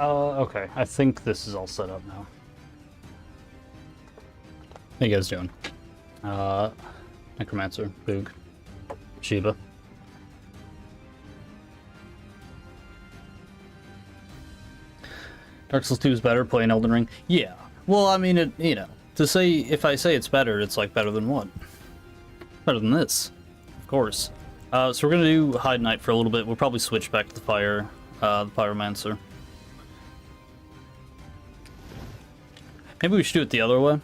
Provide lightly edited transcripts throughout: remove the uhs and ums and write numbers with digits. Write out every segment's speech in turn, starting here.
Okay. I think this is all set up now. How you guys doing? Necromancer, Boog, Shiba. Dark Souls 2 is better, playing Elden Ring? Yeah. Well, I mean, to say, if I say it's better, it's like better than what? Better than this, of course. So we're gonna do Hide Night for a little bit. We'll probably switch back to the Pyromancer. Maybe we should do it the other way.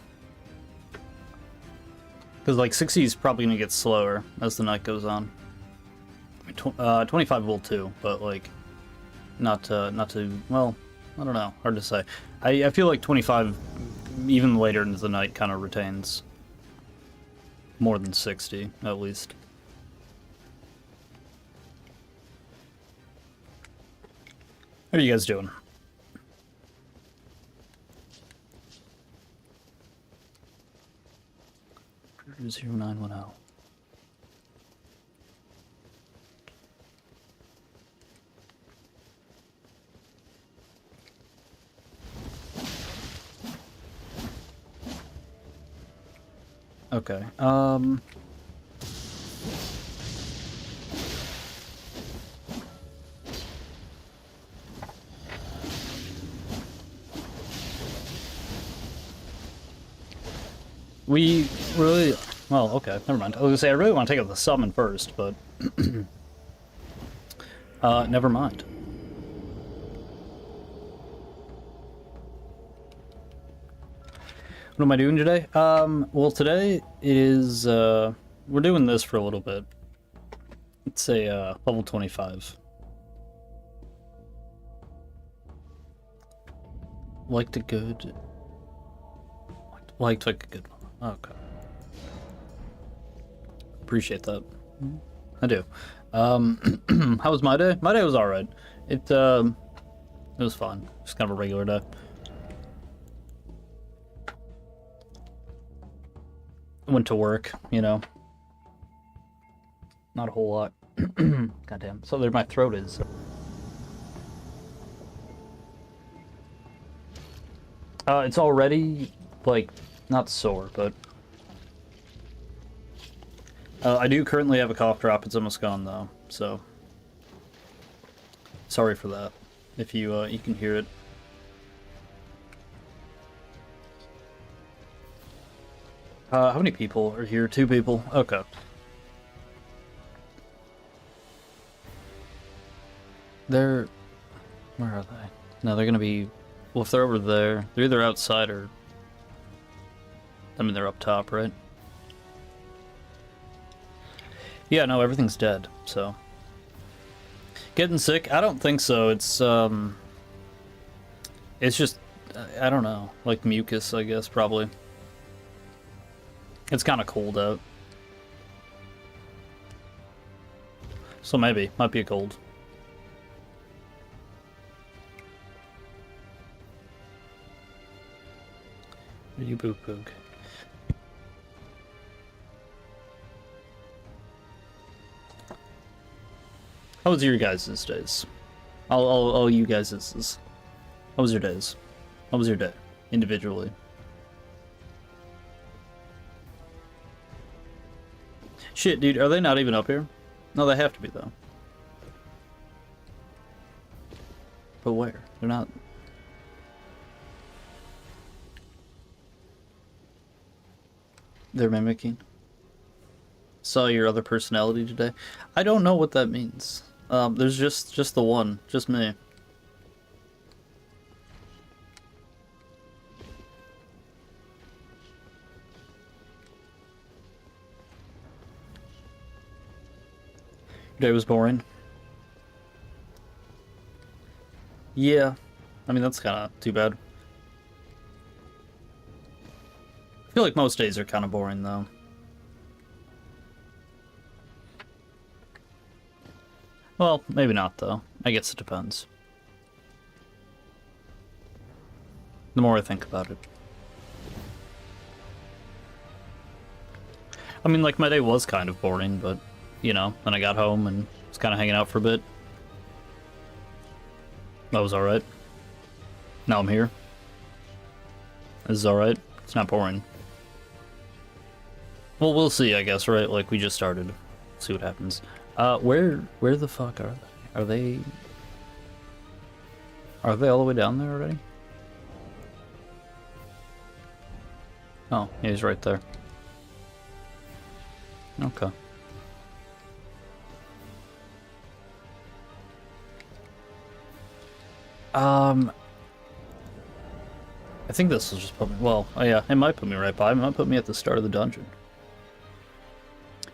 Because, like, 60 is probably going to get slower as the night goes on. 25 will too, but, like, not too, well, I don't know, hard to say. I feel like 25, even later into the night, kind of retains more than 60, at least. How are you guys doing? Zero 0910. Okay. We really... Well, okay, never mind. I was gonna say, I really want to take out the summon first, but... never mind. What am I doing today? Well, today is, we're doing this for a little bit. It's a, level 25. Liked a good... Liked like a good one. Okay. Appreciate that. I do. How was my day? My day was alright. It was fun. Just kind of a regular day. Went to work, you know. Not a whole lot. Goddamn. So there my throat is. It's already, like, not sore, but... I do currently have a cough drop. It's almost gone, though, so... Sorry for that, if you, you can hear it. How many people are here? 2 people? Okay. They're... Where are they? No, they're gonna be... Well, if they're over there, they're either outside or... I mean, they're up top, right? Yeah, no, everything's dead, so... Getting sick? I don't think so. It's just... I don't know. Like mucus, I guess, probably. It's kind of cold out. So maybe. Might be a cold. You boop boog. How was your guys' days? All you guys' How was your days? How was your day? Individually. Shit, dude, are they not even up here? No, they have to be, though. But where? They're not... They're mimicking? Saw your other personality today? I don't know what that means. There's just the one. Just me. Your day was boring? Yeah. I mean, that's kind of too bad. I feel like most days are kind of boring, though. Well, maybe not, though. I guess it depends. The more I think about it. I mean, like, my day was kind of boring, but, you know, then I got home and was kind of hanging out for a bit. That was alright. Now I'm here. This is alright. It's not boring. Well, we'll see, I guess, right? Like, we just started. See what happens. Where the fuck are they? Are they all the way down there already? Oh, yeah, he's right there. Okay. I think this will just put me, well, oh yeah, it might put me right by. It might put me at the start of the dungeon.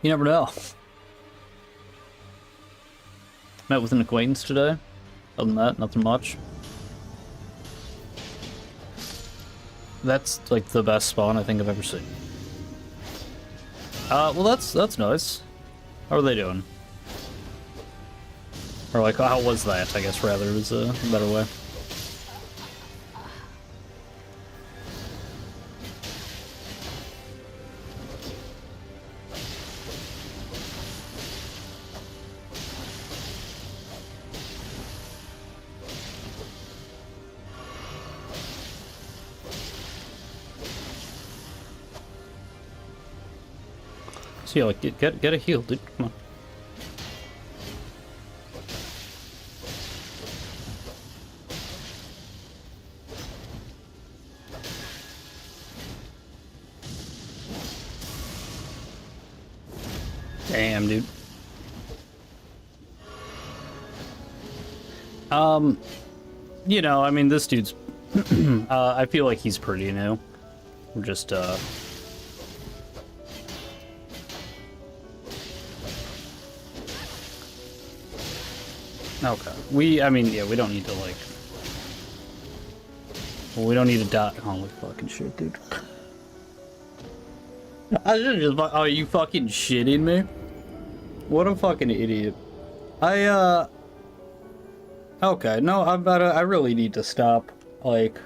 You never know. Met with an acquaintance today. Other than that, nothing much. That's like the best spawn I think I've ever seen. Well that's nice. How are they doing? Or like, how was that, I guess, rather, is a better way. So yeah, like, get a heal, dude, come on. Damn, dude. You know, I mean, this dude's... I feel like he's pretty new. We're just, okay. I mean, yeah, we don't need to, like... Well, we don't need to die. Holy fucking shit, dude. I should just... Oh, you fucking shitting me? What a fucking idiot. Okay, no, I really need to stop, like...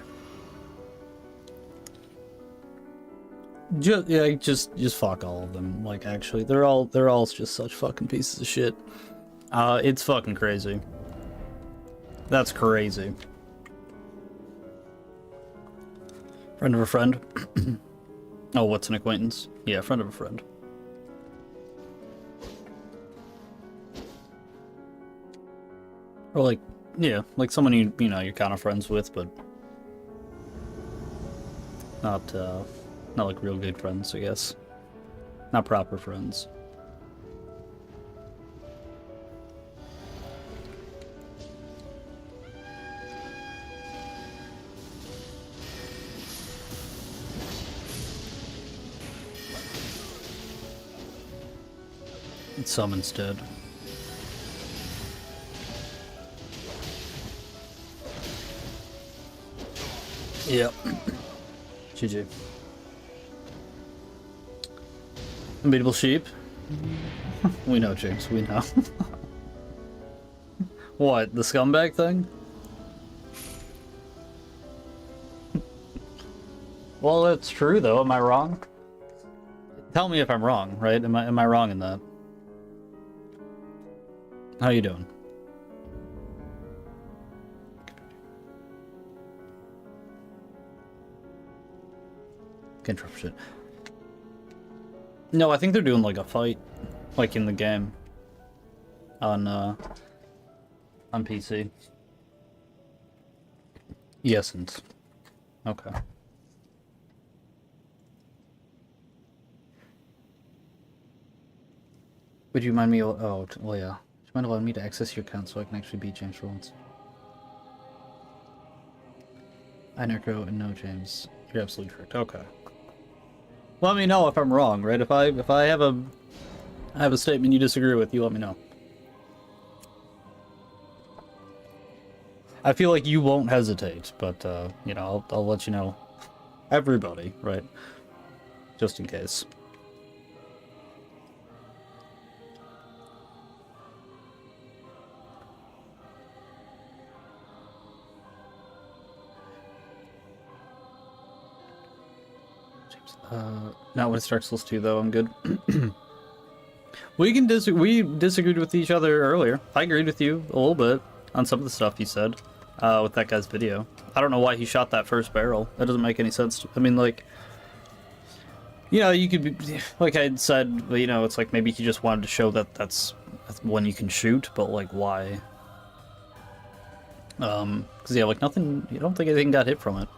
Just fuck all of them, like, actually. They're all just such fucking pieces of shit. It's fucking crazy. That's crazy. Friend of a friend? Oh, what's an acquaintance? Yeah, friend of a friend. Or like, yeah, like someone you know, you're kind of friends with, but not like real good friends, I guess. Not proper friends. Some instead. Yep. GG. Unbeatable sheep. We know, James, we know. What, the scumbag thing? Well, it's true though, am I wrong? Tell me if I'm wrong, right? Am I wrong in that? How you doing? Can't trust shit. No, I think they're doing like a fight, like in the game, on PC. Yesn't. Okay. Would you mind me? Oh, well, yeah. Would you mind allowing me to access your account so I can actually beat James for once? I Necro and no James. You're absolutely correct. Okay. Let me know if I'm wrong, right? If I have a statement you disagree with, you let me know. I feel like you won't hesitate, but you know, I'll let you know. Everybody, right? Just in case. Not when it's Dark Souls 2 though, I'm good. We disagreed with each other earlier. I agreed with you a little bit on some of the stuff you said with that guy's video. I don't know why he shot that first barrel. That doesn't make any sense. I mean, like, you know, you could be, like I had said, you know, it's like maybe he just wanted to show that that's when you can shoot, but like, why? Because yeah, like nothing, I don't think anything got hit from it.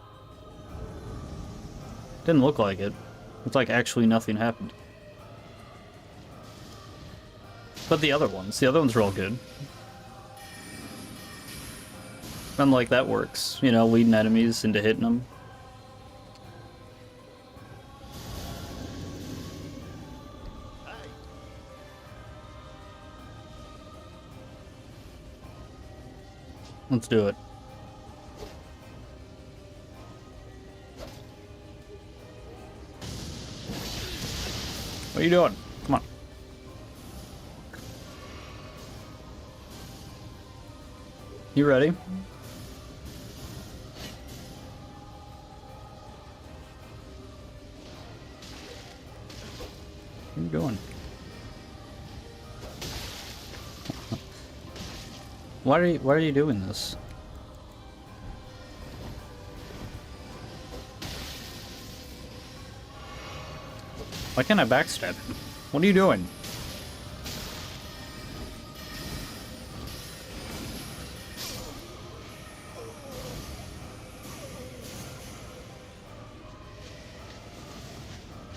Didn't look like it. It's like actually nothing happened. But the other ones are all good. And like that works, you know, leading enemies into hitting them. Let's do it. What are you doing? Come on. You ready? What are you doing? Why are you doing this? Why can't I backstab him? What are you doing?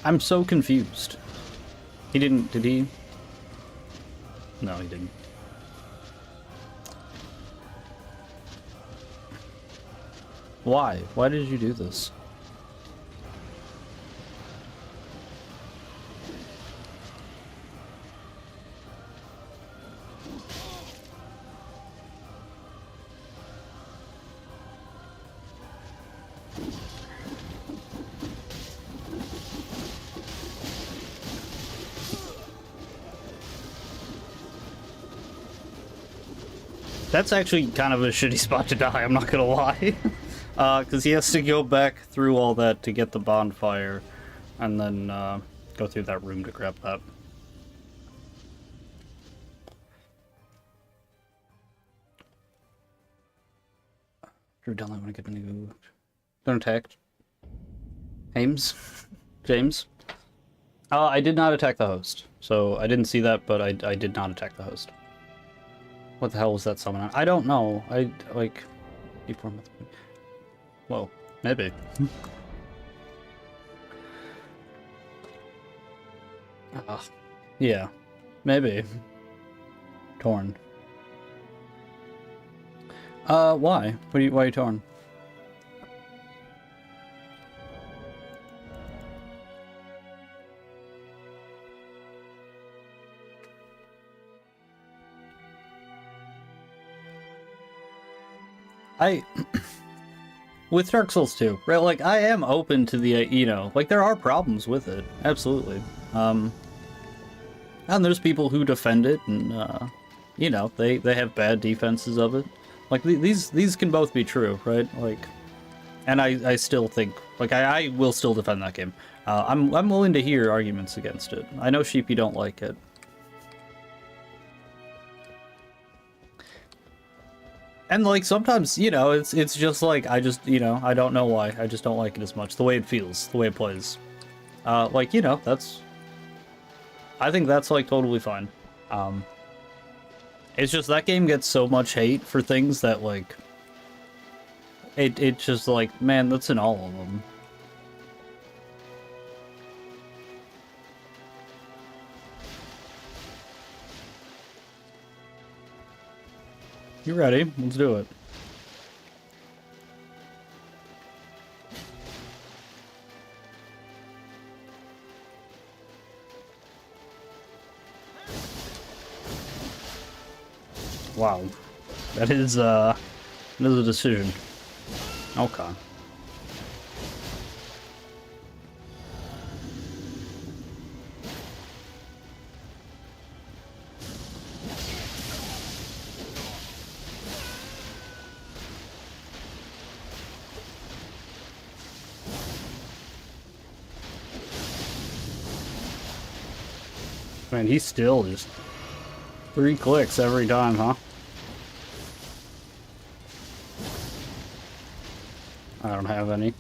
I'm so confused. He didn't, did he? No, he didn't. Why? Why did you do this? That's actually kind of a shitty spot to die, I'm not gonna lie. Because he has to go back through all that to get the bonfire, and then go through that room to grab that. Drew Dunlap when I get into... Don't attack. James? James? I did not attack the host, so I didn't see that, but I did not attack the host. What the hell was that summon on? I don't know. Like... Whoa. Maybe. Yeah. Maybe. Torn. Why? Why are you torn? With Dark Souls 2, right, like, I am open to the, you know, like, there are problems with it, absolutely. And there's people who defend it, and, you know, they have bad defenses of it. Like, these can both be true, right? Like, and I still think, like, I will still defend that game. I'm willing to hear arguments against it. I know Sheepy don't like it. And, like, sometimes, you know, it's just, like, I just, you know, I don't know why. I just don't like it as much. The way it feels, the way it plays. Like, you know, I think that's, like, totally fine. It's just that game gets so much hate for things that, like, it's just, like, man, that's in all of them. You ready? Let's do it. Wow. That is a decision. Okay. Man, he's still just 3 clicks every time, huh? I don't have any.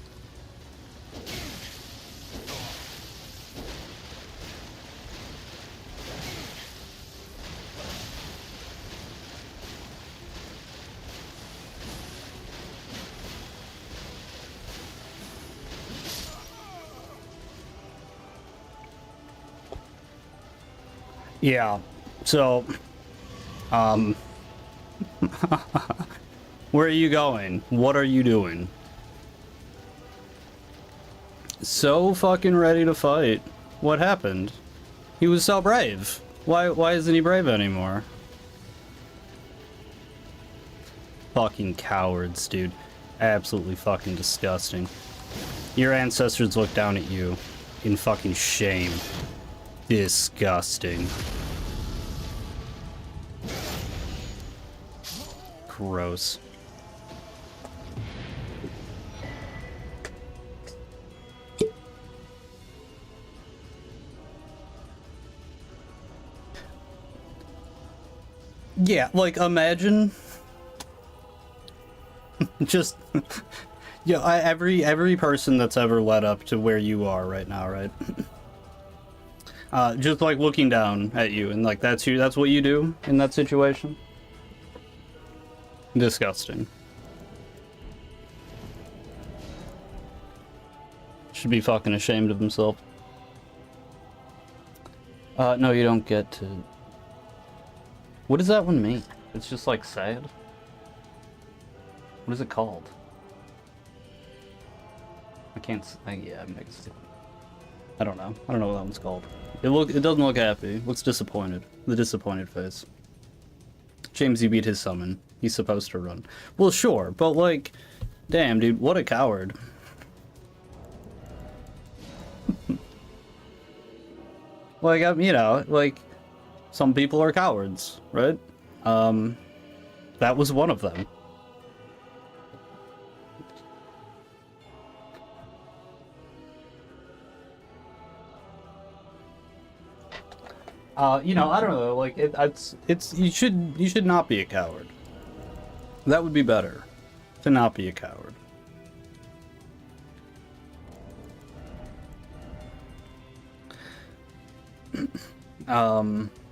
Yeah, so, where are you going? What are you doing? So fucking ready to fight. What happened? He was so brave. Why isn't he brave anymore? Fucking cowards, dude. Absolutely fucking disgusting. Your ancestors look down at you in fucking shame. Disgusting. Gross. Yeah, like, imagine... just... yeah, every person that's ever led up to where you are right now, right? Just, like, looking down at you, and, like, that's what you do in that situation? Disgusting. Should be fucking ashamed of himself. No, you don't get to... What does that one mean? It's just, like, sad? What is it called? I can't... yeah, I'm next. I don't know. I don't know what that one's called. It doesn't look happy. It looks disappointed. The disappointed face. James, you beat his summon. He's supposed to run. Well, sure, but, like... Damn, dude, what a coward. Like, you know, like... Some people are cowards, right? That was one of them. You know, I don't know, like, you should not be a coward. That would be better, to not be a coward.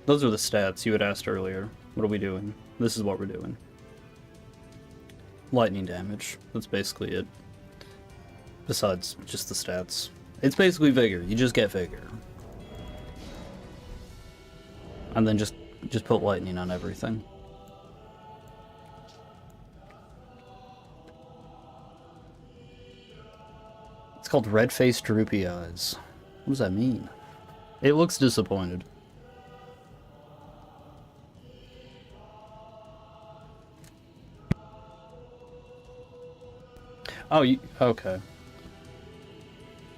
Those are the stats you had asked earlier. What are we doing? This is what we're doing. Lightning damage. That's basically it. Besides just the stats. It's basically vigor. You just get vigor. And then just put lightning on everything. It's called red-faced droopy eyes. What does that mean? It looks disappointed. Oh, okay.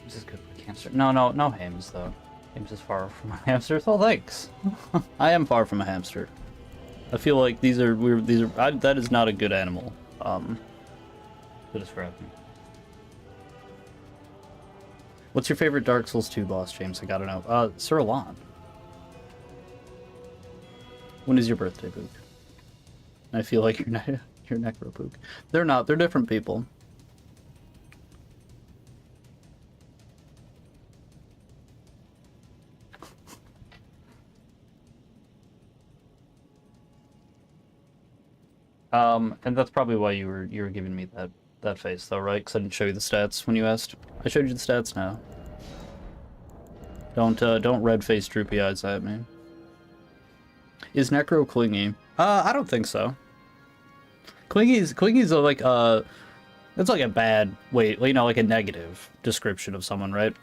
This is good for cancer. No Hames though. Hames is far from a hamster. Oh, thanks. I am far from a hamster. I feel like these are that is not a good animal. To describe me. What's your favorite Dark Souls 2 boss, James? I gotta know. Sir Alon. When is your birthday, Book? I feel like you're Necropook. They're not. They're different people. And that's probably why you were giving me that face though, right? Because I didn't show you the stats when you asked. I showed you the stats now. Don't red face droopy eyes at me. Is Necro clingy? I don't think so. Clingy's like that's like a bad way, you know, like a negative description of someone, right?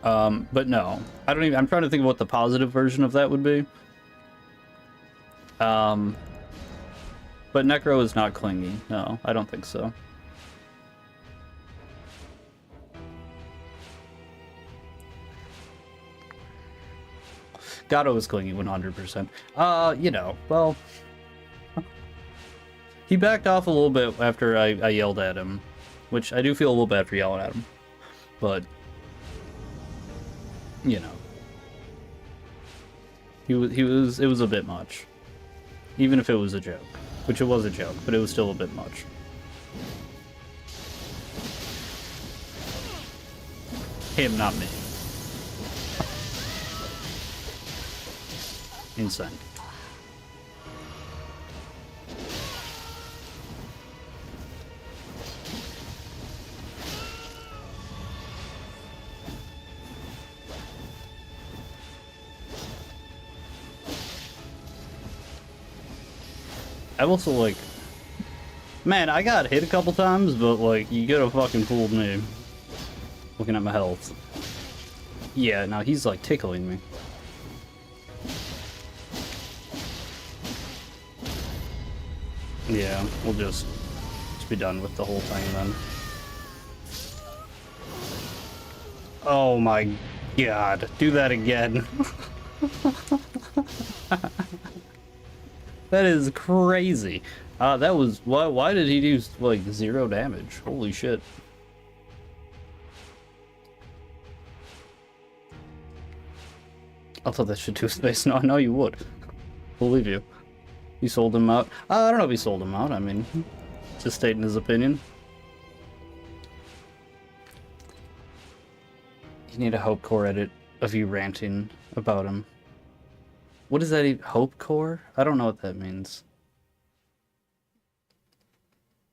But no, I don't even. I'm trying to think of what the positive version of that would be. But Necro is not clingy. No, I don't think so. Gato is clingy 100%. You know, well... He backed off a little bit after I yelled at him. Which I do feel a little bad for yelling at him. But... You know. It was a bit much. Even if it was a joke. Which it was a joke, but it was still a bit much. Him, not me. Insane. I also, like... Man, I got hit a couple times, but, like, you could have fucking fooled me. Looking at my health. Yeah, now he's, like, tickling me. Yeah, we'll just be done with the whole thing, then. Oh my god. Do that again. That is crazy. That was... Why did he do, like, 0 damage? Holy shit. I thought that should do space. No, I know you would. Believe you. He sold him out. I don't know if he sold him out. I mean, just stating his opinion. You need a Hope Core edit of you ranting about him. What is that even? Hope Core? I don't know what that means.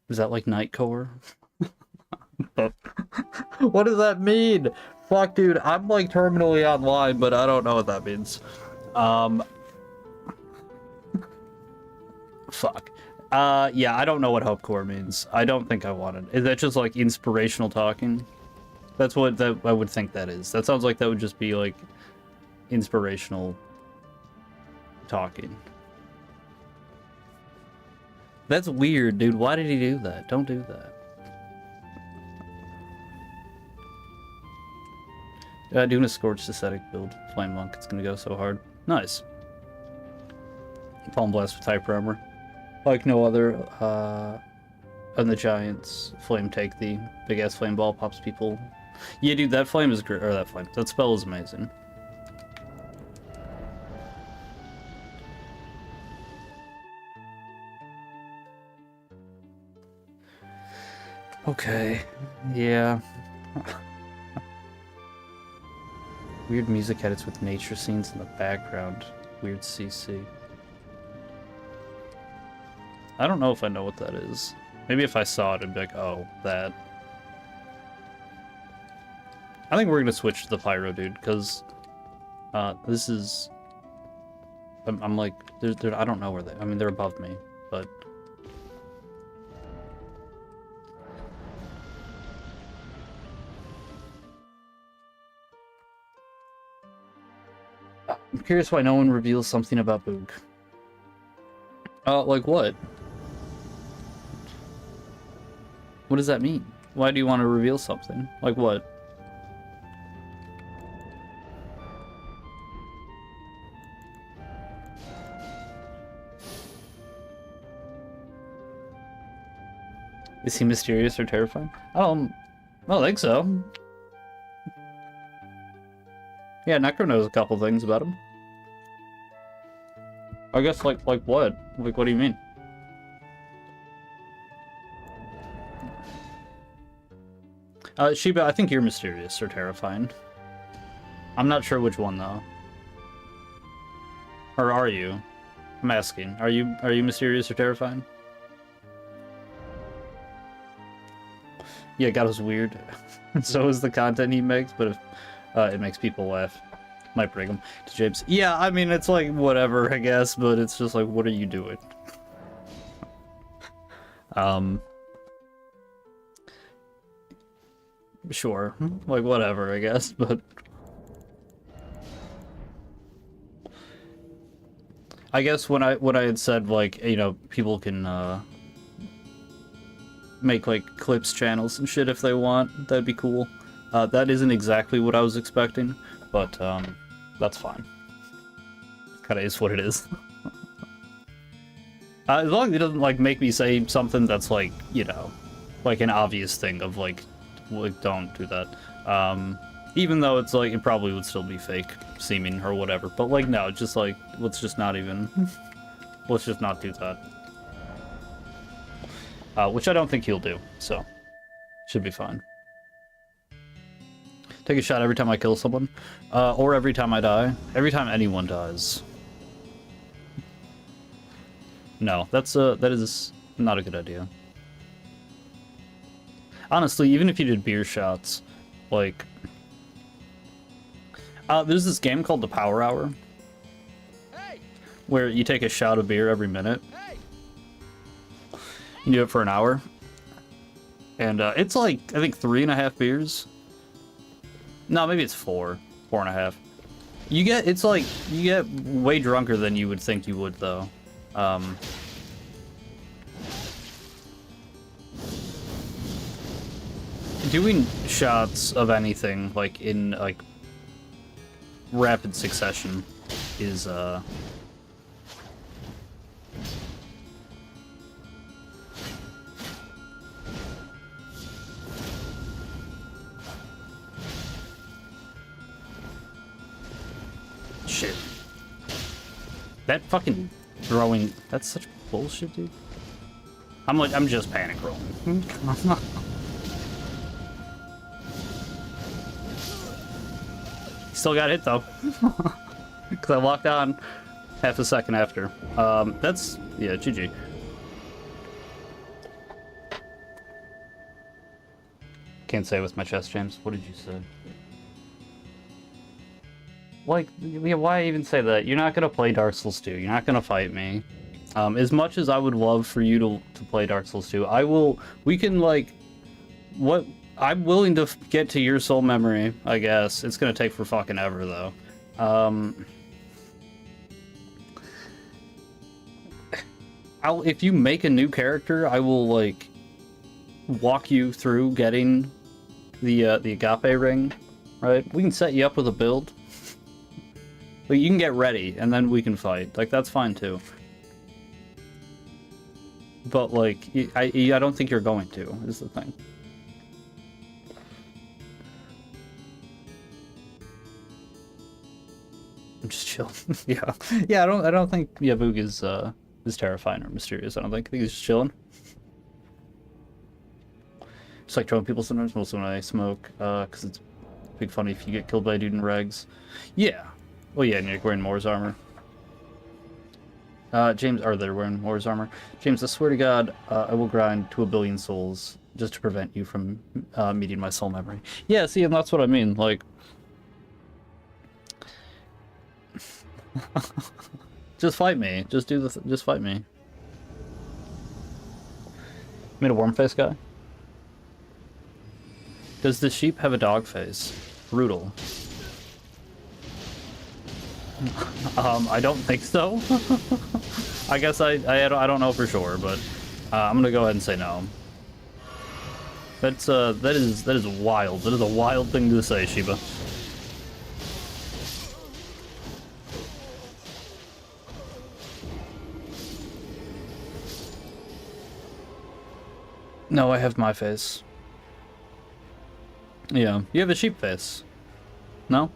Is that like Night Core? What does that mean? Fuck, dude, I'm like terminally online, but I don't know what that means. Fuck. Yeah, I don't know what Hope Core means. I don't think I want it. Is that just like inspirational talking? That's what I would think that is. That sounds like that would just be like inspirational talking. That's weird, dude. Why did he do that? Don't do that. Doing a Scorched Aesthetic build. Flame Monk. It's gonna go so hard. Nice. Palm Blast with Type Armor. Like no other, and the Giants. Flame Take the big-ass flame ball pops people. Yeah, dude, that flame is great. Or that spell is amazing. Okay. Yeah. Weird music edits with nature scenes in the background. Weird CC. I don't know if I know what that is. Maybe if I saw it, I'd be like, oh, that. I think we're gonna switch to the Pyro, dude, because this is... I'm like, I don't know where they... I mean, they're above me, but... I'm curious why no one reveals something about Boog. Like what? What does that mean? Why do you want to reveal something? Like what? Is he mysterious or terrifying? I don't think so. Yeah, Necro knows a couple things about him. I guess, like what? Like, what do you mean? Shiba, I think you're mysterious or terrifying. I'm not sure which one, though. Or are you? I'm asking. Are you mysterious or terrifying? Yeah, Gato's weird. So is the content he makes, but if it makes people laugh. Might bring him to James. Yeah, I mean, it's like, whatever, I guess, but it's just like, what are you doing? Sure. Like, whatever, I guess, but... I guess when I had said, like, you know, people can, make, like, clips channels and shit if they want, that'd be cool. That isn't exactly what I was expecting, but, that's fine. Kinda is what it is. As long as it doesn't, like, make me say something that's, like, you know, like an obvious thing of, like, don't do that. Even though it's, like, it probably would still be fake seeming or whatever. But, like, no, just, like, let's just not even... let's just not do that. Which I don't think he'll do, so... should be fine. Take a shot every time I kill someone. Or every time I die. Every time anyone dies. No, that is not a good idea. Honestly, even if you did beer shots, like... there's this game called the Power Hour. Where you take a shot of beer every minute. You do it for an hour. And it's like, I think 3.5 beers. No, maybe it's 4.5. You get way drunker than you would think you would, though. Doing shots of anything, like, in, like, rapid succession is, shit. That fucking throwing... That's such bullshit, dude. I'm just panic rolling. Still got hit, though. Because I locked on half a second after. That's... Yeah, GG. Can't say with my chest, James. What did you say? Like, yeah, why even say that? You're not gonna play Dark Souls 2. You're not gonna fight me. As much as I would love for you to play Dark Souls 2, we can, like... What... I'm willing to get to your soul memory, I guess. It's gonna take for fucking ever, though. If you make a new character, I will, like, walk you through getting the agape ring, right? We can set you up with a build. Like, you can get ready, and then we can fight. Like, that's fine, too. But, like, I don't think you're going to, is the thing. I'm just chilling. Yeah. Yeah, I don't think Yabug is terrifying or mysterious. I think he's just chilling. Just like trolling people sometimes, mostly when I smoke, because it's big funny if you get killed by a dude in rags. Yeah. Well, yeah, and you're wearing Moore's armor. James, are they wearing Moore's armor? James, I swear to God, I will grind to 1 billion souls just to prevent you from meeting my soul memory. Yeah, see, and that's what I mean. Like, just fight me. Just fight me. Made a worm face guy. Does the sheep have a dog face? Brutal. I don't think so. I guess I don't know for sure, but I'm gonna go ahead and say no. That is wild. That is a wild thing to say, Shiba. No, I have my face. Yeah, you have a sheep face. No?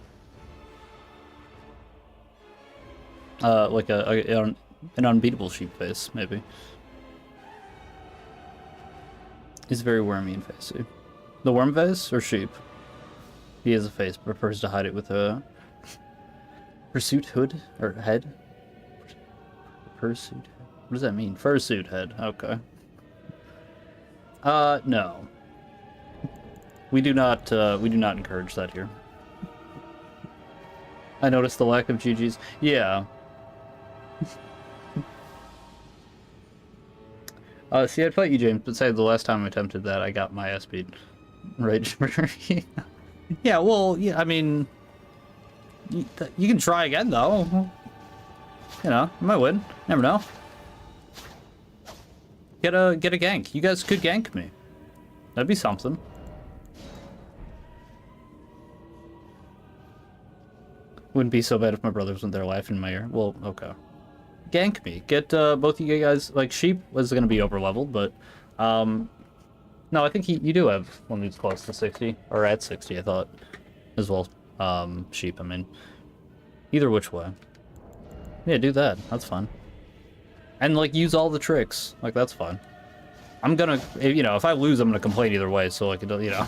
Like an unbeatable sheep face, maybe. He's very wormy and facey. The worm face or sheep? He has a face, but prefers to hide it with a pursuit hood or head. Fursuit. What does that mean? Fursuit head. Okay. No. We do not encourage that here. I noticed the lack of GGs. Yeah. See, I'd fight you, James, but say the last time I attempted that, I got my ass beat. Right? Yeah, well, yeah, I mean... You can try again, though. You know, you might win. Never know. Get a gank. You guys could gank me. That'd be something. Wouldn't be so bad if my brothers went there laughing in my ear. Well, okay. Gank me. Get both of you guys... Like, Sheep was going to be over-leveled, but... No, I think you do have one who's close to 60. Or at 60, I thought. As well. Sheep, I mean. Either which way. Yeah, do that. That's fine. And, like, use all the tricks. Like, that's fine. I'm gonna... You know, if I lose, I'm gonna complain either way, so, like, you know...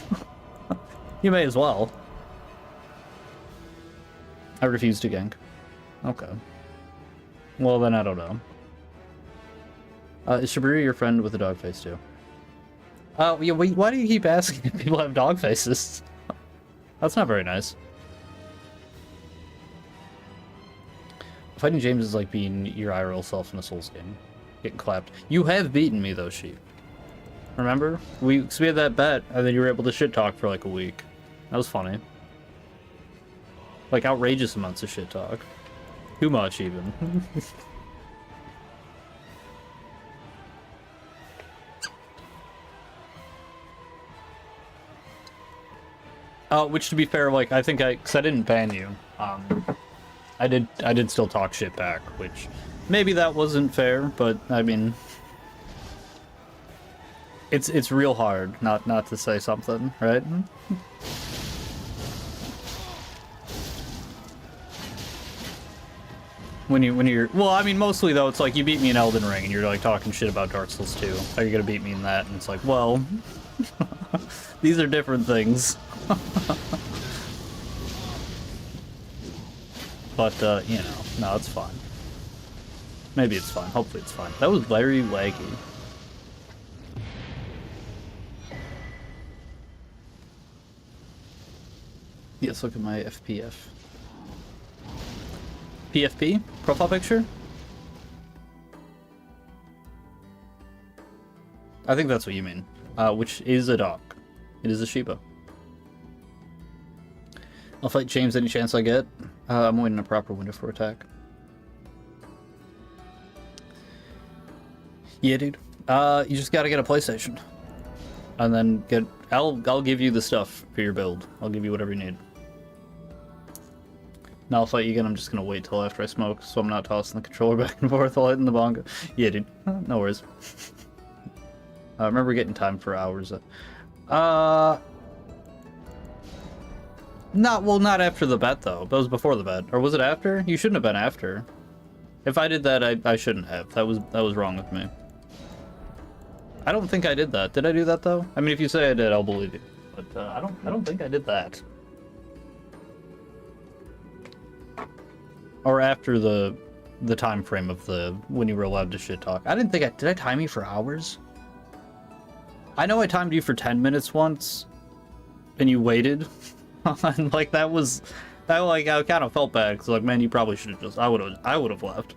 You may as well. I refuse to gank. Okay. Well, then I don't know. Is Shibuya your friend with a dog face too? Yeah, wait, why do you keep asking if people have dog faces? That's not very nice. Fighting James is like being your IRL self in a Souls game. Getting clapped. You have beaten me though, Sheep. Remember? We had that bet, and then you were able to shit talk for like a week. That was funny. Like outrageous amounts of shit talk. Too much even. Which to be fair, like I think cause I didn't ban you. I did still talk shit back, which maybe that wasn't fair, but I mean it's real hard not to say something, right? When you're well, I mean mostly though it's like you beat me in Elden Ring and you're like talking shit about Dark Souls 2. How are you gonna beat me in that? And it's like, well, these are different things. But, you know, no, it's fine. Maybe it's fine. Hopefully it's fine. That was very laggy. Yes, look at my FPF. PFP? Profile picture? I think that's what you mean. Which is a dog. It is a Shiba. I'll fight James any chance I get. I'm waiting a proper window for attack. Yeah, dude. You just gotta get a PlayStation. And then I'll give you the stuff for your build. I'll give you whatever you need. Now I'll fight you again. I'm just gonna wait till after I smoke, so I'm not tossing the controller back and forth while hitting the bongo. Yeah, dude. No worries. I remember getting time for hours. Not after the bet though. That was before the bet, or was it after? You shouldn't have been after. If I did that, I shouldn't have. That was wrong with me. I don't think I did that. Did I do that though? I mean, if you say I did, I'll believe you. But I don't think I did that. Or after the time frame of when you were allowed to shit talk. I didn't think did I time you for hours? I know I timed you for 10 minutes once, and you waited. And like that like I kind of felt bad because like man, you probably should have just I would have left.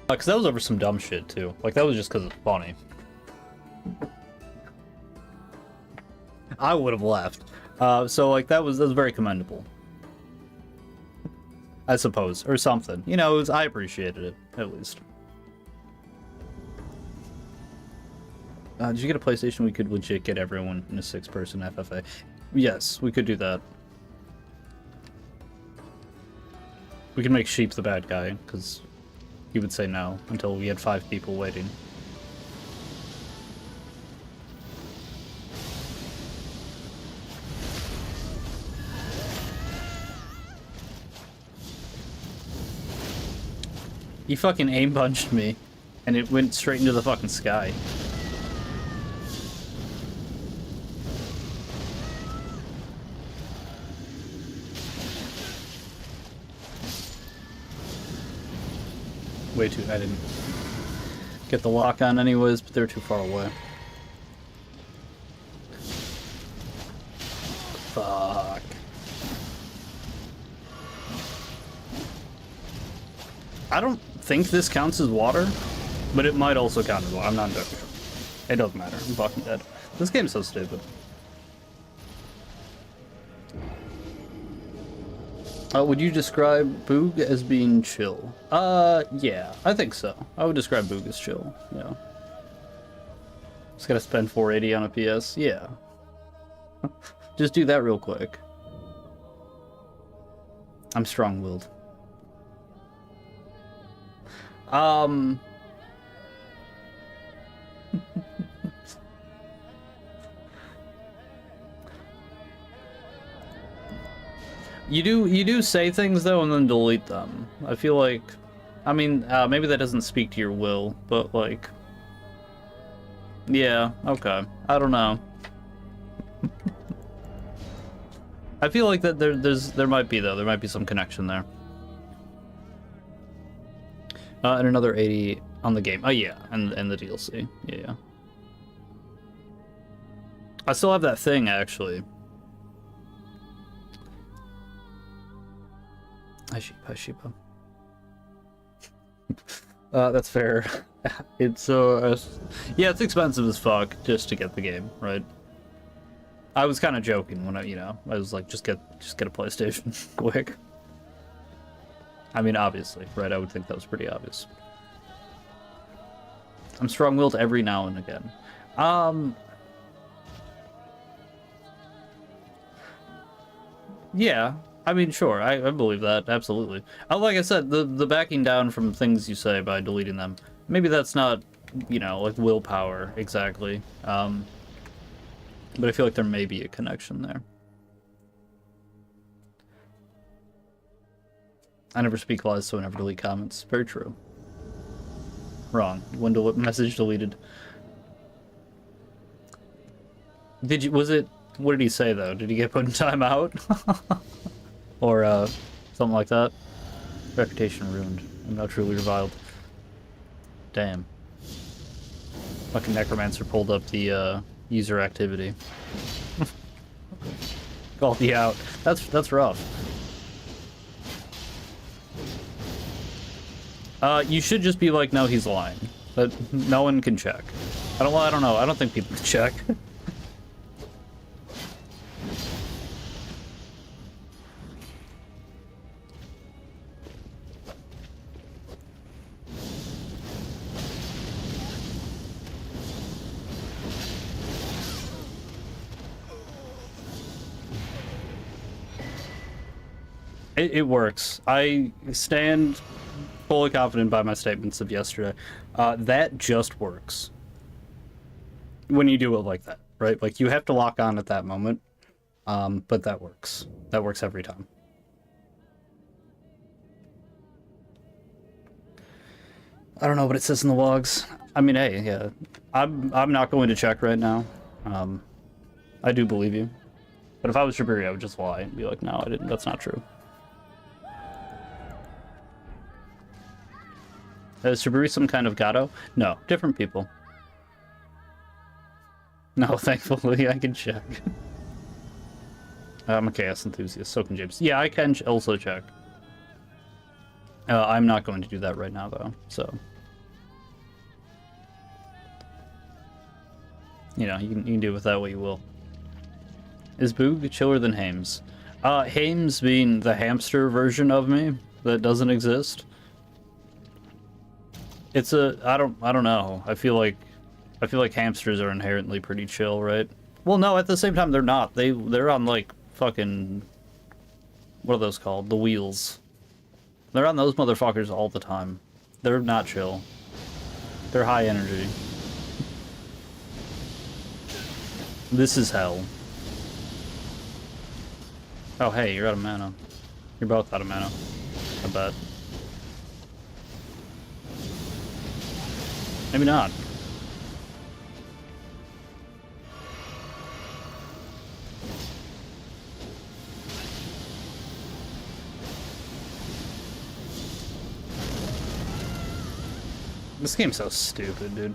Because that was over some dumb shit too. Like that was just because it's funny. I would have left. So like that was very commendable. I suppose, or something. You know, I appreciated it at least. Did you get a PlayStation? We could legit get everyone in a 6-person FFA. Yes, we could do that. We could make Sheep the bad guy, because he would say no until we had 5 people waiting. He fucking aim punched me, and it went straight into the fucking sky. Way too. I didn't get the lock on anyways, but they're too far away. Fuck. I don't think this counts as water, but it might also count as water. I'm not sure. It doesn't matter. I'm fucking dead. This game's so stupid. Would you describe Boog as being chill? Yeah, I think so. I would describe Boog as chill, yeah. Just gotta spend 480 on a PS, yeah. Just do that real quick. I'm strong-willed. You do say things though and then delete them. I feel like, I mean, maybe that doesn't speak to your will, but like, yeah, okay. I don't know. I feel like that there might be though. There might be some connection there. And another 80 on the game. Oh yeah, and the DLC. Yeah. I still have that thing actually. Hi Sheepa. That's fair. It's yeah, it's expensive as fuck just to get the game, right? I was kind of joking when I was like, just get a PlayStation quick. I mean, obviously, right? I would think that was pretty obvious. I'm strong-willed every now and again. Yeah, I mean, sure, I believe that, absolutely. Like I said, the backing down from things you say by deleting them, maybe that's not, like willpower exactly. But I feel like there may be a connection there. I never speak lies, so I never delete comments. Very true. Wrong. Message deleted. What did he say though? Did he get put in timeout? Or something like that? Reputation ruined. I'm now truly reviled. Damn. Fucking Necromancer pulled up the user activity. Called you out. That's rough. You should just be like, no, he's lying. But no one can check. I don't know. I don't think people can check. It works. I stand fully confident by my statements of yesterday. That just works. When you do it like that, right? Like, you have to lock on at that moment. But that works. That works every time. I don't know what it says in the logs. I mean, hey, yeah. I'm not going to check right now. I do believe you. But if I was Shabiri, I would just lie and be like, no, I didn't. That's not true. Is Shabiri some kind of gato? No, different people. No, thankfully, I can check. I'm a chaos enthusiast, so can James. Yeah, I can also check. I'm not going to do that right now, though, so... you can do with that what you will. Is Boog chiller than Hames? Hames being the hamster version of me that doesn't exist. It's I don't know. I feel like hamsters are inherently pretty chill, right? Well, no, at the same time they're not. They're on like fucking, what are those called? The wheels. They're on those motherfuckers all the time. They're not chill. They're high energy. This is hell. Oh hey, you're out of mana. You're both out of mana. I bet. Maybe not. This game's so stupid, dude.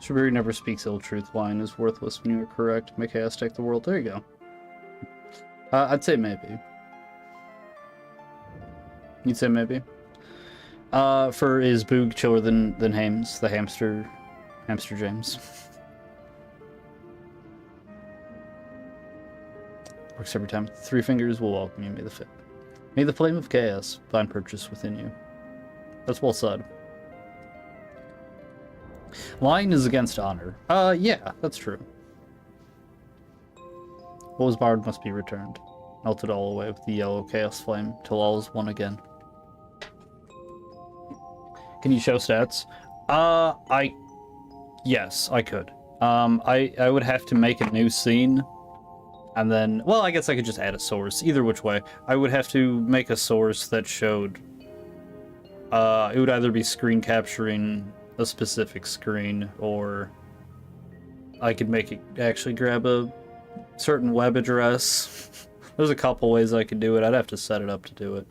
Shabiri never speaks ill truth. Lying is worthless when you are correct. Make chaos take the world. There you go. I'd say maybe. You'd say maybe. For is Boog chiller than Hames, the hamster James. Works every time. 3 fingers will welcome you. May the flame of chaos find purchase within you. That's well said. Lying is against honor. Yeah, that's true. What was borrowed must be returned. Melted all away with the yellow chaos flame, till all is one again. Can you show stats? Yes, I could. I would have to make a new scene, and then, well, I guess I could just add a source. Either which way, I would have to make a source that showed. It would either be screen capturing a specific screen, or I could make it actually grab a certain web address. There's a couple ways I could do it. I'd have to set it up to do it.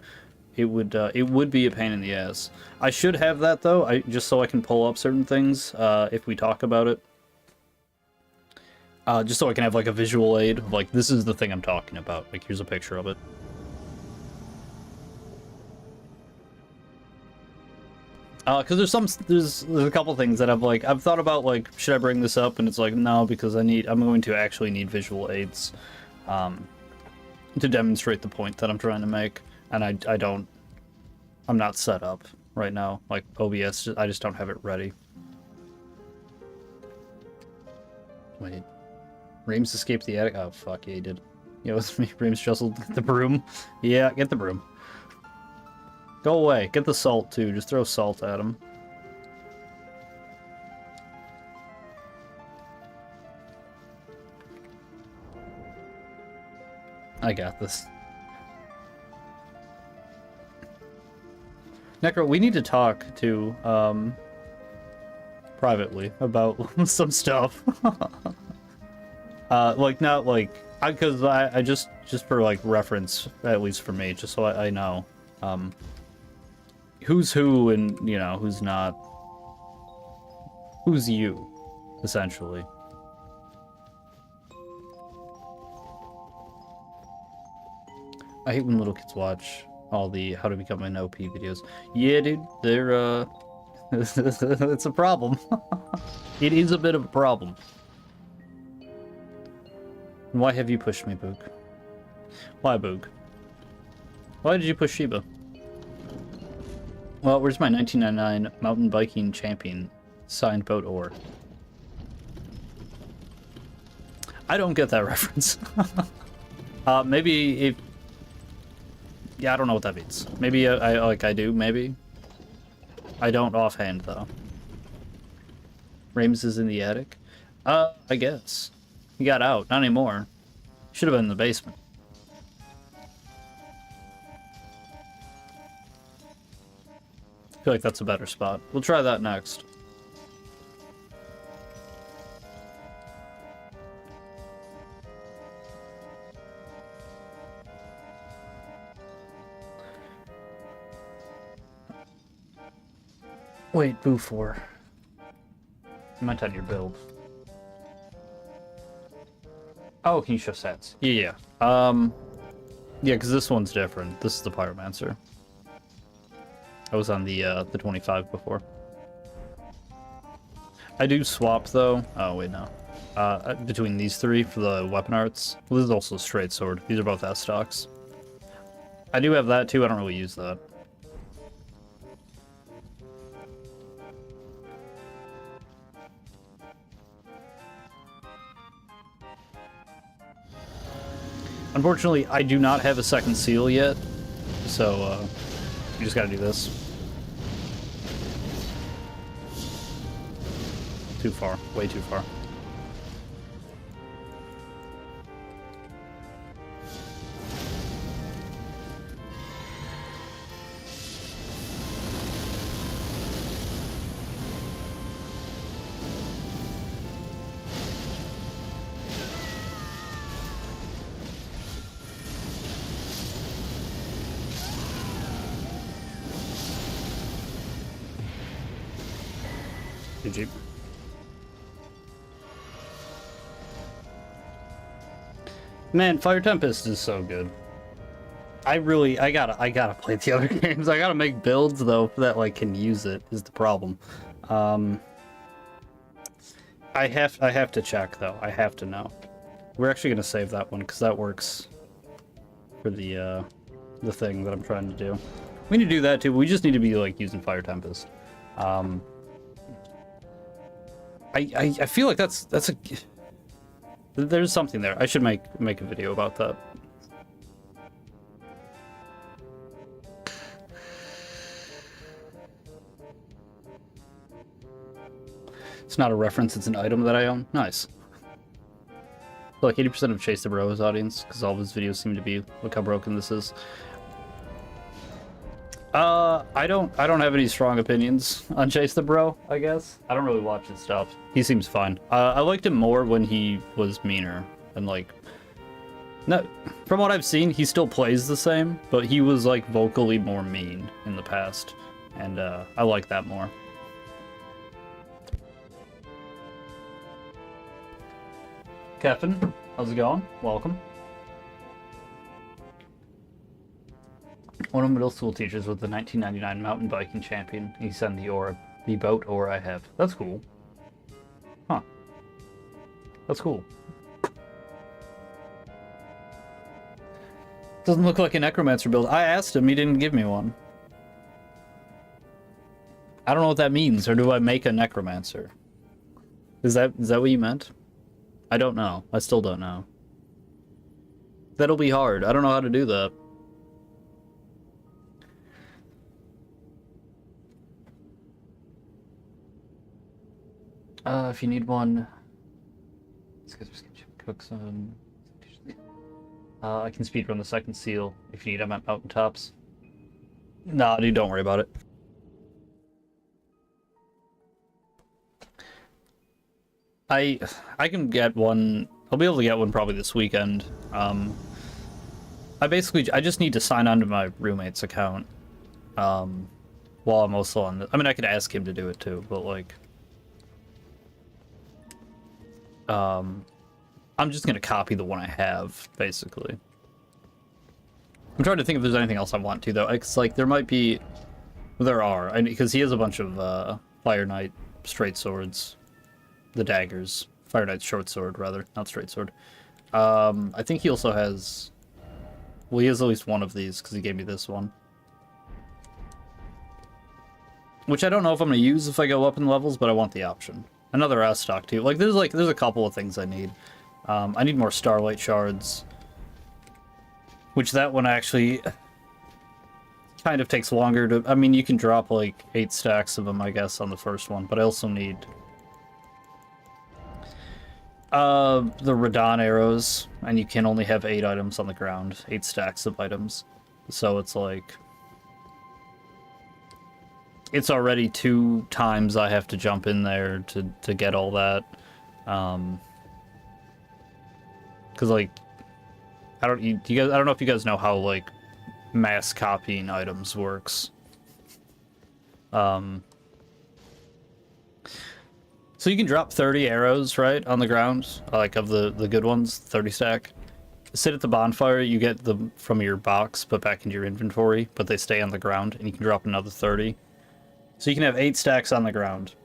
It would be a pain in the ass. I should have that though, just so I can pull up certain things if we talk about it. Just so I can have like a visual aid of like, this is the thing I'm talking about. Like, here's a picture of it. Because there's a couple things that I've thought about, like, should I bring this up? And it's like, no, because I'm going to actually need visual aids to demonstrate the point that I'm trying to make. And I'm not set up right now. Like, OBS, I just don't have it ready. Wait. Reams escaped the attic? Oh, fuck, yeah, he did. Yeah, it was me. Reams jostled the broom. Yeah, get the broom. Go away. Get the salt, too. Just throw salt at him. I got this. Necro, we need to talk to, privately about some stuff. Like, not like, because I just for, like, reference, at least for me, just so I know, who's who and, you know, who's not. Who's you, essentially. I hate when little kids watch all the how to become an OP videos. Yeah, dude, they're, it's a problem. It is a bit of a problem. Why have you pushed me, Boog? Why, Boog? Why did you push Sheba? Well, where's my 1999 mountain biking champion signed boat oar? I don't get that reference. Maybe if... Yeah, I don't know what that means. Maybe I do, maybe. I don't offhand, though. Rames is in the attic? I guess. He got out. Not anymore. Should have been in the basement. I feel like that's a better spot. We'll try that next. Wait, Boo 4. You might on your build. Oh, can you show stats? Yeah. Yeah, because this one's different. This is the Pyromancer. I was on the 25 before. I do swap, though. Oh, wait, no. Between these three for the weapon arts. Well, this is also a straight sword. These are both S-stocks. I do have that, too. I don't really use that. Unfortunately, I do not have a second seal yet, so you just gotta do this. Too far. Way too far. GG. Man, Fire Tempest is so good. I gotta play the other games. I gotta make builds though that like can use it is the problem. I have to check though. I have to know. We're actually gonna save that one because that works for the thing that I'm trying to do. We need to do that too. But we just need to be like using Fire Tempest. I feel like that's a there's something there. I should make a video about that. It's not a reference, it's an item that I own. Nice. So like 80% of Chase the Bro's audience, because all of his videos seem to be, look how broken this is. I don't have any strong opinions on Chase the Bro, I guess. I don't really watch his stuff. He seems fine. I liked him more when he was meaner and like... No, from what I've seen, he still plays the same, but he was like vocally more mean in the past, and I like that more. Kevin, how's it going? Welcome. One of middle school teachers was the 1999 mountain biking champion. He sent the boat or I have. That's cool. Huh. That's cool. Doesn't look like a necromancer build. I asked him, he didn't give me one. I don't know what that means, or do I make a necromancer? Is that what you meant? I don't know. I still don't know. That'll be hard. I don't know how to do that. If you need one... cook some... I can speedrun the second seal if you need them at mountaintops. Nah, dude, don't worry about it. I can get one. I'll be able to get one probably this weekend. I just need to sign on to my roommate's account. While I'm also on I mean, I could ask him to do it too, but like... I'm just gonna copy the one I have, basically. I'm trying to think if there's anything else I want to, though. It's like, there might be... There are, because he has a bunch of, Fire Knight straight swords. The daggers. Fire Knight short sword, rather. Not straight sword. I think he also has... Well, he has at least one of these, because he gave me this one. Which I don't know if I'm gonna use if I go up in levels, but I want the option. Another S stock, too. There's a couple of things I need. I need more Starlight Shards. Which that one actually kind of takes longer to... I mean, you can drop like 8 stacks of them, I guess, on the first one. But I also need... the Radon arrows. And you can only have 8 items on the ground. 8 stacks of items. So it's like... It's already 2 times I have to jump in there to get all that. Because like, I don't know if you guys know how like mass copying items works. So you can drop 30 arrows, right, on the ground, like of the good ones, 30 stack. Sit at the bonfire, you get them from your box, put back into your inventory, but they stay on the ground, and you can drop another 30. So you can have 8 stacks on the ground.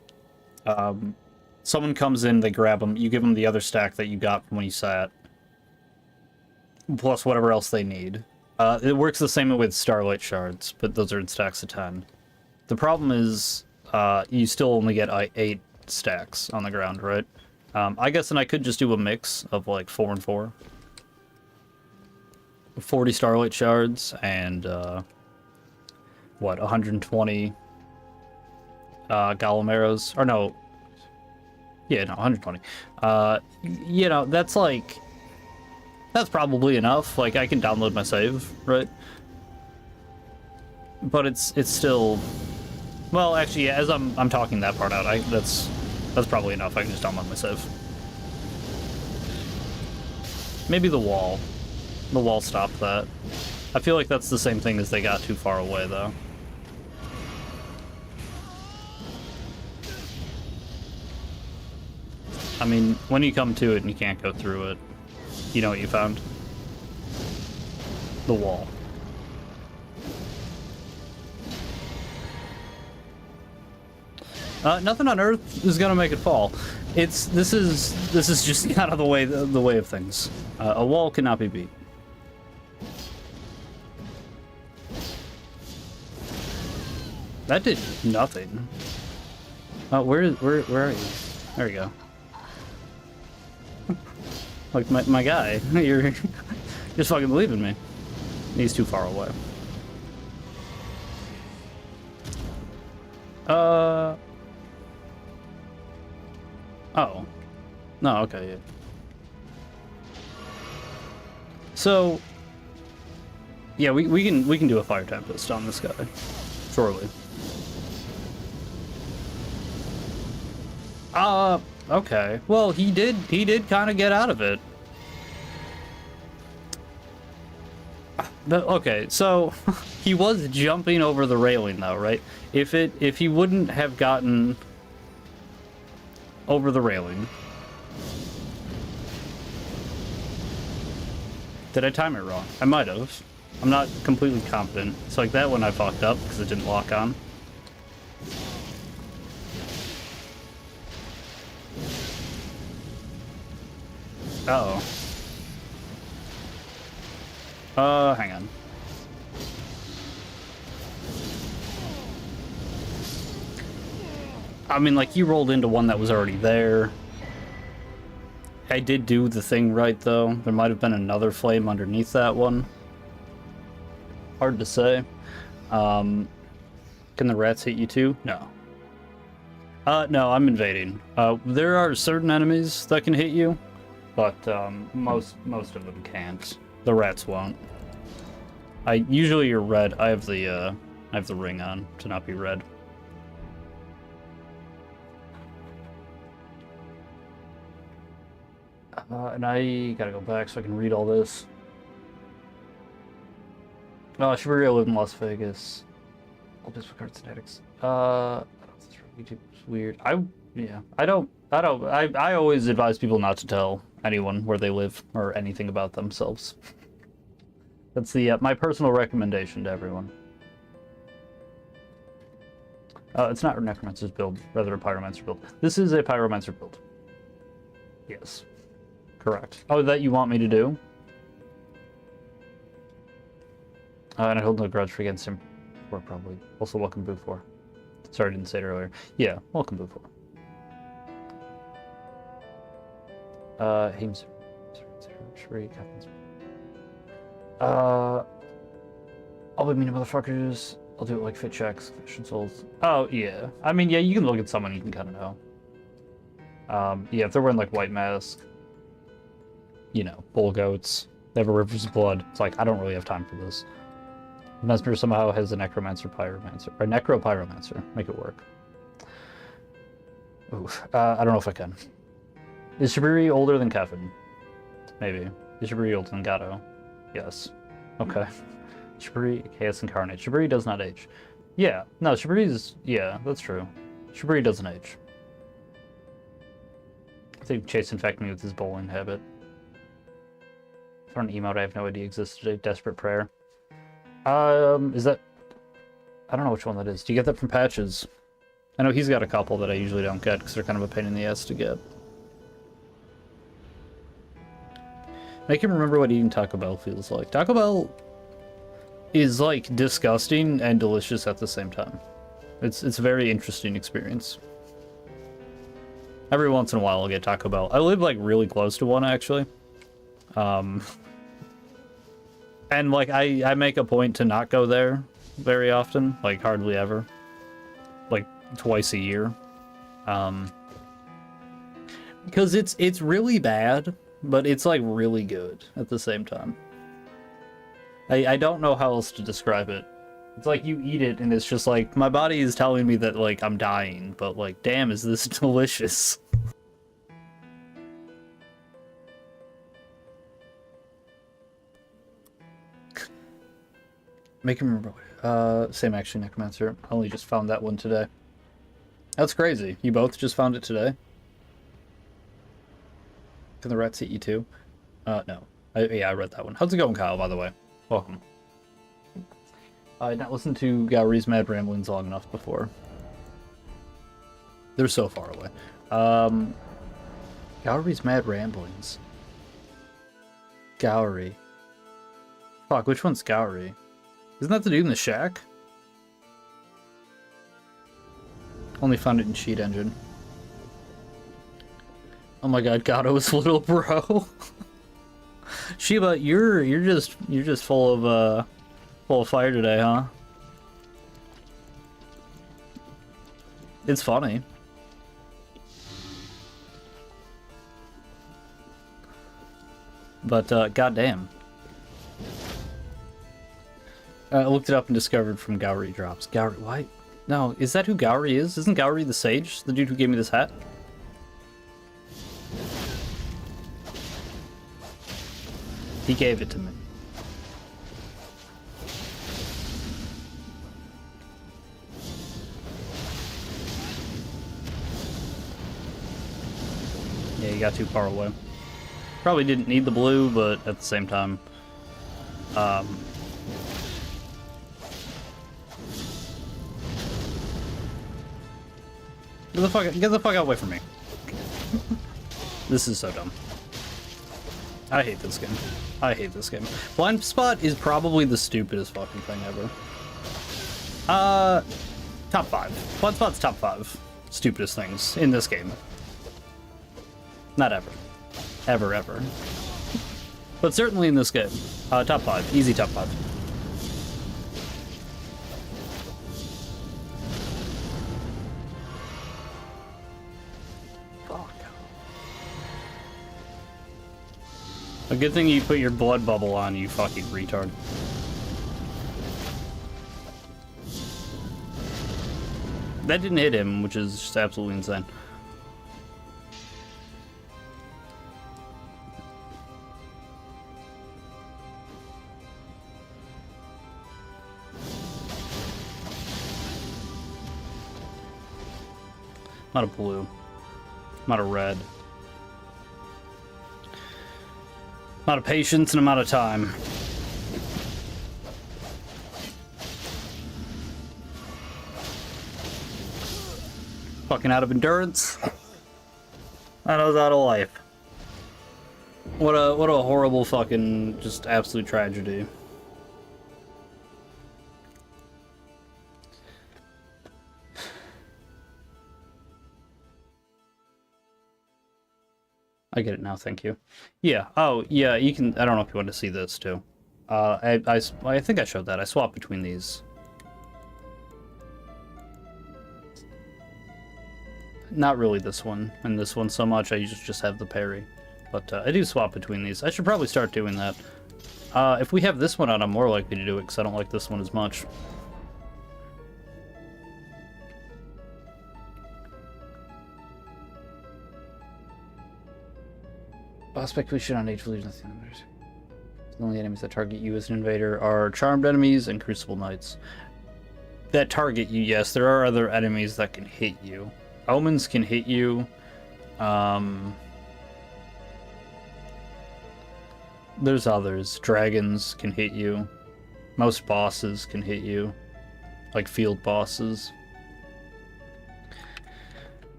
Someone comes in, they grab them, you give them the other stack that you got from when you sat. Plus whatever else they need. It works the same way with Starlight Shards, but those are in stacks of 10. The problem is, you still only get 8 stacks on the ground, right? I guess then I could just do a mix of like 4 and 4. 40 Starlight Shards and, what, 120 Golem Arrows? Or no. Yeah, no, 120. You know, that's like... That's probably enough. Like, I can download my save, right? But it's still... Well, actually, yeah, as I'm talking that part out, that's probably enough. I can just download my save. Maybe the wall. The wall stopped that. I feel like that's the same thing as they got too far away, though. I mean, when you come to it and you can't go through it, you know what you found? The wall. Nothing on Earth is gonna make it fall. This is just kind of the way of things. A wall cannot be beat. That did nothing. Where are you? There you go. Like, my guy, you're just fucking believing me. He's too far away. Oh. No, okay, yeah. So, yeah, we can do a Fire Tempest on this guy. Surely. Okay. Well, he did kind of get out of it. Okay, so he was jumping over the railing though, right? If he wouldn't have gotten over the railing. Did I time it wrong? I might have. I'm not completely confident. It's like that one I fucked up because it didn't lock on. Uh-oh. Hang on. I mean, like, you rolled into one that was already there. I did do the thing right, though. There might have been another flame underneath that one. Hard to say. Can the rats hit you too? No. No, I'm invading. There are certain enemies that can hit you, but most of them can't. The rats won't. Usually you're red. I have the ring on to not be red. And I gotta go back so I can read all this. Shibuya live in Las Vegas. All Discord Card Synetics. YouTube's weird. I always advise people not to tell anyone where they live or anything about themselves. That's the my personal recommendation to everyone. It's not a Necromancer's build, rather a Pyromancer build. This is a Pyromancer build. Yes. Correct. Oh, that you want me to do? And I hold no grudge against him. Or probably. Also, welcome Boo 4. Sorry, I didn't say it earlier. Yeah, welcome Boo 4. Heems. I'll be mean to motherfuckers. I'll do it like fit checks, fish and souls. Oh, yeah. I mean, yeah, you can look at someone, you can kind of know. Yeah, if they're wearing, like, white mask, you know, bull goats, they have a river's blood. It's like, I don't really have time for this. Mesmer somehow has a Necromancer Pyromancer, or Necro Pyromancer. Make it work. Ooh, I don't know if I can. Is Shibiri older than Kevin? Maybe. Is Shibiri older than Gato? Yes. Okay. Shibiri, Chaos Incarnate. Shibiri does not age. Yeah. No, Shibiri's... Yeah, that's true. Shibiri doesn't age. I think Chase infected me with his bowling habit. For an emote I have no idea exists today. Desperate Prayer. Is that... I don't know which one that is. Do you get that from Patches? I know he's got a couple that I usually don't get because they're kind of a pain in the ass to get. Make him remember what eating Taco Bell feels like. Taco Bell is, like, disgusting and delicious at the same time. It's a very interesting experience. Every once in a while I'll get Taco Bell. I live, like, really close to one, actually. And, like, I make a point to not go there very often. Like, hardly ever. Like, twice a year. Because it's really bad, but it's, like, really good at the same time. I don't know how else to describe it. It's like you eat it and it's just like, my body is telling me that, like, I'm dying, but, like, damn, is this delicious. Make him remember. Same actually, Necromancer. I only just found that one today. That's crazy. You both just found it today? Can the rats eat you too? No. Yeah, I read that one. How's it going, Kyle, by the way? Welcome. I had not listened to Gowry's Mad Ramblings long enough before. They're so far away. Gowry's Mad Ramblings. Gowry. Fuck, which one's Gowry? Isn't that the dude in the shack? Only found it in Cheat Engine. Oh my god, Gato is little bro. Shiba, you're just full of fire today, huh? It's funny. But, goddamn. I looked it up and discovered from Gowry drops. Gowry, why? No, is that who Gowry is? Isn't Gowry the sage? The dude who gave me this hat? He gave it to me. Yeah, you got too far away. Probably didn't need the blue, but at the same time, get the fuck away from me. This is so dumb. I hate this game. I hate this game. Blind spot is probably the stupidest fucking thing ever. Top 5. Blind spot's top 5 stupidest things in this game. Not ever. Ever, ever. But certainly in this game. Top 5. Easy top 5. Fuck. A good thing you put your blood bubble on, you fucking retard. That didn't hit him, which is just absolutely insane. Not a blue. Not a red. Not a patience and amount of time. Fucking out of endurance. And I was out of life. What a horrible fucking just absolute tragedy. I get it now, thank you. Yeah, oh, yeah, you can, I don't know if you want to see this, too. I think I showed that. I swapped between these. Not really this one, and this one so much, I just have the parry. But I do swap between these. I should probably start doing that. If we have this one out, I'm more likely to do it, because I don't like this one as much. Boss speculation on Age of Legends. The only enemies that target you as an invader are charmed enemies and crucible knights. That target you, yes. There are other enemies that can hit you. Omens can hit you. There's others. Dragons can hit you. Most bosses can hit you. Like field bosses.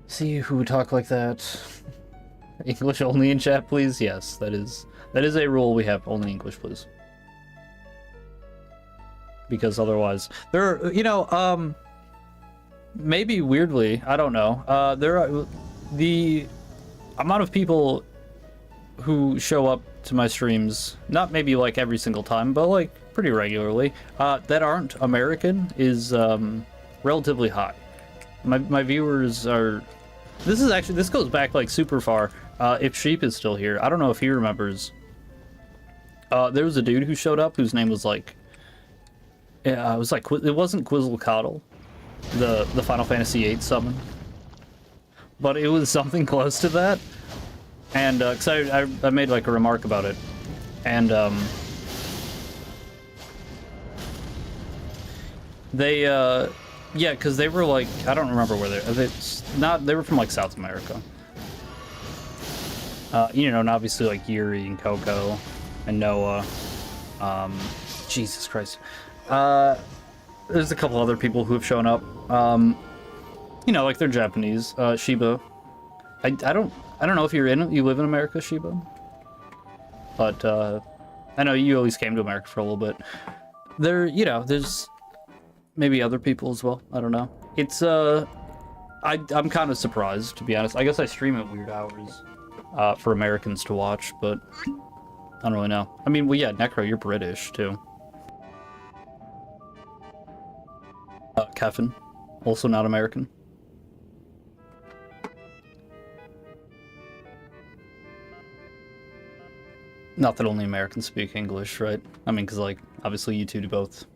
See who would talk like that. English only in chat, please? Yes, that is a rule we have. Only English, please. Because otherwise, there are, you know, maybe weirdly, I don't know. There are the amount of people who show up to my streams, not maybe like every single time, but like pretty regularly, that aren't American is relatively high. My viewers are. This goes back like super far. If Sheep is still here, I don't know if he remembers. There was a dude who showed up whose name was like, it wasn't Quizzlecoatl, the Final Fantasy VIII summon, but it was something close to that. And cause I made like a remark about it, and they yeah, because they were like, I don't remember where they were from like South America. You know, and obviously like Yuri and Coco and Noah. Jesus Christ. There's a couple other people who have shown up. You know, like they're Japanese. Shiba. I don't know if you live in America, Shiba. But I know you at least came to America for a little bit. You know, there's maybe other people as well. I don't know. It's I'm kind of surprised, to be honest. I guess I stream at weird hours for Americans to watch, but I don't really know. I mean, well, yeah, Necro, you're British too. Kevin, also not American. Not that only Americans speak English, right? I mean, because, like, obviously you two do both.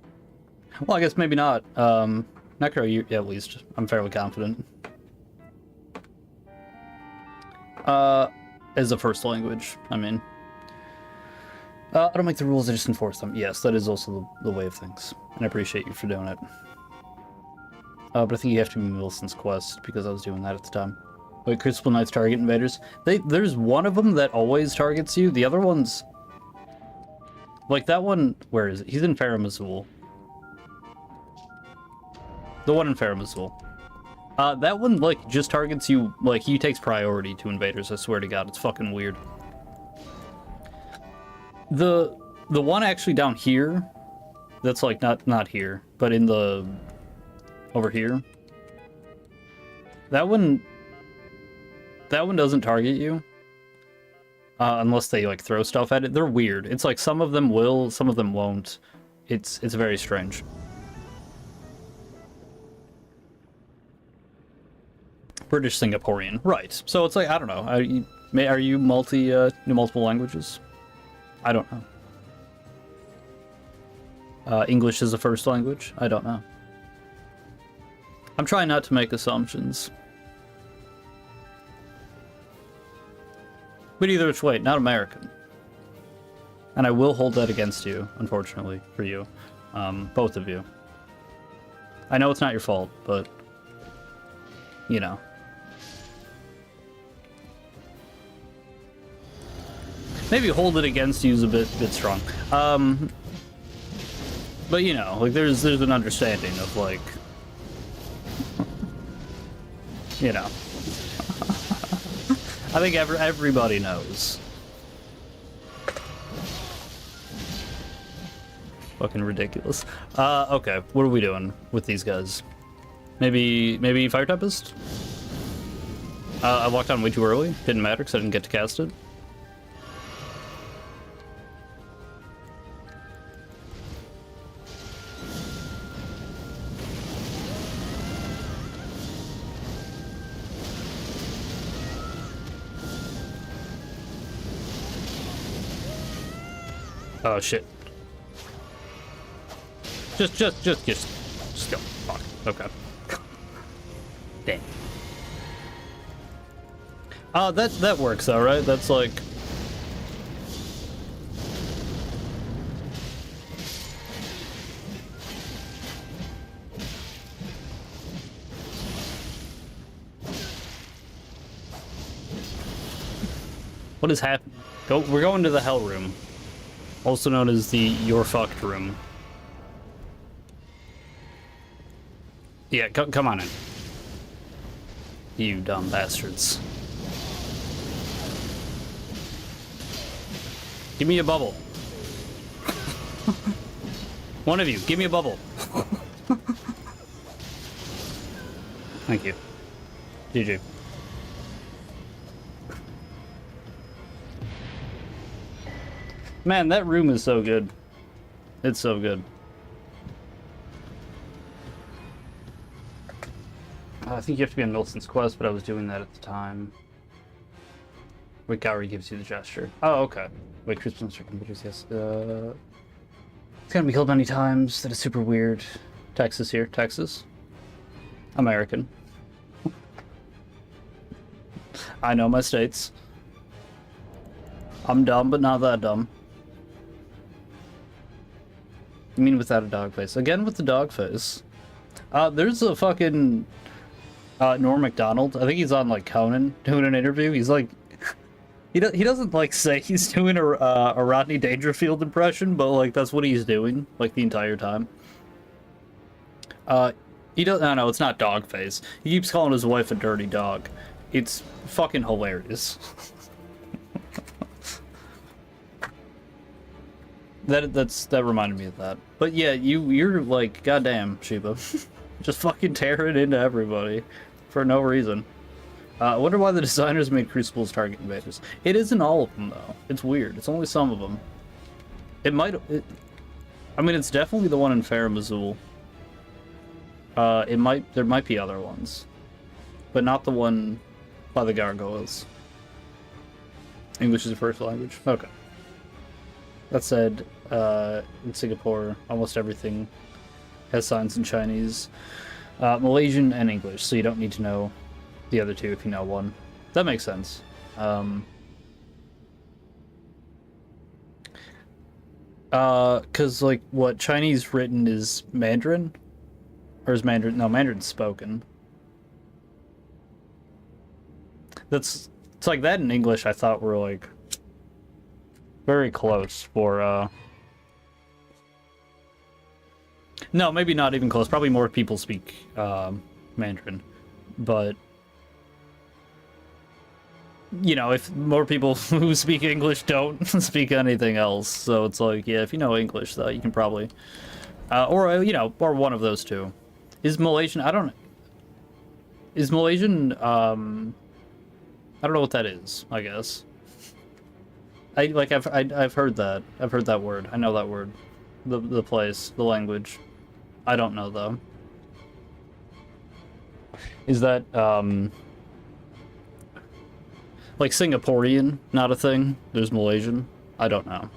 Well, I guess maybe not. Necro, you, at least. I'm fairly confident. As a first language, I mean. I don't make the rules, I just enforce them. Yes, that is also the way of things. And I appreciate you for doing it. But I think you have to be Wilson's Quest, because I was doing that at the time. Wait, Crucible Knights target invaders? There's one of them that always targets you. The other one's... Like, that one... Where is it? He's in Farum Azul. The one in Farum Azul. That one, like, just targets you... Like, he takes priority to invaders, I swear to God. It's fucking weird. The one actually down here... That's, like, not here, but in the... Over here. That one doesn't target you. Unless they, like, throw stuff at it. They're weird. It's like some of them will, some of them won't. It's very strange. British Singaporean. Right. So it's like, I don't know. Are you multiple languages? I don't know. English is a first language? I don't know. I'm trying not to make assumptions. But either which way, not American. And I will hold that against you, unfortunately, for you. Both of you. I know it's not your fault, but... You know. Maybe hold it against you is a bit strong. But, you know, like, there's an understanding of, like... You know. I think everybody knows. Fucking ridiculous. Okay, what are we doing with these guys? Maybe Fire Tempest? I walked on way too early. Didn't matter because I didn't get to cast it. Oh shit. Just go. Fuck. Okay. Damn. That works though, right? That's like... What is happening? We're going to the Hell Room. Also known as the You're Fucked Room. Yeah, come on in. You dumb bastards. Give me a bubble. One of you, give me a bubble. Thank you. GG. Man, that room is so good. It's so good. I think you have to be on Milton's Quest, but I was doing that at the time. Wait, Gowrie gives you the gesture. Oh, okay. Wait, Crispin Computers, yes. It's gonna be killed many times. That is super weird. Texas here. Texas. American. I know my states. I'm dumb, but not that dumb. You mean without a dog face? Again with the dog face. There's a fucking Norm Macdonald. I think he's on like Conan doing an interview. He's like, he doesn't like say he's doing a Rodney Dangerfield impression, but like that's what he's doing like the entire time. He doesn't. I know it's not dog face. He keeps calling his wife a dirty dog. It's fucking hilarious. That reminded me of that. But yeah, you're like, goddamn, Sheba. Just fucking tearing into everybody for no reason. I wonder why the designers made Crucibles target invaders. It isn't all of them though. It's weird. It's only some of them. I mean, it's definitely the one in Farum Azul. There might be other ones, but not the one by the gargoyles. English is a first language. Okay. That said, in Singapore, almost everything has signs in Chinese, Malaysian, and English, so you don't need to know the other two if you know one. That makes sense. Cause like what Chinese written is Mandarin, or is Mandarin? No, Mandarin's spoken. It's like that in English. I thought were like very close for. No, maybe not even close. Probably more people speak Mandarin, but you know, if more people who speak English don't speak anything else, so it's like, yeah, if you know English, though, you can probably, or you know, or one of those two. Is Malaysian? I don't. Is Malaysian? I don't know what that is. I guess. I've heard that. I've heard that word. I know that word. The place, the language. I don't know though. Is that like Singaporean, not a thing? There's Malaysian? I don't know.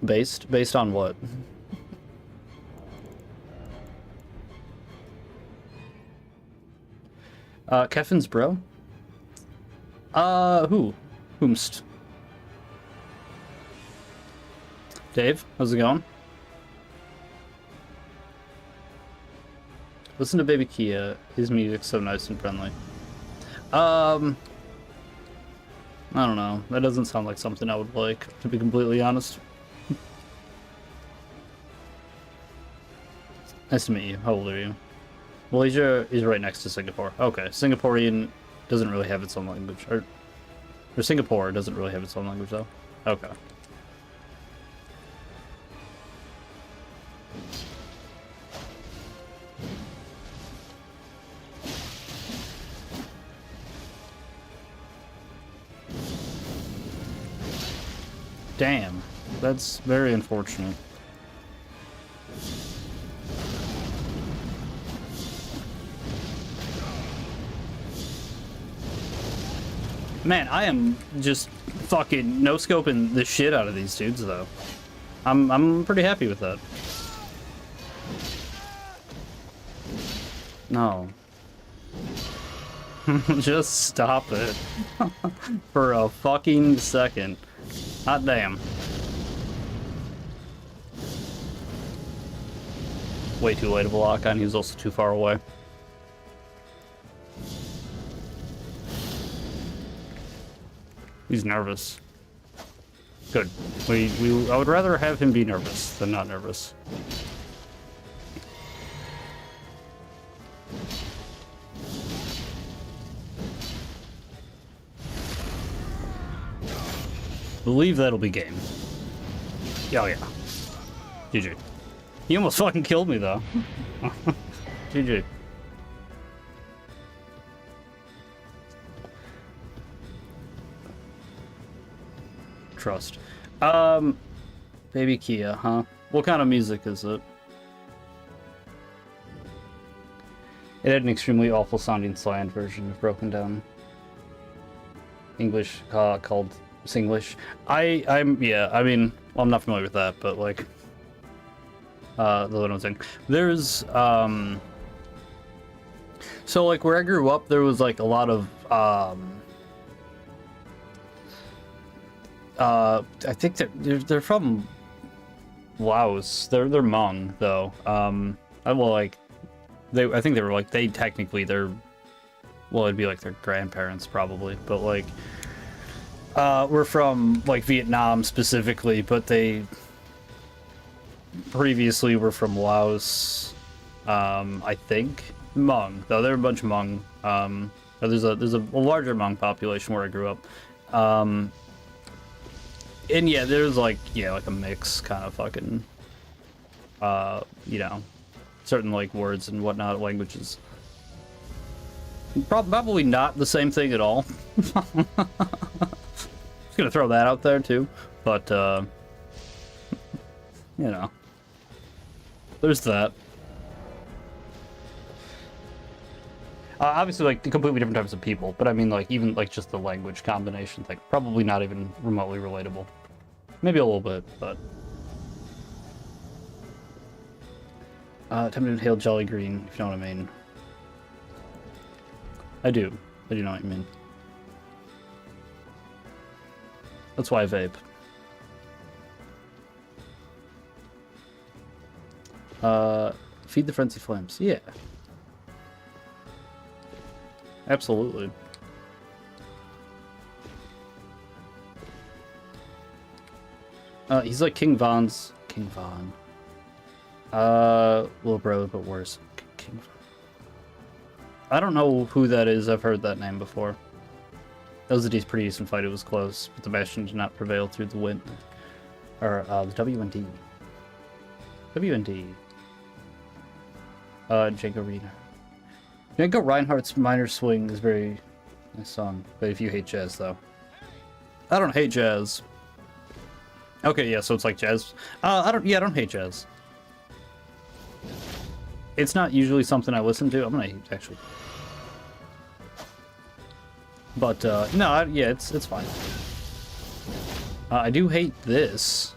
Based on what? Kevin's bro? Who? Whomst? Dave, how's it going? Listen to Baby Kia. His music's so nice and friendly. I don't know. That doesn't sound like something I would like, to be completely honest. Nice to meet you. How old are you? Malaysia is right next to Singapore. Okay, Singaporean doesn't really have its own language. Or Singapore doesn't really have its own language, though. Okay. Damn, that's very unfortunate. Man, I am just fucking no-scoping the shit out of these dudes, though. I'm pretty happy with that. No. Just stop it. For a fucking second. Hot damn. Way too late of a lock on. He was also too far away. He's nervous. Good. I would rather have him be nervous than not nervous. Believe that'll be game. Oh yeah. GG. He almost fucking killed me though. GG. Trust. Baby Kia, huh? What kind of music is it? It had an extremely awful sounding slant version of Broken Down. English called Singlish. Yeah, I mean, well, I'm not familiar with that, but like the little thing. There's so like where I grew up there was like a lot of I think they're from Laos. They're Hmong though. Well, like I think they were like well, it'd be like their grandparents probably, but like we're from like Vietnam specifically, but they previously were from Laos. I think Hmong though. They're a bunch of Hmong. There's a larger Hmong population where I grew up. And yeah, there's like, yeah, like a mix kind of fucking, you know, certain like words and whatnot, languages. Probably not the same thing at all. Just gonna throw that out there too, but, you know, there's that. Obviously, like, completely different types of people, but I mean, like, even, like, just the language combination, like, probably not even remotely relatable. Maybe a little bit, but... Time to inhale Jolly Green, if you know what I mean. I do know what you mean. That's why I vape. Feed the frenzy flames. Yeah. Absolutely. He's like King Von's... King Von. Little brother, but worse. King Von. I don't know who that is. I've heard that name before. That was a pretty decent fight. It was close, but the Bastion did not prevail through the wind. Or, the WND. WND. Django Reinhardt. Django Reinhardt's Minor Swing is very nice song, but if you hate jazz, though. I don't hate jazz. Okay, yeah, so it's like jazz. I don't hate jazz. It's not usually something I listen to. I'm gonna actually. But, no, yeah, it's fine. I do hate this.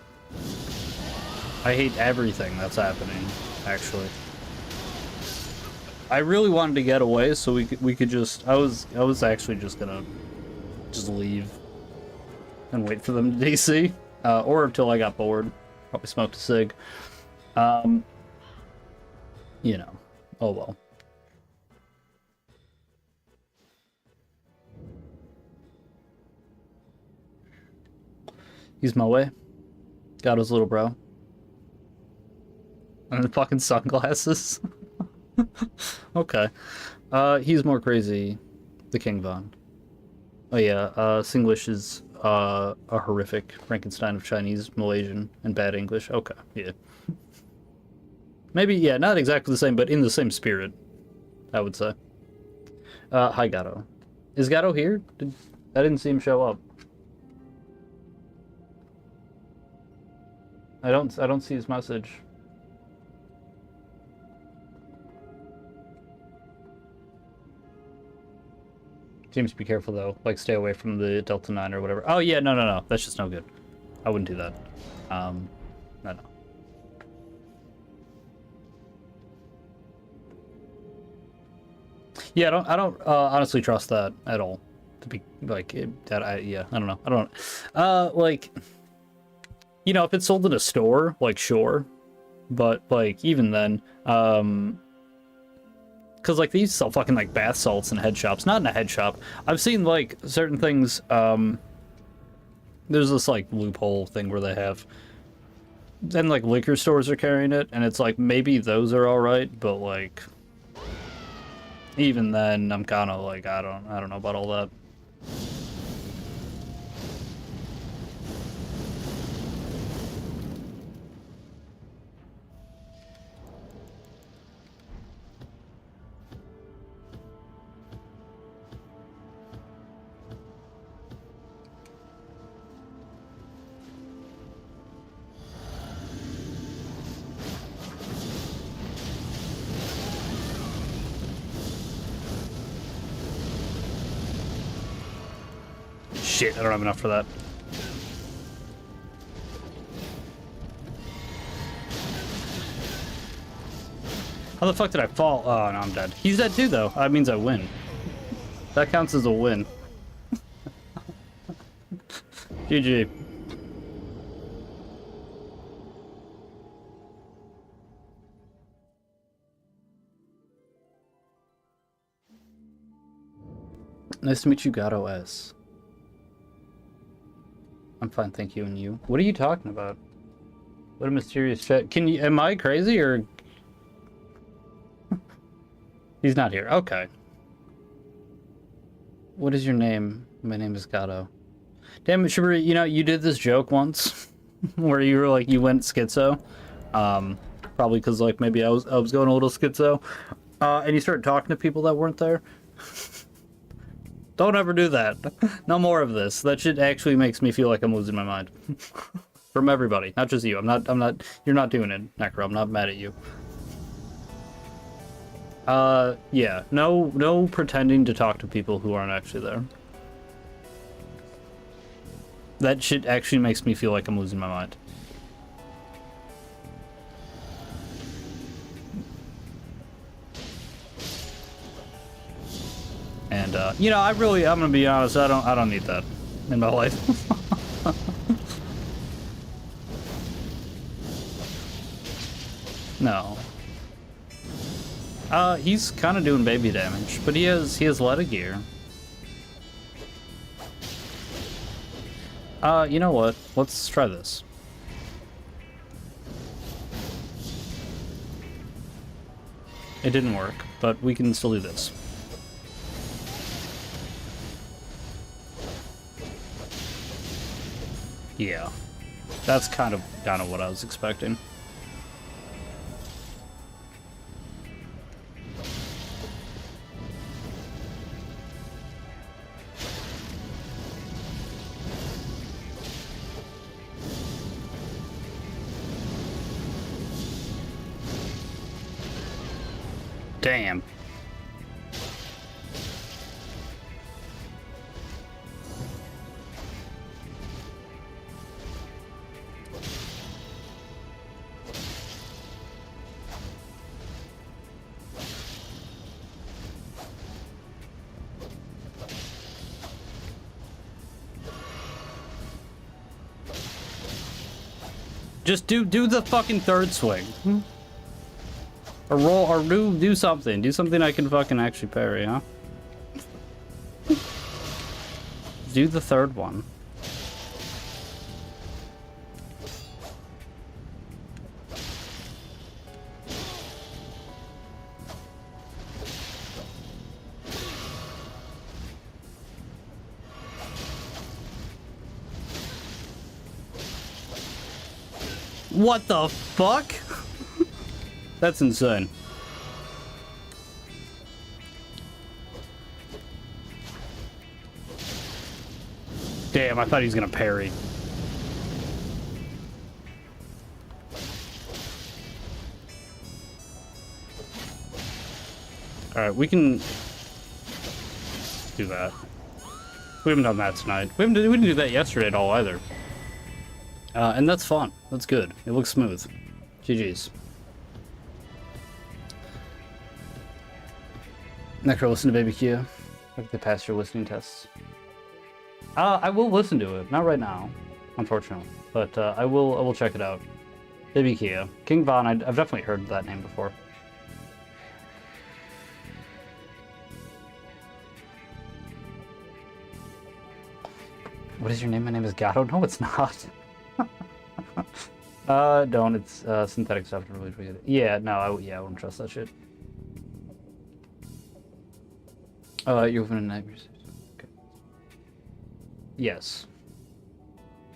I hate everything that's happening, actually. I really wanted to get away, so we could just... I was actually just gonna just leave and wait for them to DC, or until I got bored. Probably smoked a cig. You know, oh well. He's my way. Got his little bro. And the fucking sunglasses. Okay. He's more crazy. The King Von. Oh yeah, Singlish is a horrific Frankenstein of Chinese, Malaysian, and bad English. Okay, yeah. Maybe, yeah, not exactly the same, but in the same spirit, I would say. Hi, Gato. Is Gato here? I didn't see him show up. I don't see his message. Seems to be careful though. Like, stay away from the Delta 9 or whatever. Oh yeah, no. That's just no good. I wouldn't do that. No. Yeah, I don't honestly trust that at all. To be like I don't know. Like, you know, if it's sold in a store, like, sure, but like even then, because like they used to sell fucking like bath salts in head shops. Not in a head shop. I've seen like certain things. There's this like loophole thing where they have. Then like liquor stores are carrying it, and it's like maybe those are all right, but like. Even then, I'm kind of like, I don't know about all that. Shit, I don't have enough for that. How the fuck did I fall? Oh, no, I'm dead. He's dead too, though. That means I win. That counts as a win. GG. Nice to meet you, Gato S. I'm fine, thank you, and you? What are you talking about? What a mysterious chat. Am I crazy, or... He's not here, okay. What is your name? My name is Gato. Damn it, Shibari, you know, you did this joke once, where you were like, you went schizo. Probably because, like, maybe I was going a little schizo. And you started talking to people that weren't there. Don't ever do that. No more of this. That shit actually makes me feel like I'm losing my mind. From everybody, not just you. You're not doing it, Necro. I'm not mad at you. Yeah. No pretending to talk to people who aren't actually there. That shit actually makes me feel like I'm losing my mind. And, you know, I'm gonna be honest, I don't need that in my life. No. He's kind of doing baby damage, but he has lead of gear. You know what? Let's try this. It didn't work, but we can still do this. Yeah. That's kind of what I was expecting. Damn. Just do the fucking third swing. Or roll, or do something. Do something I can fucking actually parry, huh? Do the third one. What the fuck? That's insane. Damn, I thought he was gonna parry. Alright, we can do that. We haven't done that tonight. We didn't do that yesterday at all either. And that's fun. That's good. It looks smooth. GG's. Necro, listen to Baby Kia. Like they passed your listening tests. I will listen to it. Not right now, unfortunately. But I will check it out. Baby Kia. King Von, I've definitely heard that name before. What is your name? My name is Gato. No, it's not. Don't. It's synthetic stuff. Really tweeted. Yeah, no, I wouldn't trust that shit. You're living in nightmares. Okay. Yes.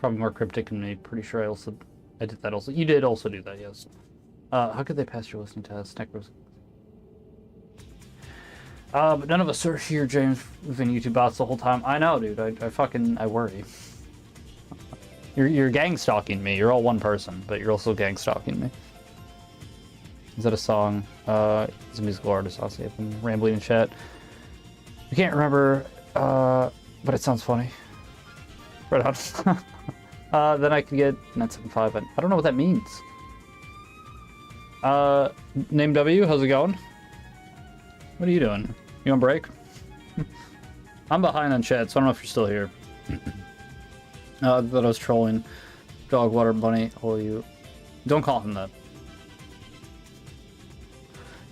Probably more cryptic than me. Pretty sure I did that also. You did also do that, yes. How could they pass your listening test? Necros. But none of us are here, James. We've been YouTube bots the whole time. I know, dude. I worry. You're gang stalking me. You're all one person, but you're also gang stalking me. Is that a song? It's a musical artist. I'll see if I'm rambling in chat. I can't remember, but it sounds funny. Right on. Then I can get 975. I don't know what that means. Name W, how's it going? What are you doing? You on break? I'm behind on chat, so I don't know if you're still here. I thought I was trolling. Dog, water, bunny, all of you. Don't call him that.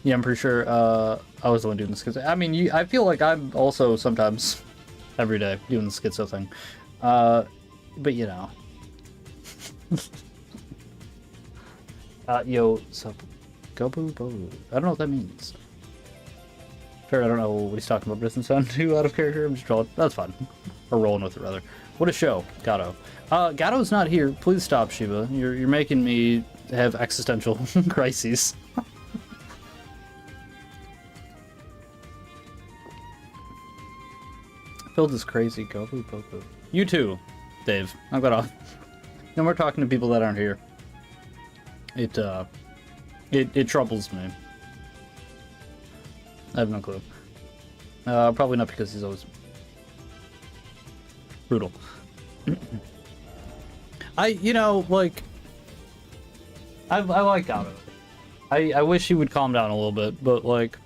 Yeah, I'm pretty sure I was the one doing the schizo. I mean, I feel like I'm also sometimes, every day, doing the schizo thing. But you know. Yo, sup? Go boo boo. I don't know what that means. Fair, I don't know what he's talking about, but it doesn't sound too out of character. I'm just trolling. That's fine. Or rolling with it, rather. What a show, Gato. Gato's not here. Please stop, Shiba. You're making me have existential crises. Build is crazy. Go boo boo boo. You too, Dave. Knock that off. No more talking to people that aren't here. It troubles me. I have no clue. Probably not because he's always brutal. You know, like, I like Otto. I wish he would calm down a little bit, but, like,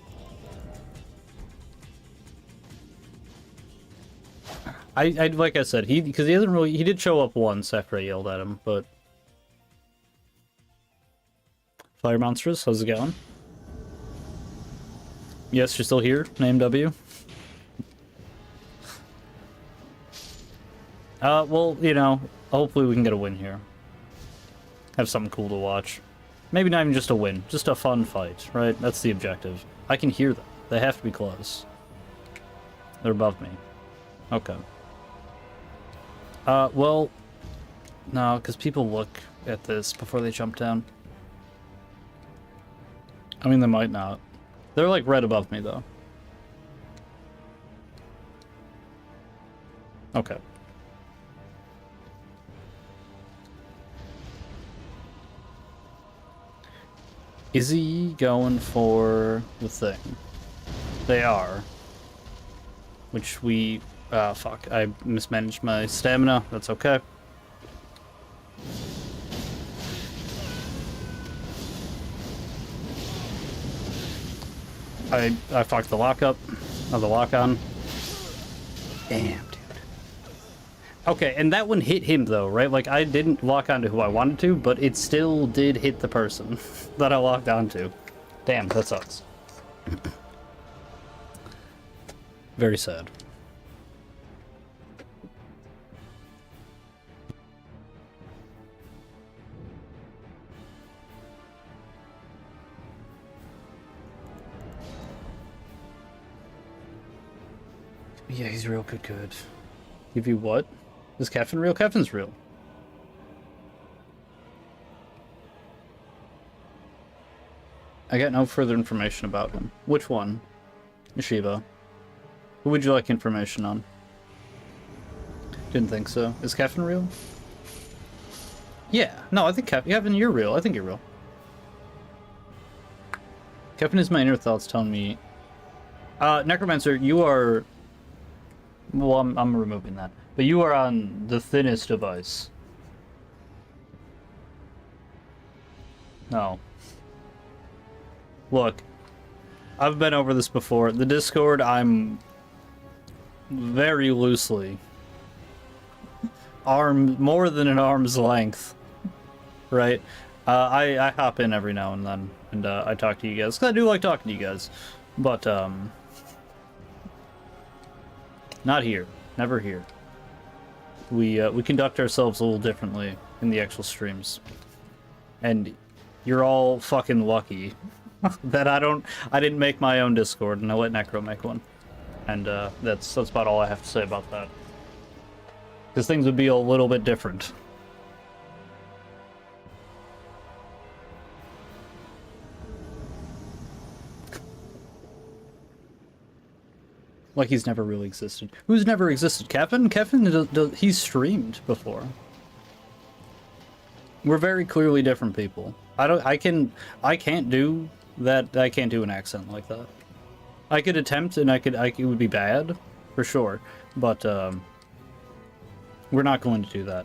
like I said, because he hasn't really, he did show up once after I yelled at him, but... Fire Monstrous, how's it going? Yes, you're still here, name W. Well, you know, hopefully we can get a win here. Have something cool to watch. Maybe not even just a win, just a fun fight, right? That's the objective. I can hear them. They have to be close. They're above me. Okay. Well... No, because people look at this before they jump down. I mean, they might not. They're, like, right above me, though. Okay. Is he going for the thing? They are. Which we... fuck. I mismanaged my stamina. That's okay. I fucked the lockup. Or the lock-on. Damn, dude. Okay, and that one hit him, though, right? Like, I didn't lock onto who I wanted to, but it still did hit the person that I locked onto. Damn, that sucks. Very sad. Yeah, he's real good. Give you what? Is Kevin real? Kevin's real. I got no further information about him. Which one? Yeshiva. Who would you like information on? Didn't think so. Is Kevin real? Yeah. No, I think Kevin, you're real. I think you're real. Kevin is my inner thoughts telling me... Necromancer, you are... Well, I'm removing that. But you are on the thinnest device. No. Look, I've been over this before. The Discord, I'm very loosely more than an arm's length, right? I hop in every now and then, and I talk to you guys, 'cause I do like talking to you guys, but not here, never here. We conduct ourselves a little differently in the actual streams, and you're all fucking lucky that I didn't make my own Discord and I let Necro make one, and that's about all I have to say about that. Because things would be a little bit different. Like he's never really existed. Who's never existed? Kevin? Kevin, he's streamed before. We're very clearly different people. I can't do that. I can't do an accent like that. I could attempt, and it would be bad, for sure. But we're not going to do that.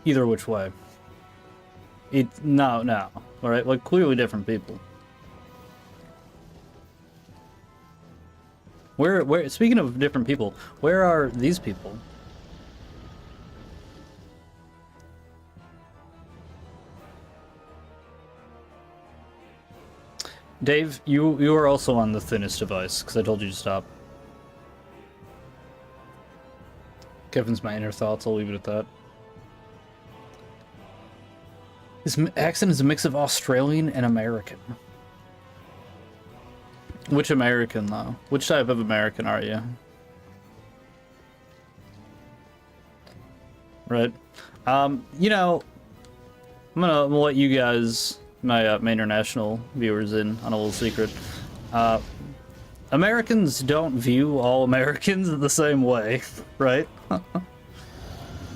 Either which way. No. All right, like clearly different people. Where? Speaking of different people, where are these people? Dave, you are also on the thinnest device, because I told you to stop. Kevin's my inner thoughts, I'll leave it at that. His accent is a mix of Australian and American. Which American, though? Which type of American are you? Right. You know, I'm gonna let you guys, my international viewers, in on a little secret. Americans don't view all Americans the same way, right?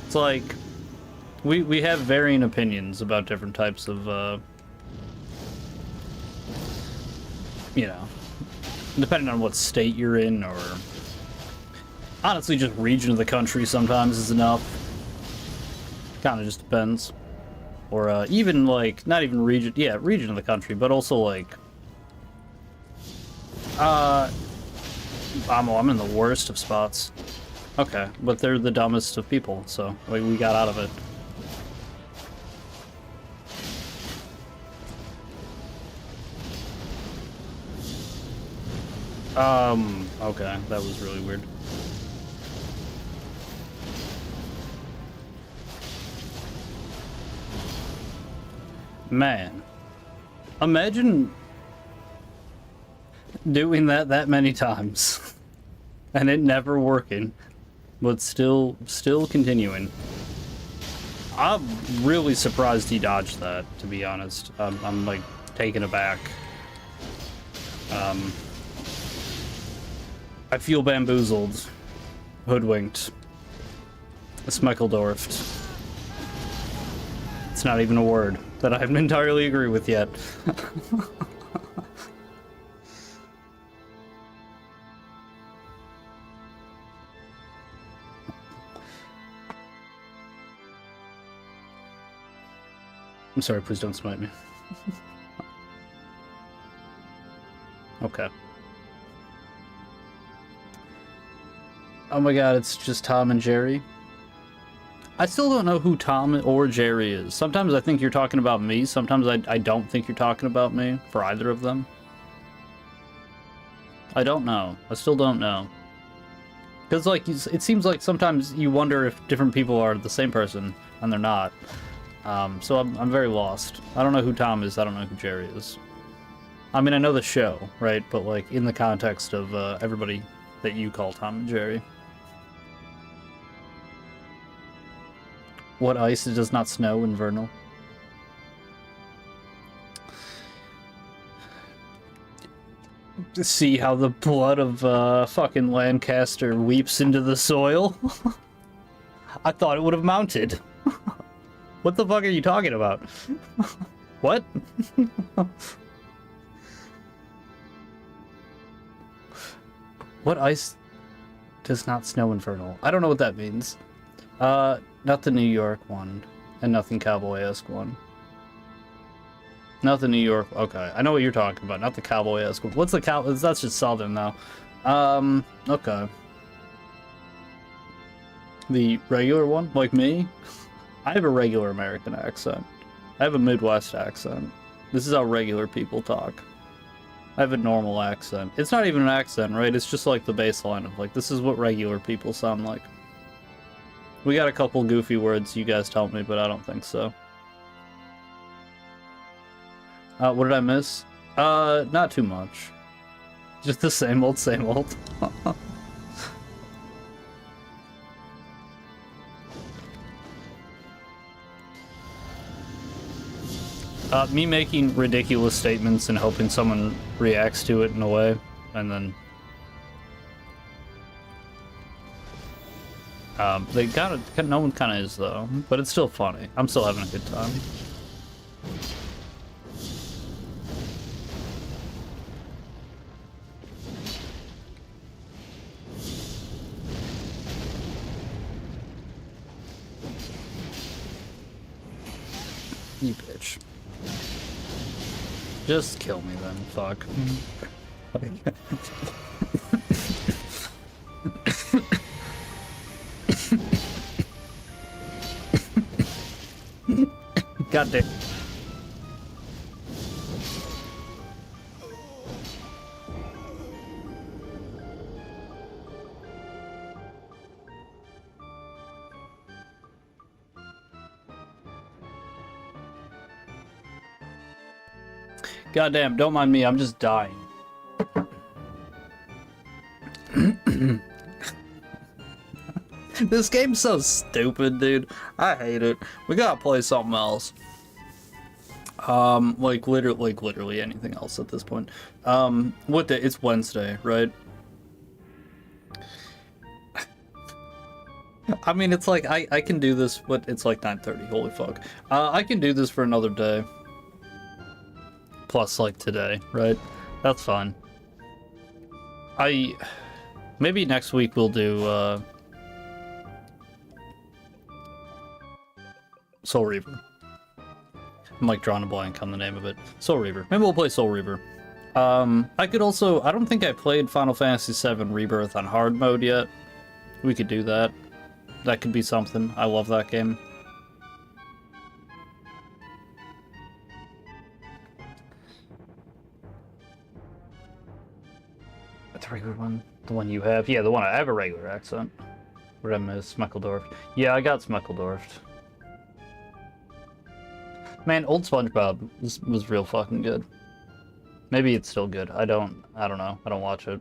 It's like, we have varying opinions about different types of, you know, depending on what state you're in, or honestly just region of the country sometimes is enough. Kind of just depends. Or even like, not even region, yeah, region of the country, but also like, I'm in the worst of spots. Okay, but they're the dumbest of people, so we got out of it. Okay, that was really weird. Man, imagine doing that many times and it never working, but still continuing. I'm really surprised he dodged that, to be honest. I'm like taken aback. I feel bamboozled, hoodwinked, Smeckledorfed. It's not even a word that I entirely agree with yet. I'm sorry, please don't smite me. Okay. Oh my god, it's just Tom and Jerry. I still don't know who Tom or Jerry is. Sometimes I think you're talking about me, sometimes I don't think you're talking about me, for either of them. I don't know. I still don't know. Because, like, it seems like sometimes you wonder if different people are the same person, and they're not. So I'm very lost. I don't know who Tom is, I don't know who Jerry is. I mean, I know the show, right? But, like, in the context of everybody that you call Tom and Jerry. What ice does not snow in Vernal? See how the blood of fucking Lancaster weeps into the soil? I thought it would have mounted. What the fuck are you talking about? What? What ice does not snow in Vernal? I don't know what that means. Not the New York one, and nothing cowboy-esque one. Not the New York. Okay, I know what you're talking about. Not the cowboy-esque one. What's the cow? That's just Southern now. Okay. The regular one, like me. I have a regular American accent. I have a Midwest accent. This is how regular people talk. I have a normal accent. It's not even an accent, right? It's just like the baseline of like, this is what regular people sound like. We got a couple goofy words you guys tell me, but I don't think so. What did I miss? Not too much. Just the same old, same old. Me making ridiculous statements and hoping someone reacts to it in a way, and then... they no one kind of is though, but it's still funny. I'm still having a good time. You bitch. Just kill me then, fuck. God damn. Goddamn, don't mind me, I'm just dying. This game's so stupid, dude. I hate it. We gotta play something else. Like literally anything else at this point. What day? It's Wednesday, right? I mean, it's like, I can do this, but it's like 9:30, holy fuck. I can do this for another day. Plus, like, today, right? That's fine. Maybe next week we'll do, Soul Reaver. I'm like drawing a blank on the name of it. Soul Reaver. Maybe we'll play Soul Reaver. I could also... I don't think I played Final Fantasy VII Rebirth on hard mode yet. We could do that. That could be something. I love that game. That's a regular one. The one you have? Yeah, the one I have a regular accent. What did I miss? Smeckledorf. Yeah, I got Smeckledorfed. Man, old SpongeBob was real fucking good. Maybe it's still good. I don't know. I don't watch it.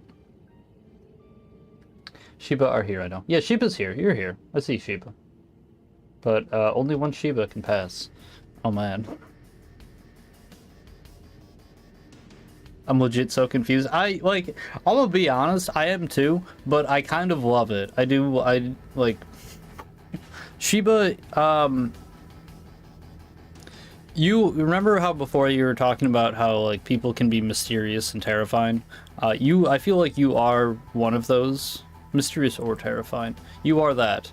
Shiba are here, I know. Yeah, Shiba's here. You're here. I see Shiba. But only one Shiba can pass. Oh man. I'm legit so confused. I'm gonna be honest, I am too, but I kind of love it. I like Shiba, you remember how before you were talking about how like people can be mysterious and terrifying? I feel like you are one of those. Mysterious or terrifying. You are that.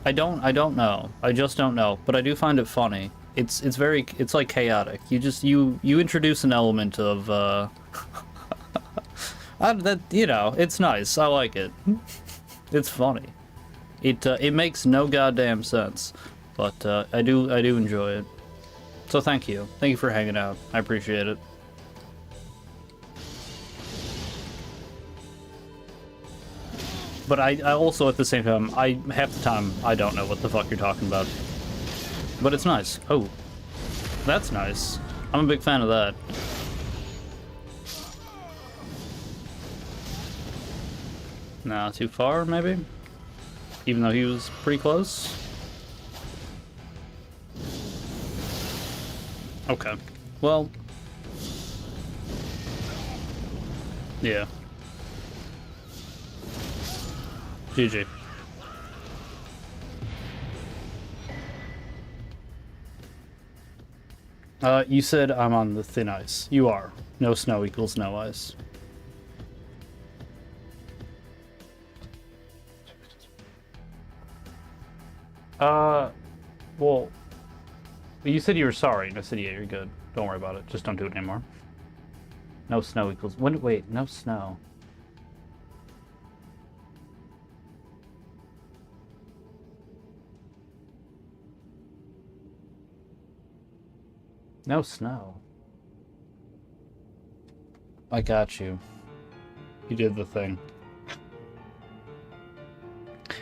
I don't know. I just don't know. But I do find it funny. It's like chaotic. You introduce an element of it's nice. I like it. It's funny. It makes no goddamn sense. But I do enjoy it. So thank you. Thank you for hanging out. I appreciate it. But I also, at the same time, half the time, I don't know what the fuck you're talking about. But it's nice. Oh. That's nice. I'm a big fan of that. Not too far, maybe? Even though he was pretty close? Okay. Well... yeah. GG. You said I'm on the thin ice. You are. No snow equals no ice. Well, you said you were sorry, and I said, yeah, you're good. Don't worry about it. Just don't do it anymore. No snow equals... wait, no snow. No snow. I got you. You did the thing.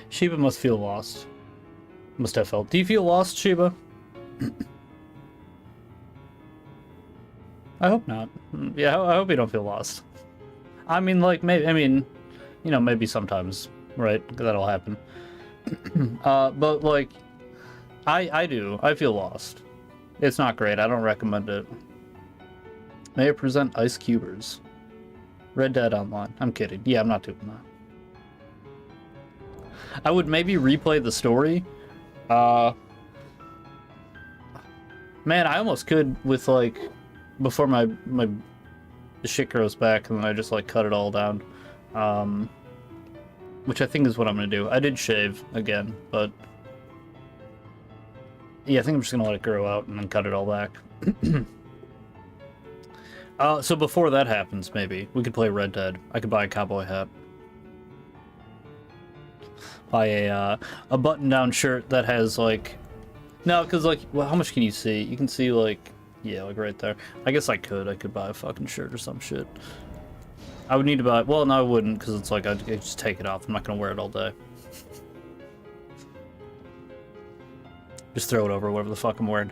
Shiba must feel lost. Must have felt. Do you feel lost, Shiba? I hope not. Yeah, I hope you don't feel lost. I mean, like, maybe, maybe sometimes, right? That'll happen. But, like, I do. I feel lost. It's not great. I don't recommend it. May I present Ice Cubers? Red Dead Online. I'm kidding. Yeah, I'm not doing that. I would maybe replay the story. Man, I almost could with, like, before the shit grows back, and then I just, like, cut it all down. Which I think is what I'm gonna do. I did shave again, but... yeah, I think I'm just gonna let it grow out and then cut it all back. So before that happens, maybe, we could play Red Dead. I could buy a cowboy hat. Buy a button-down shirt that has, like... no, because, like, well, how much can you see? You can see, like... yeah, like, right there. I guess I could buy a fucking shirt or some shit. I would need to buy... well, no, I wouldn't, because it's like, I'd just take it off. I'm not gonna wear it all day. Just throw it over whatever the fuck I'm wearing.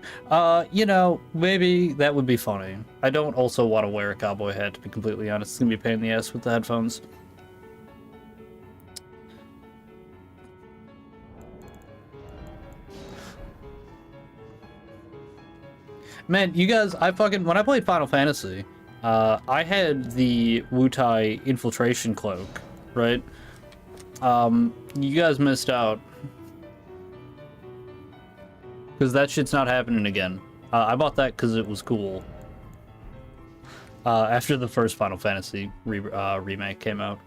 Maybe that would be funny. I don't also want to wear a cowboy hat, to be completely honest. It's gonna be a pain in the ass with the headphones. Man, you guys, when I played Final Fantasy, I had the Wutai infiltration cloak, right? You guys missed out. Because that shit's not happening again. I bought that because it was cool. after the first Final Fantasy remake came out.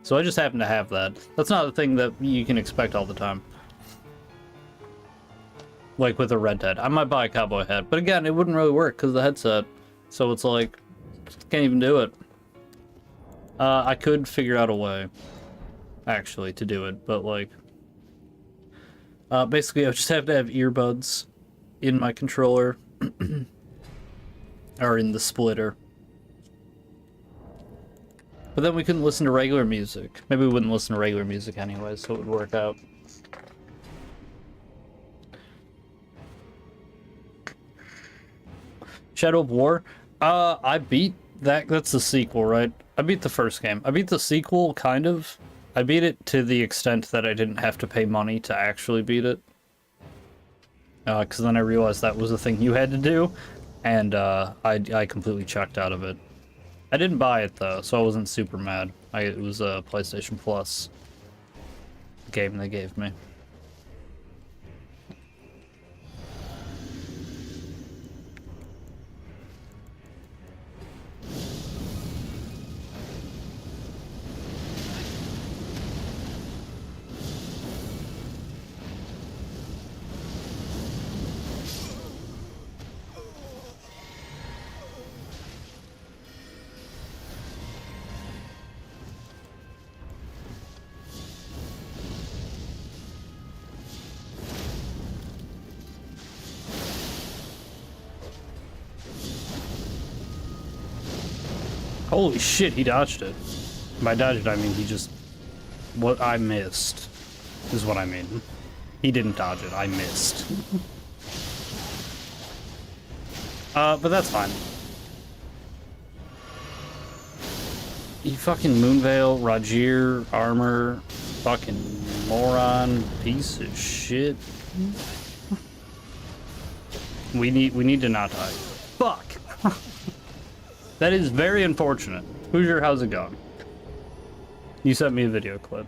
So I just happen to have that. That's not a thing that you can expect all the time. Like with a Red Dead. I might buy a cowboy hat, but again, it wouldn't really work because of the headset. So it's like, can't even do it. I could figure out a way, actually, to do it, but like... basically, I just have to have earbuds in my controller. Or in the splitter. But then we couldn't listen to regular music. Maybe we wouldn't listen to regular music anyway, so it would work out. Shadow of War? I beat that. That's the sequel, right? I beat the first game. I beat the sequel, kind of. I beat it to the extent that I didn't have to pay money to actually beat it. Because then I realized that was a thing you had to do, and I completely checked out of it. I didn't buy it, though, so I wasn't super mad. It was a PlayStation Plus game they gave me. Holy shit, he dodged it. By dodged, I mean he just... What I missed is what I mean. He didn't dodge it, I missed. But that's fine. You fucking Moonveil, Rajir, armor, fucking moron, piece of shit. We need to not die. Fuck! That is very unfortunate. Hoosier, how's it going? You sent me a video clip.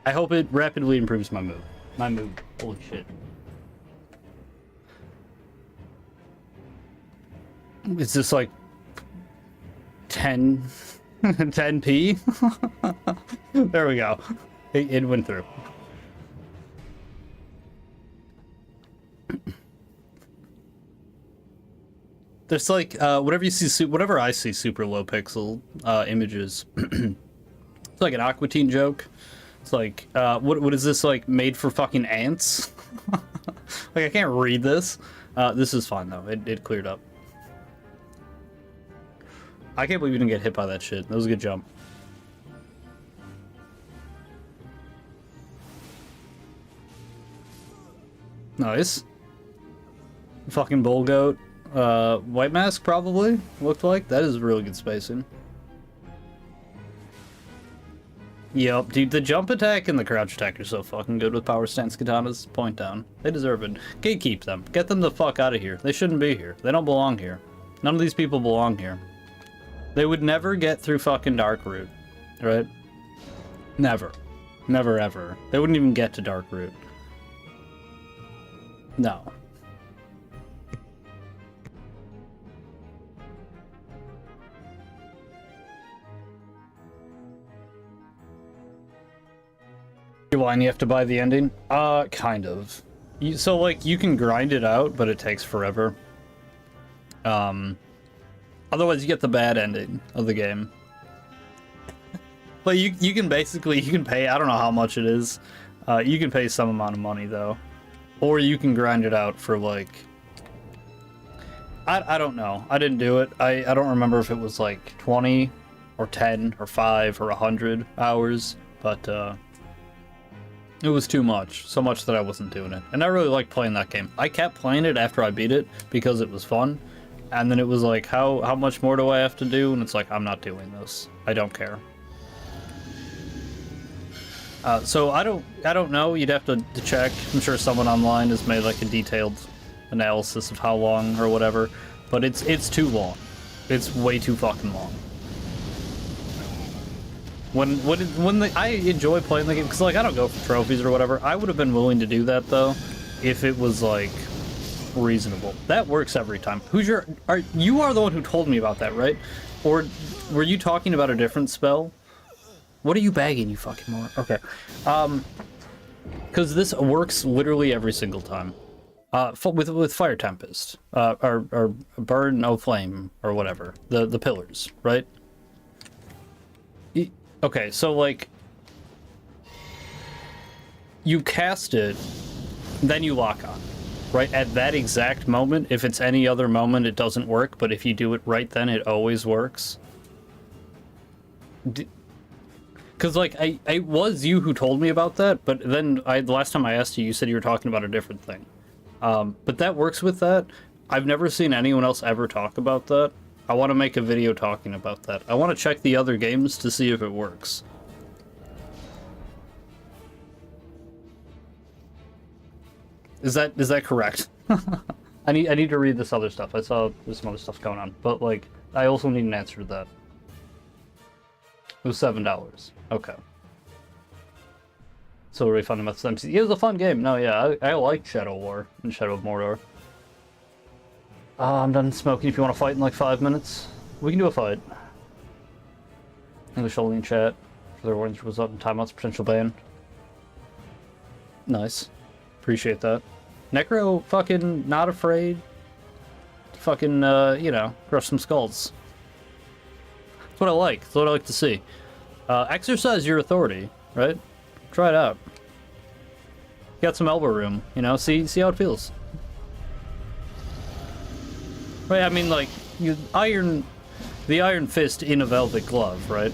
I hope it rapidly improves my mood. My mood. Holy shit. Is this like 10p? There we go. It went through. There's like whenever I see super low pixel images, it's like an Aqua Teen joke. It's like, what is this, like made for fucking ants? Like I can't read this. This is fine though. It cleared up. I can't believe you didn't get hit by that shit. That was a good jump. Nice. Fucking bull goat. White mask probably looked like. That is really good spacing. Yep, dude, the jump attack and the crouch attack are so fucking good with power stance katanas. Point down. They deserve it. Gatekeep them. Get them the fuck out of here. They shouldn't be here. They don't belong here. None of these people belong here. They would never get through fucking Darkroot, right? Never. Never ever. They wouldn't even get to Darkroot. No. Why you have to buy the ending? Kind of. So like you can grind it out, but it takes forever. Otherwise you get the bad ending of the game. But you can basically, you can pay, I don't know how much it is. You can pay some amount of money though. Or you can grind it out for like, I don't know. I didn't do it. I don't remember if it was like 20 or 10 or 5 or 100 hours, but it was too much. So much that I wasn't doing it. And I really liked playing that game. I kept playing it after I beat it because it was fun. And then it was like, how much more do I have to do? And it's like, I'm not doing this. I don't care. So I don't know. You'd have to check. I'm sure someone online has made like a detailed analysis of how long or whatever. But it's too long. It's way too fucking long. I enjoy playing the game because like I don't go for trophies or whatever. I would have been willing to do that though, if it was like reasonable. That works every time. You are the one who told me about that, right? Or were you talking about a different spell? What are you bagging, you fucking moron? Okay. Because this works literally every single time. With Fire Tempest, or Burn No Flame, or whatever. The pillars, right? Okay, so like you cast it, then you lock on. Right at that exact moment. If it's any other moment, it doesn't work. But if you do it right then, it always works. Because like I was you who told me about that, but then the last time I asked you, you said you were talking about a different thing. But that works with that. I've never seen anyone else ever talk about that. I want to make a video talking about that. I want to check the other games to see if it works. Is that correct? I need to read this other stuff. I saw there's some other stuff going on, but like I also need an answer to that. It was $7. Okay. So refunding my MC. It was a fun game. No, yeah, I like Shadow War and Shadow of Mordor. I'm done smoking. If you want to fight in like 5 minutes, we can do a fight. English only in chat. For their warnings was up in timeouts potential ban. Nice. Appreciate that. Necro fucking not afraid. Fucking, you know, crush some skulls. That's what I like. That's what I like to see. Exercise your authority, right? Try it out. Got some elbow room, you know, see how it feels. Right, I mean, like, the iron fist in a velvet glove, right?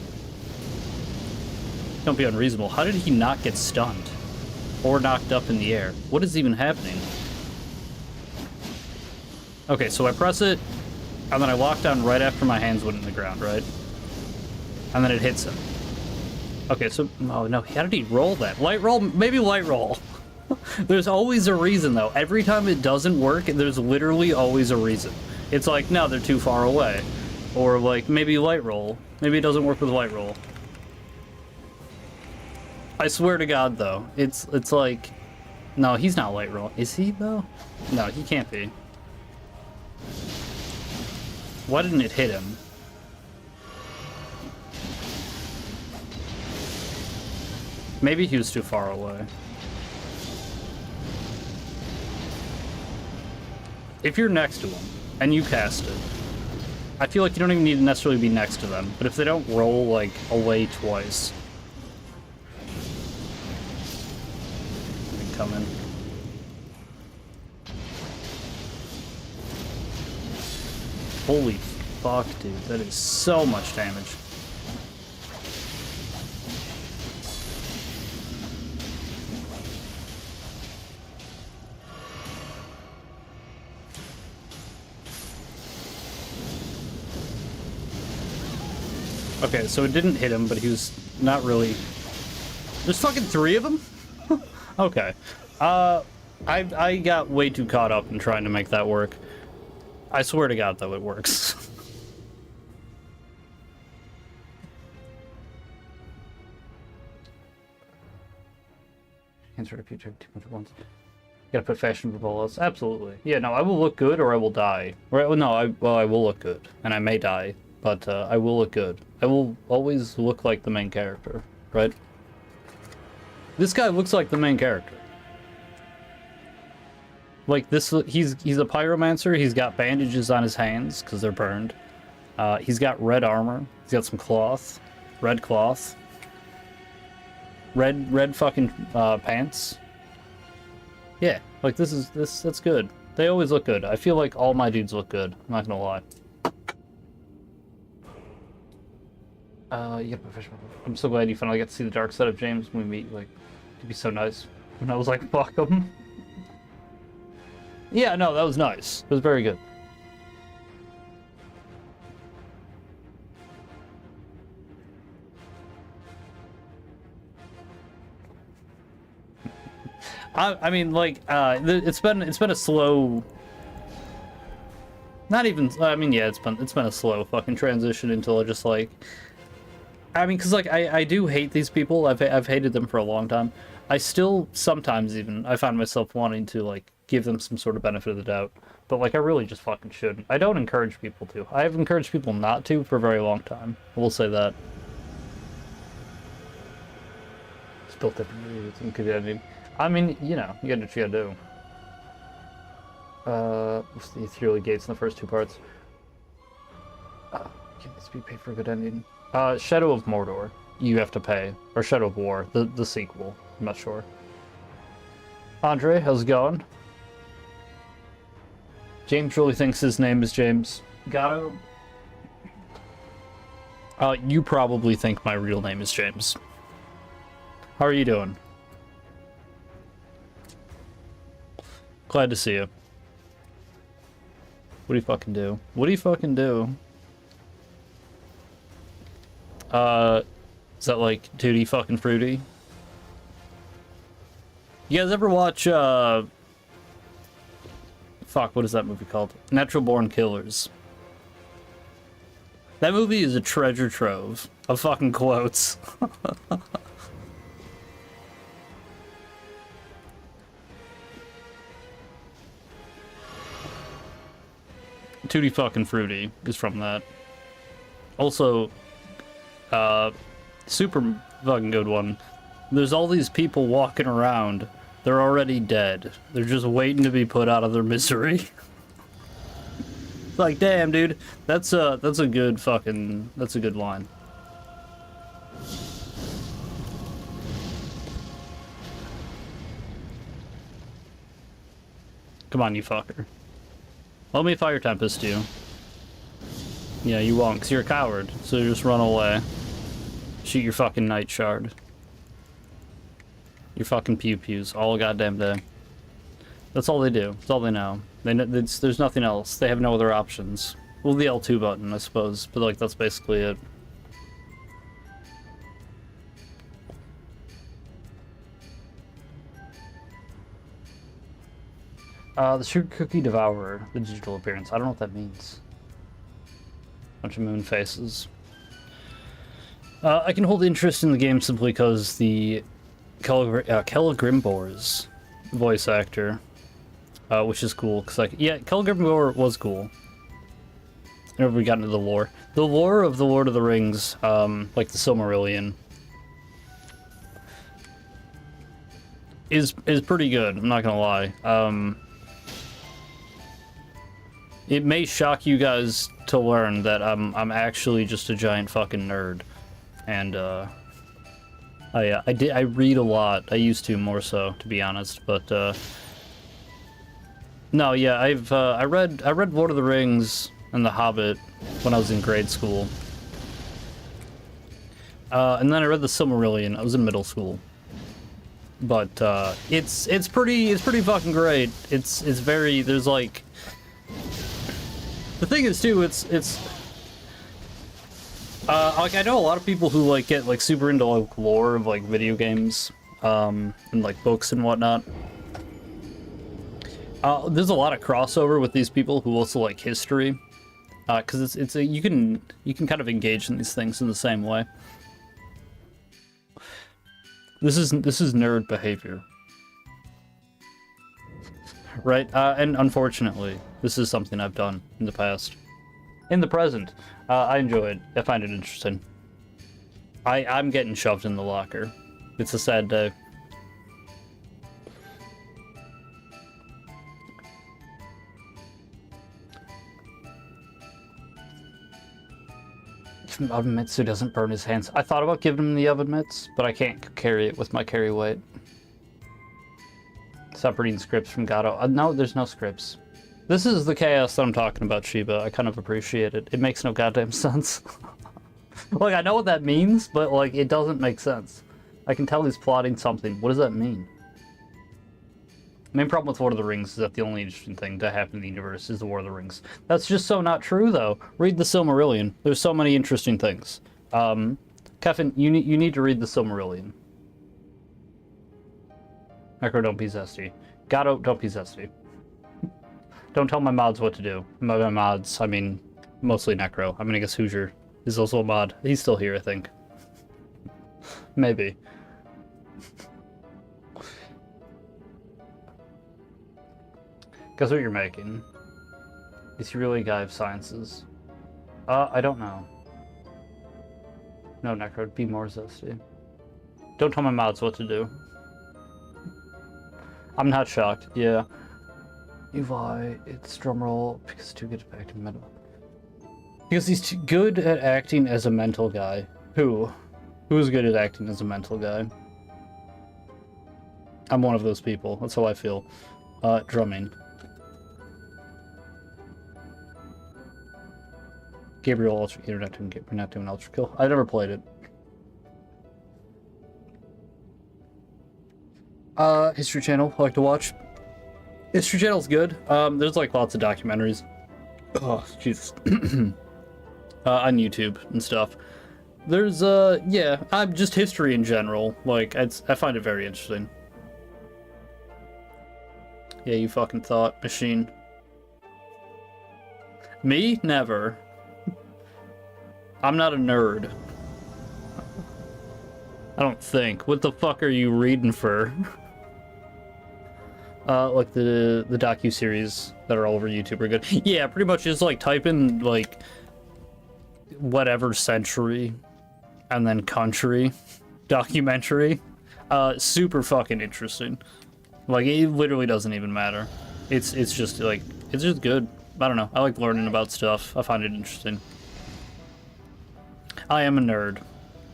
Don't be unreasonable. How did he not get stunned? Or knocked up in the air? What is even happening? Okay, so I press it, and then I lock down right after my hands went in the ground, right? And then it hits him. Okay, so... Oh, no, how did he roll that? Light roll? Maybe light roll. There's always a reason, though. Every time it doesn't work, there's literally always a reason. It's like, no, they're too far away. Or, like, maybe light roll. Maybe it doesn't work with light roll. I swear to God, though, it's like... No, he's not light roll. Is he, though? No, he can't be. Why didn't it hit him? Maybe he was too far away. If you're next to him, and you cast it, I feel like you don't even need to necessarily be next to them, but if they don't roll, like, away twice... Come in. Holy fuck, dude. That is so much damage. Okay, so it didn't hit him, but he was not really... There's fucking 3 of them? Okay. I got way too caught up in trying to make that work. I swear to God, though, it works. Answer to future 2 months at once. Gotta put fashion for bolos. Absolutely. Yeah, no, I will look good or I will die. Right? No, I will look good. And I may die, but I will look good. I will always look like the main character, right? This guy looks like the main character. Like this, he's a pyromancer. He's got bandages on his hands because they're burned. He's got red armor. He's got some cloth, red cloth, red fucking pants. Yeah, like that's good. They always look good. I feel like all my dudes look good. I'm not gonna lie. Yeah, I'm so glad you finally got to see the dark side of James when we meet. Like, it'd be so nice. And I was like, fuck him. Yeah, no, that was nice. It was very good. I mean, like, it's been a slow. Not even. I mean, yeah, it's been a slow fucking transition until just like. I mean, because, like, I do hate these people. I've hated them for a long time. I still, sometimes even, I find myself wanting to, like, give them some sort of benefit of the doubt. But, like, I really just fucking shouldn't. I don't encourage people to. I have encouraged people not to for a very long time. I will say that. Still different and community. I mean, you know, you gotta do what you gotta do. What's the Ethereal Gates in the first two parts? Can this be paid for a good ending? Shadow of Mordor. You have to pay. Or Shadow of War, the sequel. I'm not sure. Andre, how's it going? James really thinks his name is James. Gatto? You probably think my real name is James. How are you doing? Glad to see you. What do you fucking do? What do you fucking do? Is that like Tutti fucking Fruity? You guys ever watch, fuck, what is that movie called? Natural Born Killers. That movie is a treasure trove of fucking quotes. Tutti fucking Fruity is from that. Also, super fucking good one. There's all these people walking around. They're already dead. They're just waiting to be put out of their misery. Like, damn, dude. That's a good fucking... That's a good line. Come on, you fucker. Let me Fire Tempest you. Yeah, you won't, because you're a coward. So you just run away. Shoot your fucking Night Shard. Your fucking pew-pews all goddamn day. That's all they do. That's all they know. There's nothing else. They have no other options. Well, the L2 button, I suppose. But, like, that's basically it. The Sugar Cookie Devourer, the digital appearance. I don't know what that means. Bunch of moon faces. I can hold interest in the game simply because the Celebrimbor's voice actor, which is cool. Cause like, yeah, Celebrimbor was cool. Whenever we got into the lore of the Lord of the Rings, like the Silmarillion, is pretty good. I'm not gonna lie. It may shock you guys to learn that I'm actually just a giant fucking nerd, and I read a lot. I used to more so, to be honest, but no, yeah, I read Lord of the Rings and The Hobbit when I was in grade school, and then I read the Silmarillion. I was in middle school, but it's pretty fucking great. It's very, there's like. The thing is, too, it's like, I know a lot of people who, like, get, like, super into, like, lore of, like, video games, and, like, books and whatnot. There's a lot of crossover with these people who also like history, because you can kind of engage in these things in the same way. This is nerd behavior. Right, and unfortunately, this is something I've done in the past. In the present, I enjoy it. I find it interesting. I'm getting shoved in the locker. It's a sad day. Oven mitts so he doesn't burn his hands. I thought about giving him the oven mitts, but I can't carry it with my carry weight. Stop reading scripts from Gatto. No, there's no scripts. This is the chaos that I'm talking about, Shiba. I kind of appreciate it. It makes no goddamn sense. Like, I know what that means, but, like, it doesn't make sense. I can tell he's plotting something. What does that mean? Main problem with Lord of the Rings is that the only interesting thing to happen in the universe is the War of the Rings. That's just so not true, though. Read the Silmarillion. There's so many interesting things. Kevin, you need to read the Silmarillion. Necro, don't be zesty. Gatto, don't be zesty. Don't tell my mods what to do. By my mods, I mean mostly Necro. I mean, I guess Hoosier is also a mod. He's still here, I think. Maybe. Guess what you're making? Is he really a guy of sciences? I don't know. No, Necro, be more zesty. Don't tell my mods what to do. I'm not shocked, yeah. Eli, it's drumroll because he's too good at acting mental. Because he's too good at acting as a mental guy. Who? Who's good at acting as a mental guy? I'm one of those people. That's how I feel. Drumming. Gabriel Ultra. You're not doing Ultra Kill. I never played it. History Channel. I like to watch. History Channel's good. There's like lots of documentaries. Oh, Jesus. On YouTube and stuff. There's yeah, I'm just history in general. Like I find it very interesting. Yeah, you fucking thought machine. Me? Never. I'm not a nerd. I don't think. What the fuck are you reading for? Like the docu-series that are all over YouTube are good. Yeah, pretty much just like type in like whatever century and then country documentary. Super fucking interesting. Like it literally doesn't even matter. It's just like it's just good. I don't know. I like learning about stuff. I find it interesting. I am a nerd,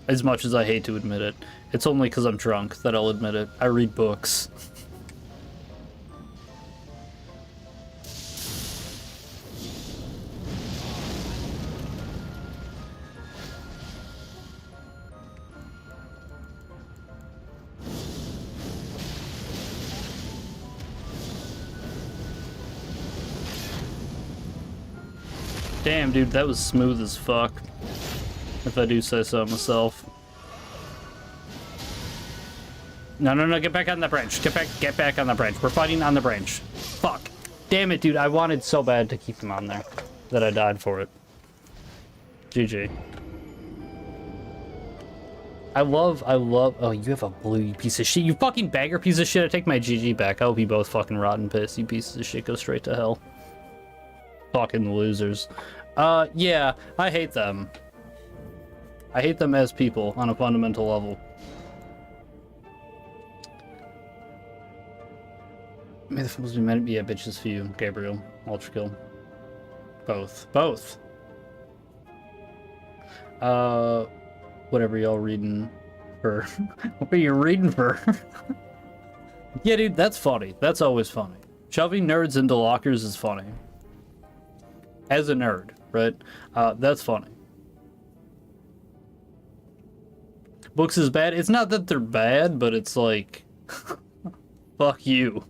as much as I hate to admit it. It's only because I'm drunk that I'll admit it. I read books. Damn, dude, that was smooth as fuck. If I do say so myself. No, get back on the branch. Get back on the branch. We're fighting on the branch. Fuck. Damn it, dude. I wanted so bad to keep him on there that I died for it. GG. I love, oh, you have a blue, you piece of shit. You fucking bagger piece of shit. I take my GG back. I hope you both fucking rotten piss. You pieces of shit go straight to hell. Fucking losers. Yeah, I hate them. I hate them as people on a fundamental level. May the fools be meant to be bitches for you, Gabriel. Ultra kill. Both. Both. Whatever y'all reading for. What are you reading for? Yeah, dude, that's funny. That's always funny. Shoving nerds into lockers is funny. As a nerd, right? That's funny. Books is bad. It's not that they're bad, but it's like, fuck you.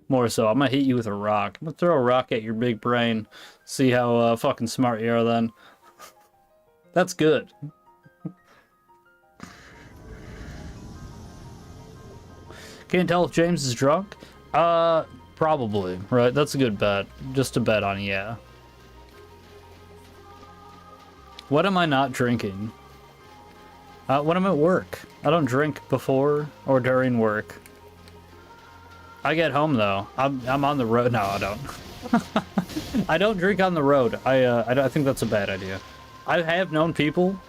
More so, I'm gonna hit you with a rock. I'm gonna throw a rock at your big brain. See how fucking smart you are then. That's good. Can't tell if James is drunk? Probably, right? That's a good bet. Just a bet on, yeah. What am I not drinking? When I'm at work. I don't drink before or during work. I get home though. I'm on the road. No, I don't. I don't drink on the road. I think that's a bad idea. I have known people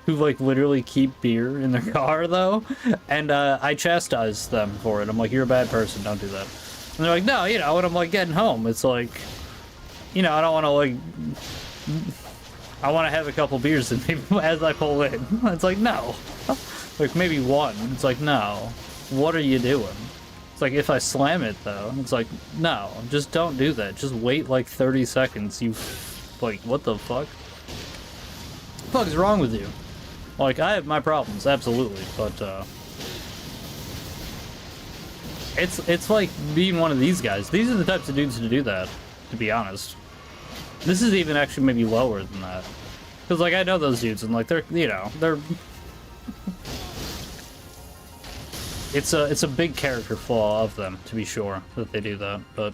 who like literally keep beer in their car though, and I chastise them for it. I'm like, you're a bad person. Don't do that. And they're like, no, you know, when I'm like getting home, it's like, you know, I don't want to like. I want to have a couple beers in me as I pull in. It's like, no. Like, maybe one. It's like, no. What are you doing? It's like, if I slam it, though, it's like, no. Just don't do that. Just wait, like, 30 seconds. You, like, what the fuck? What the fuck is wrong with you? Like, I have my problems, absolutely, but, It's like being one of these guys. These are the types of dudes to do that, to be honest. This is even actually maybe lower than that. Because, like, I know those dudes, and, like, they're, you know, they're... It's a big character flaw of them, to be sure, that they do that, but...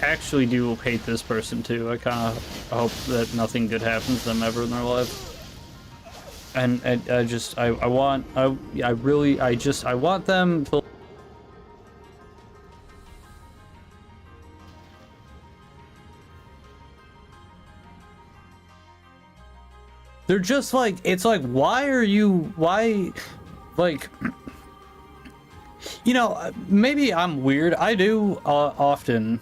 actually do hate this person too. I kind of hope that nothing good happens to them ever in their life. And I just I want I want them to. They're just like, it's like, why, like, you know, maybe I'm weird. I do often,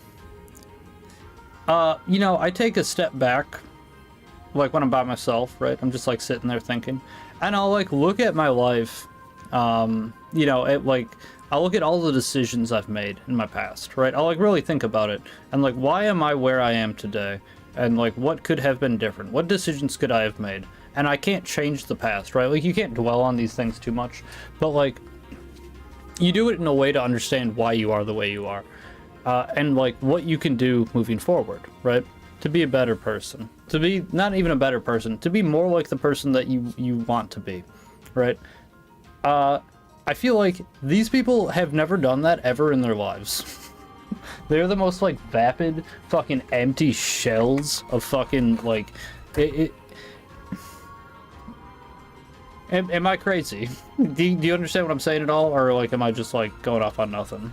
you know, I take a step back, like when I'm by myself, right? I'm just like sitting there thinking, and I'll like look at my life, you know, I'll look at all the decisions I've made in my past, right? I'll like really think about it, and like, why am I where I am today? And like, what could have been different? What decisions could I have made? And I can't change the past, right? Like, you can't dwell on these things too much, but like, you do it in a way to understand why you are the way you are, and like what you can do moving forward, right? To be a better person, to be not even a better person, to be more like the person that you want to be, right? I feel like these people have never done that ever in their lives. They're the most like vapid, fucking empty shells of fucking like Am I crazy? Do you understand what I'm saying at all, or like am I just like going off on nothing?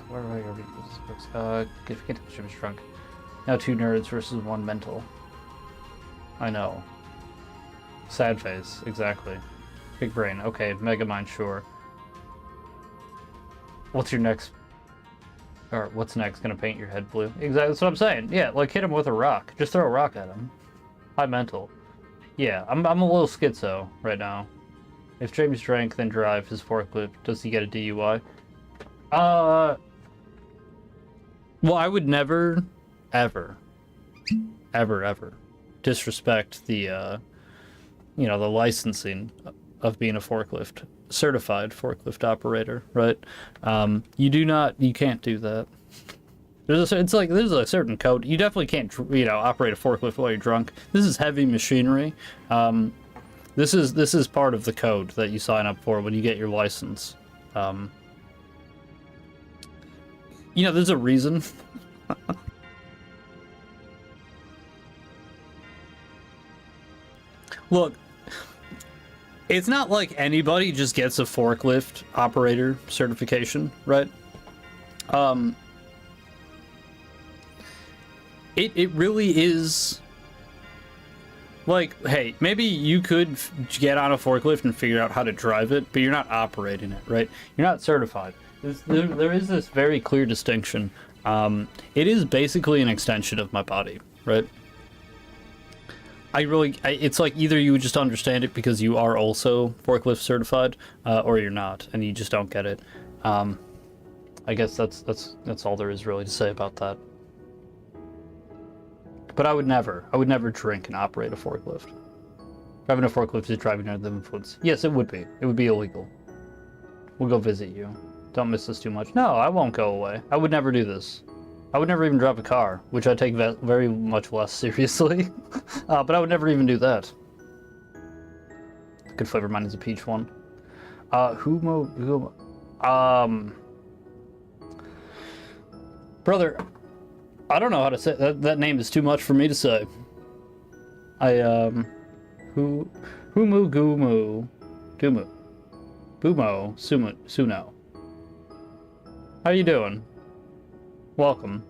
Where are you reading this books? If you get to Jim's trunk. Now 2 nerds versus 1 mental. I know. Sad face, exactly. Big brain. Okay, Megamind, sure. What's your next? Or what's next? Gonna paint your head blue? Exactly. That's what I'm saying. Yeah, like hit him with a rock. Just throw a rock at him. High mental. Yeah, I'm a little schizo right now. If James drank, then drive his forklift, does he get a DUI? Well, I would never, ever disrespect the, you know, the licensing of being a certified forklift operator, right? You can't do that. There's a certain code. You definitely can't, you know, operate a forklift while you're drunk. This is heavy machinery. This is part of the code that you sign up for when you get your license. You know, there's a reason. Look, it's not like anybody just gets a forklift operator certification, right? It really is like, hey, maybe you could get on a forklift and figure out how to drive it, but you're not operating it, right? You're not certified. There is this very clear distinction. It is basically an extension of my body, right? It's like either you just understand it because you are also forklift certified, or you're not, and you just don't get it. I guess that's all there is really to say about that. But I would never drink and operate a forklift. Driving a forklift is driving under the influence. Yes, it would be. It would be illegal. We'll go visit you. Don't miss us too much. No, I won't go away. I would never do this. I would never even drive a car, which I take very much less seriously. But I would never even do that. Good flavor, mine is a peach one. Brother, I don't know how to say that name is too much for me to say. Humu Gumu Dumu Bumo Suno. How you doing? Welcome.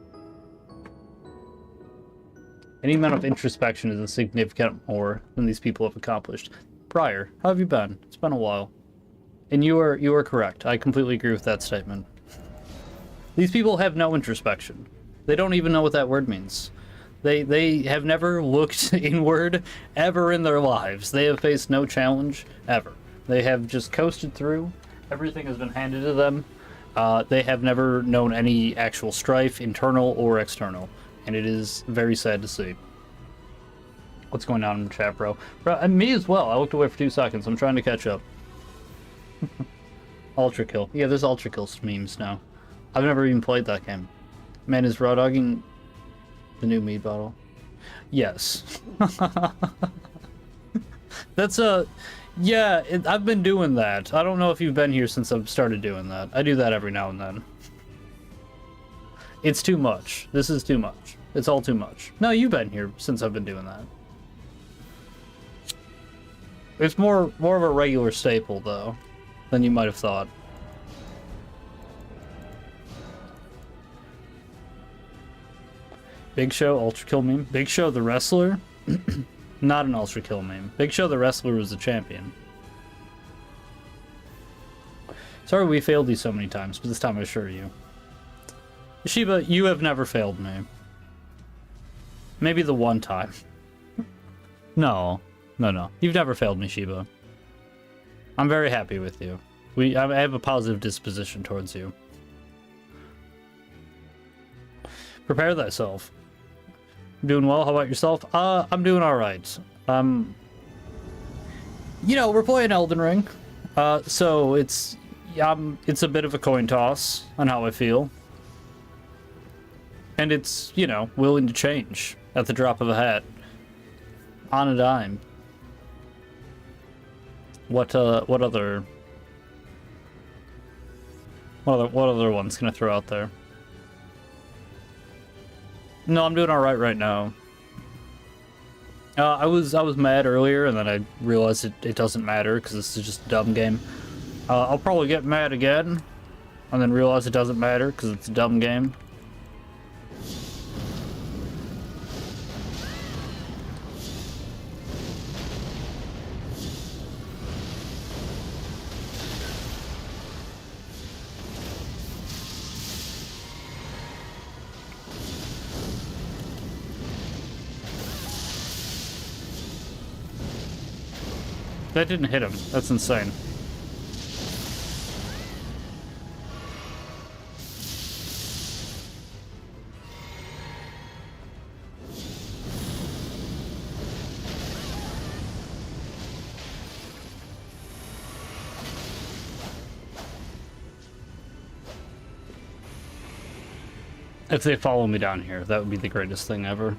Any amount of introspection is a significant more than these people have accomplished. Briar, how have you been? It's been a while. And you are correct. I completely agree with that statement. These people have no introspection. They don't even know what that word means. They have never looked inward ever in their lives. They have faced no challenge ever. They have just coasted through. Everything has been handed to them. They have never known any actual strife, internal or external. And it is very sad to see. What's going on in the chat, bro? And me as well. I looked away for 2 seconds. I'm trying to catch up. Ultra Kill. Yeah, there's Ultra Kill memes now. I've never even played that game. Man, is raw dogging the new mead bottle? Yes. That's Yeah, I've been doing that. I don't know if you've been here since I've started doing that. I do that every now and then. It's too much. This is too much. It's all too much. No, you've been here since I've been doing that. It's more of a regular staple, though, than you might have thought. Big Show, Ultra Kill meme. Big Show, the wrestler? Not an Ultra Kill meme. Big Show, the wrestler, was the champion. Sorry we failed you so many times, but this time I assure you. Shiba, you have never failed me. Maybe the one time. No. No. You've never failed me, Shiba. I'm very happy with you. I have a positive disposition towards you. Prepare thyself. Doing well. How about yourself? I'm doing all right. You know, we're playing Elden Ring, so it's a bit of a coin toss on how I feel, and it's, you know, willing to change at the drop of a hat, on a dime. What other ones can I throw out there? No, I'm doing all right now. I was mad earlier, and then I realized it doesn't matter because this is just a dumb game. I'll probably get mad again, and then realize it doesn't matter because it's a dumb game. That didn't hit him. That's insane. If they follow me down here, that would be the greatest thing ever.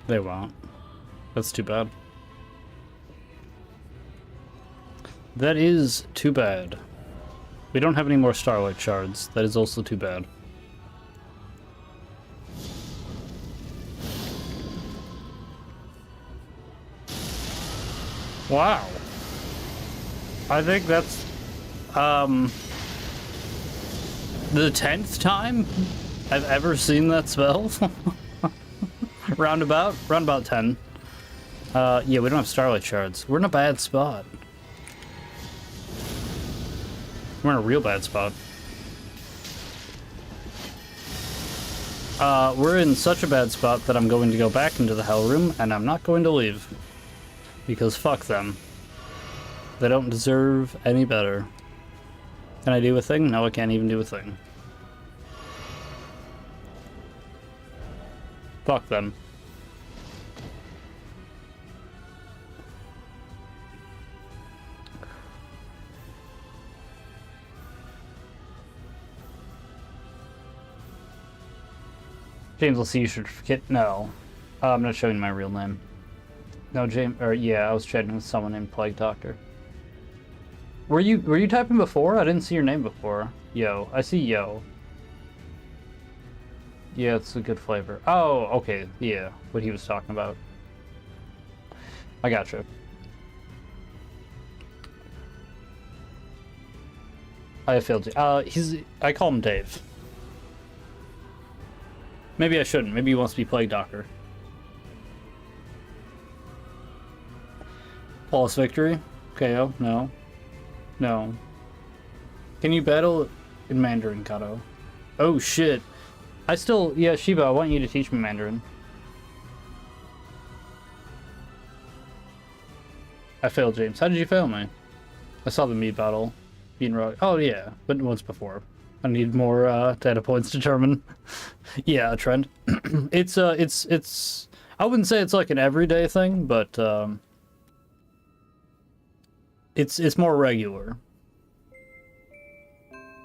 They won't. That's too bad. That is too bad. We don't have any more Starlight Shards. That is also too bad. Wow. I think that's, the 10th time I've ever seen that spell. Roundabout 10. Yeah, we don't have Starlight Shards. We're in a bad spot. We're in a real bad spot. We're in such a bad spot that I'm going to go back into the Hell Room, and I'm not going to leave. Because fuck them. They don't deserve any better. Can I do a thing? No, I can't even do a thing. Fuck them. James, will see you should forget. No. I'm not showing my real name. No, James, or yeah, I was chatting with someone named Plague Doctor. Were you typing before? I didn't see your name before. Yo, I see Yo. Yeah, it's a good flavor. Oh, okay, yeah, what he was talking about. I gotcha. I failed you. I call him Dave. Maybe I shouldn't. Maybe he wants to be Plague Doctor. Flawless victory? KO? No. No. Can you battle in Mandarin, Kato? Oh shit. Yeah, Shiba, I want you to teach me Mandarin. I failed, James. How did you fail me? I saw the meat battle. Being rock. Oh yeah, but once before. I need more data points to determine. Yeah, a trend. It's I wouldn't say it's like an everyday thing, but it's more regular.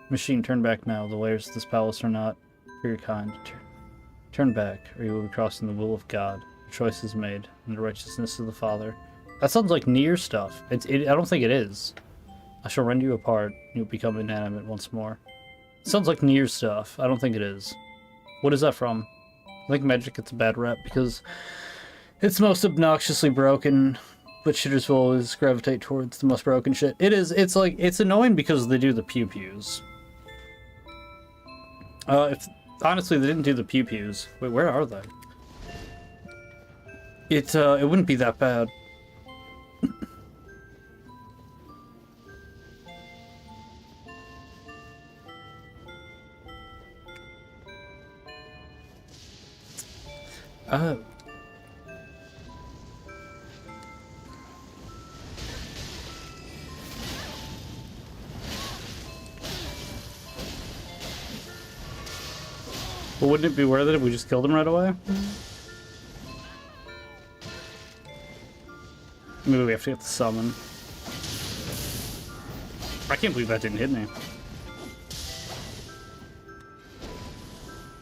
Machine, turn back now. The layers of this palace are not for your kind. Turn back, or you will be crossing the will of God. choices made and the righteousness of the Father. That sounds like Nier stuff. I don't think it is. I shall rend you apart. You'll become inanimate once more. It sounds like Nier stuff. I don't think it is. What is that from? I think Magic gets a bad rep because it's most obnoxiously broken, but shitters will always gravitate towards the most broken shit. It is. It's like, it's annoying because they do the pew-pews. If honestly they didn't do the pew-pews. Wait, where are they? It wouldn't be that bad. Oh. Well, wouldn't it be worth it if we just killed him right away? Maybe we have to get the summon. I can't believe that didn't hit me.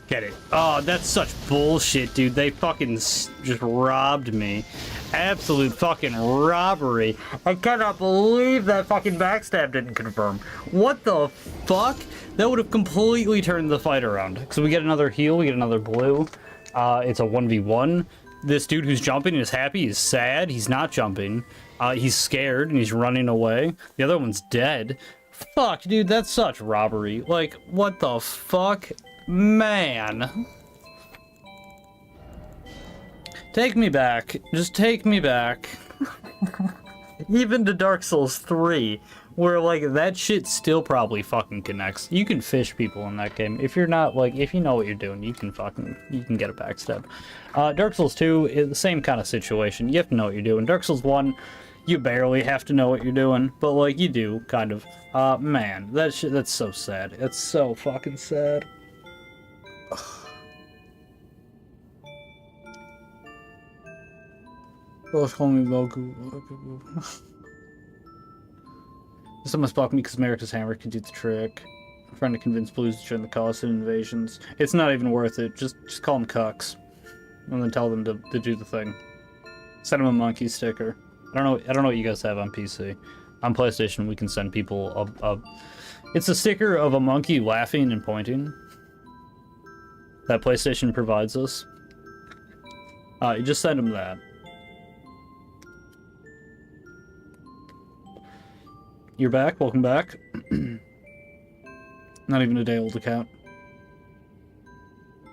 Get it. Oh, that's such bullshit, dude. They fucking just robbed me. Absolute fucking robbery. I cannot believe that fucking backstab didn't confirm. What the fuck? That would have completely turned the fight around. So we get another heal, we get another blue. It's a 1v1. This dude who's jumping is happy, he's sad, he's not jumping. He's scared and he's running away. The other one's dead. Fuck, dude, that's such robbery. Like, what the fuck? Man. Take me back. Just take me back. Even to Dark Souls 3, where, like, that shit still probably fucking connects. You can fish people in that game. If you're not, like, if you know what you're doing, you can get a backstab. Dark Souls 2 is the same kind of situation. You have to know what you're doing. Dark Souls 1, you barely have to know what you're doing, but, like, you do, kind of. Man, that shit, that's so sad. It's so fucking sad. Both call me Mogu. Someone's blocking me because America's Hammer can do the trick. I'm trying to convince Blues to join the cause in invasions. It's not even worth it. Just call them cucks. And then tell them to do the thing. Send them a monkey sticker. I don't know what you guys have on PC. On PlayStation, we can send people it's a sticker of a monkey laughing and pointing. That PlayStation provides us. You just send them that. You're back. Welcome back. Not even a day old account.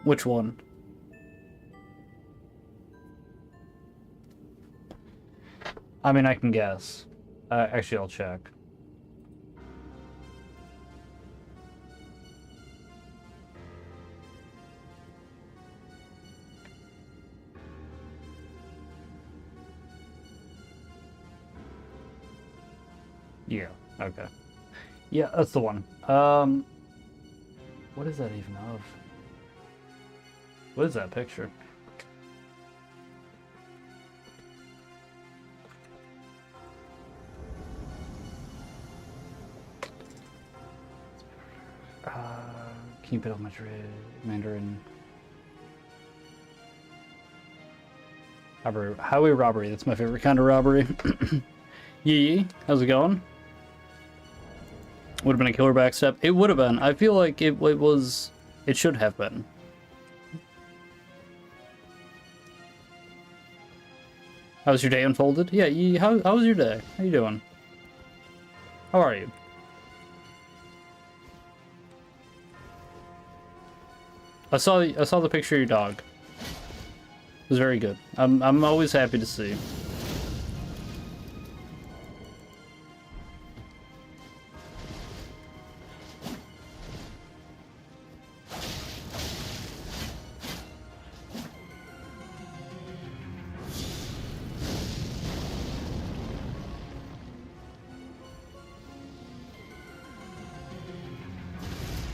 Which one? I mean, I can guess. Actually, I'll check. Yeah, okay. Yeah, that's the one. What is that even of? What is that picture? Keep it on Madrid, Mandarin. Robbery, highway robbery, that's my favorite kind of robbery. Yee, how's it going? Would have been a killer backstep. It would have been. I feel like it should have been. How's your day unfolded? Yeah, Yee, how was your day? How you doing? How are you? I saw the picture of your dog. It was very good. I'm always happy to see.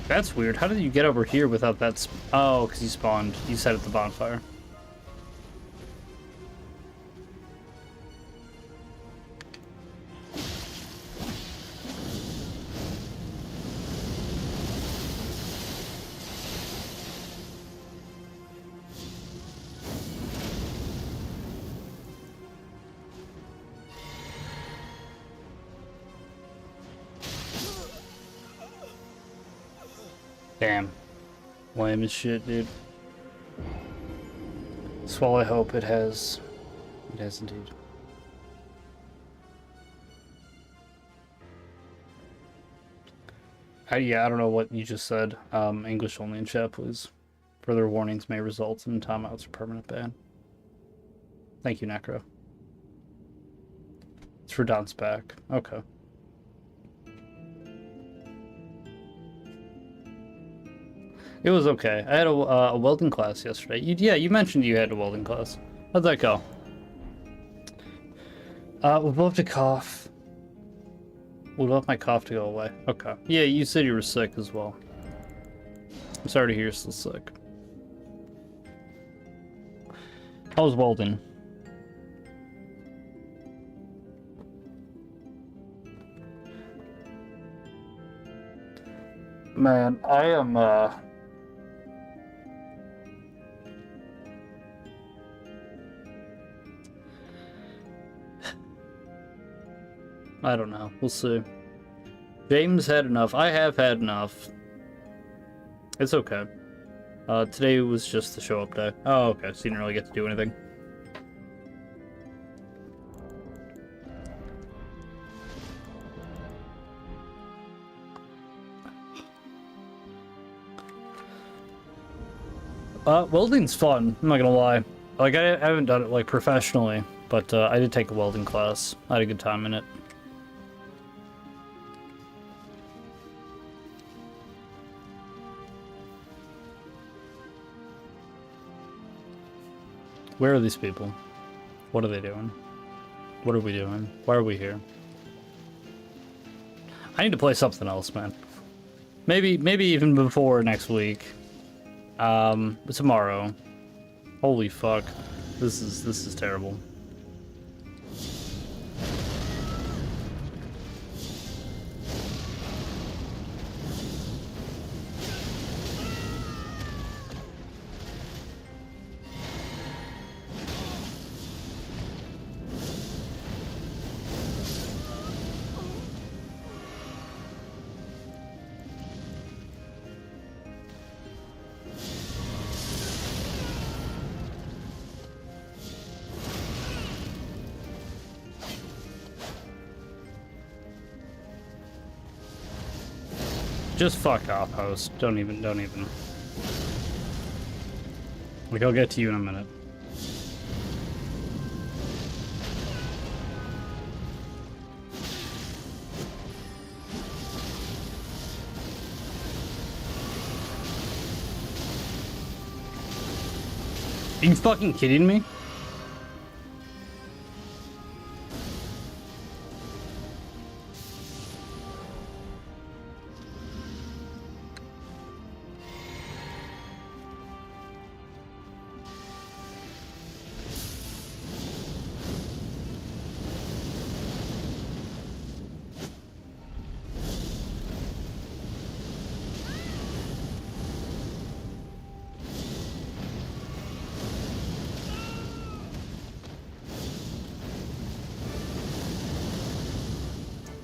That's weird. How did you get over here without that oh, because you spawned. You set at the bonfire. Damn. Lame as shit, dude. So all I hope it has. It has indeed. Yeah, I don't know what you just said. English only in chat, please. Further warnings may result in timeouts or permanent ban. Thank you, Necro. It's for Don's back. Okay. It was okay. I had a welding class yesterday. Yeah, you mentioned you had a welding class. How'd that go? Would love to cough. Would love my cough to go away. Okay. Yeah, you said you were sick as well. I'm sorry to hear you're still sick. How was welding? Man, I am, I don't know. We'll see. James had enough. I have had enough. It's okay. Today was just the show up day. Oh, okay. So you didn't really get to do anything. Welding's fun. I'm not gonna lie. Like, I haven't done it, like, professionally, but, I did take a welding class. I had a good time in it. Where are these people? What are they doing? What are we doing? Why are we here? I need to play something else, man. Maybe even before next week. Tomorrow. Holy fuck. This is terrible. Just fuck off, host. Don't even. Like, I'll get to you in a minute. Are you fucking kidding me?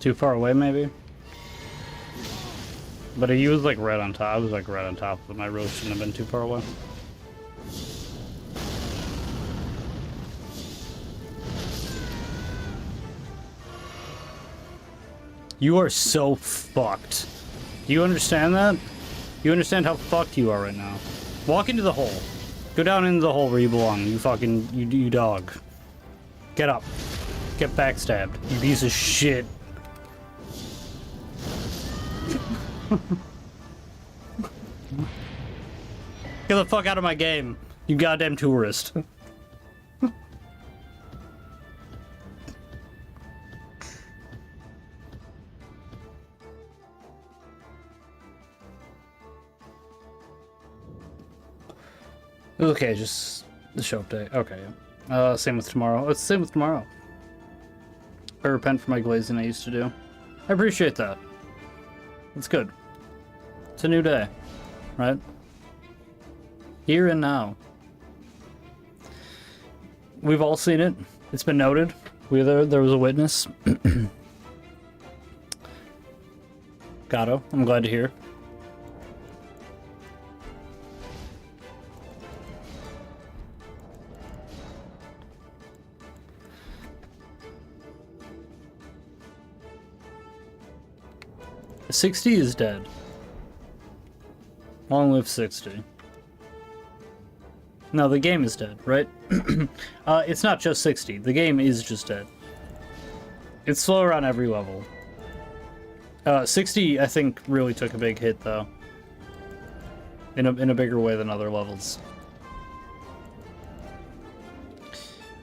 Too far away, maybe? But he was like right on top. I was like right on top of him. I really shouldn't have been too far away. You are so fucked. Do you understand that? You understand how fucked you are right now? Walk into the hole. Go down into the hole where you belong. You fucking, you dog. Get up. Get backstabbed. You piece of shit. Get the fuck out of my game, you goddamn tourist. Okay, just the show update. Okay. Same with tomorrow. It's the same with tomorrow. I repent for my glazing I used to do. I appreciate that. It's good. It's a new day, right? Here and now. We've all seen it. It's been noted. There was a witness. Gato, I'm glad to hear. 60 is dead. Long live 60. No, the game is dead, right? It's not just 60. The game is just dead. It's slower on every level. 60, I think, really took a big hit, though. In a bigger way than other levels.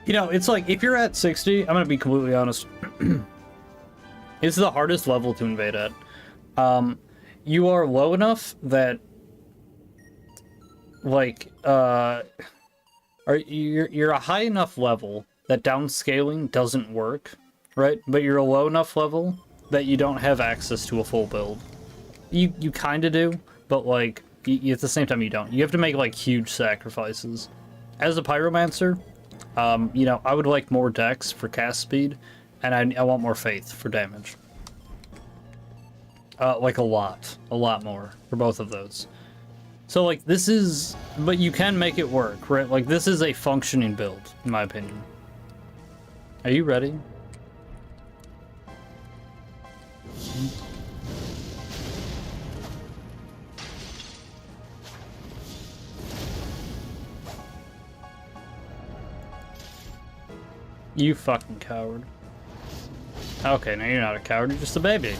You know, it's like, if you're at 60, I'm gonna be completely honest. It's the hardest level to invade at. You are low enough that, like, you're a high enough level that downscaling doesn't work, right? But you're a low enough level that you don't have access to a full build. You kind of do, but, like, at the same time you don't. You have to make, like, huge sacrifices. As a pyromancer, you know, I would like more dex for cast speed, and I want more faith for damage. Like a lot more for both of those. So, like, this is, but you can make it work, right? Like, this is a functioning build, in my opinion. Are you ready? You fucking coward. Okay, now you're not a coward, you're just a baby.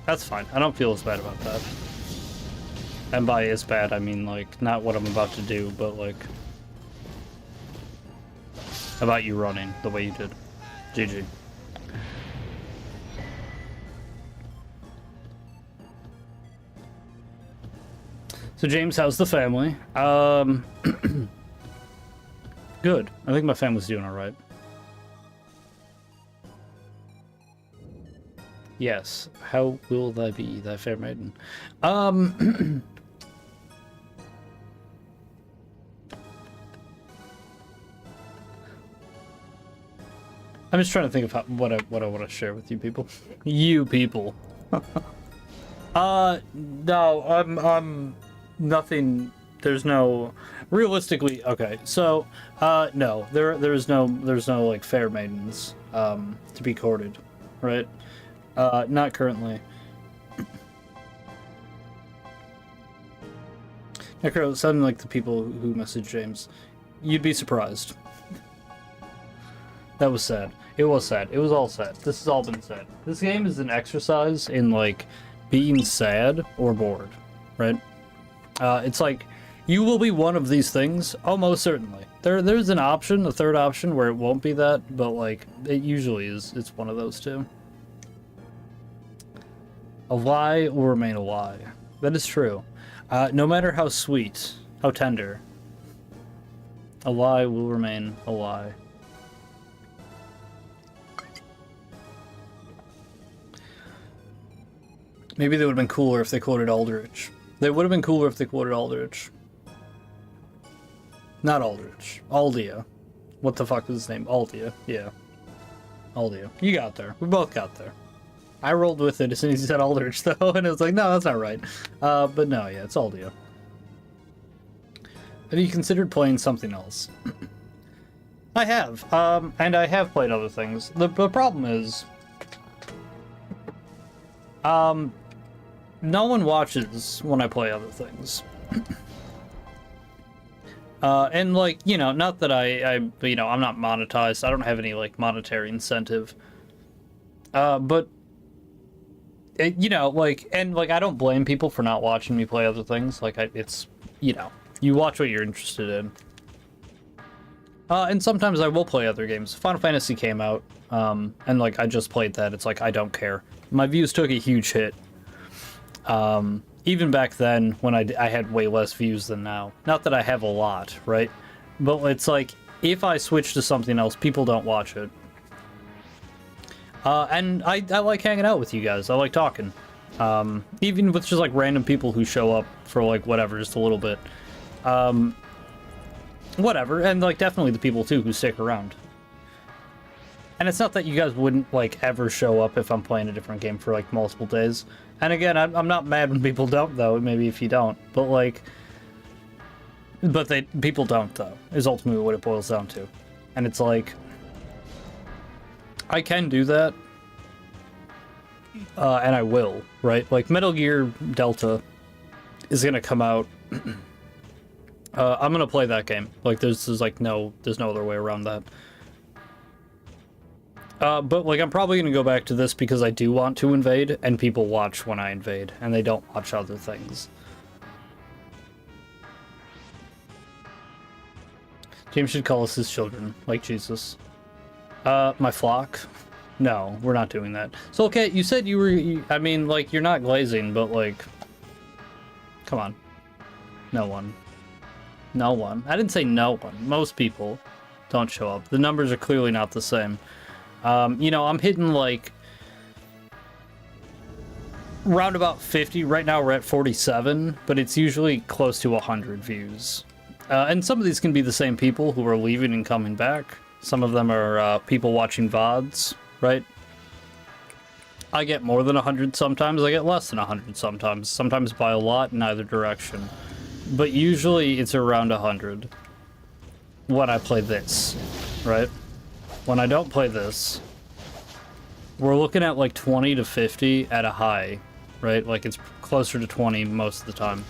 That's fine. I don't feel as bad about that. And by as bad, I mean, like, not what I'm about to do, but, like, about you running the way you did. GG. So, James, how's the family? Good. I think my family's doing alright. Yes. How will thy be, thy fair maiden? I'm just trying to think of what I want to share with you people. You people. No, I'm nothing. There's no, realistically, okay. So, no, there's no like fair maidens to be courted, right? Not currently. Necro, sounding like the people who messaged James. You'd be surprised. That was sad. It was sad. It was all sad. This has all been sad. This game is an exercise in, like, being sad or bored, right? It's like, you will be one of these things, almost certainly. There's an option, a third option, where it won't be that, but, like, it usually is. It's one of those two. A lie will remain a lie. That is true. No matter how sweet, how tender, a lie will remain a lie. Maybe they would have been cooler if they quoted Aldrich. They would have been cooler if they quoted Aldrich. Not Aldrich. Aldia. What the fuck was his name? Aldia. Yeah. Aldia. You got there. We both got there. I rolled with it as soon as he said Aldrich, though, and it was like, no, that's not right. But no, yeah, it's Aldia. Have you considered playing something else? I have. And I have played other things. The problem is... no one watches when I play other things. And, like, you know, not that you know, I'm not monetized. I don't have any, like, monetary incentive. But, you know, like, and, like, I don't blame people for not watching me play other things. Like, it's, you know, you watch what you're interested in. And sometimes I will play other games. Final Fantasy came out, and, like, I just played that. It's like, I don't care. My views took a huge hit. Even back then, when I had way less views than now. Not that I have a lot, right? But it's like, if I switch to something else, people don't watch it. And I like hanging out with you guys. I like talking. Even with just, like, random people who show up for, like, whatever, just a little bit. Whatever. And, like, definitely the people, too, who stick around. And it's not that you guys wouldn't, like, ever show up if I'm playing a different game for, like, multiple days. And again, I'm not mad when people don't, though. Maybe if you don't. But, like... But people don't, though, is ultimately what it boils down to. And it's like... I can do that. And I will, right? Like, Metal Gear Delta is gonna come out. I'm gonna play that game. Like, there's no other way around that. But, like, I'm probably gonna go back to this because I do want to invade, and people watch when I invade, and they don't watch other things. James should call us his children, like Jesus. My flock? No, we're not doing that. So, okay, you said you were, I mean, like, you're not glazing, but, like, come on. No one. No one. I didn't say no one. Most people don't show up. The numbers are clearly not the same. You know, I'm hitting, like, round about 50. Right now we're at 47, but it's usually close to 100 views. And some of these can be the same people who are leaving and coming back. Some of them are people watching VODs, right? I get more than 100 sometimes. I get less than 100 sometimes. Sometimes by a lot in either direction. But usually it's around 100 when I play this, right? When I don't play this, we're looking at like 20 to 50 at a high, right? Like, it's closer to 20 most of the time.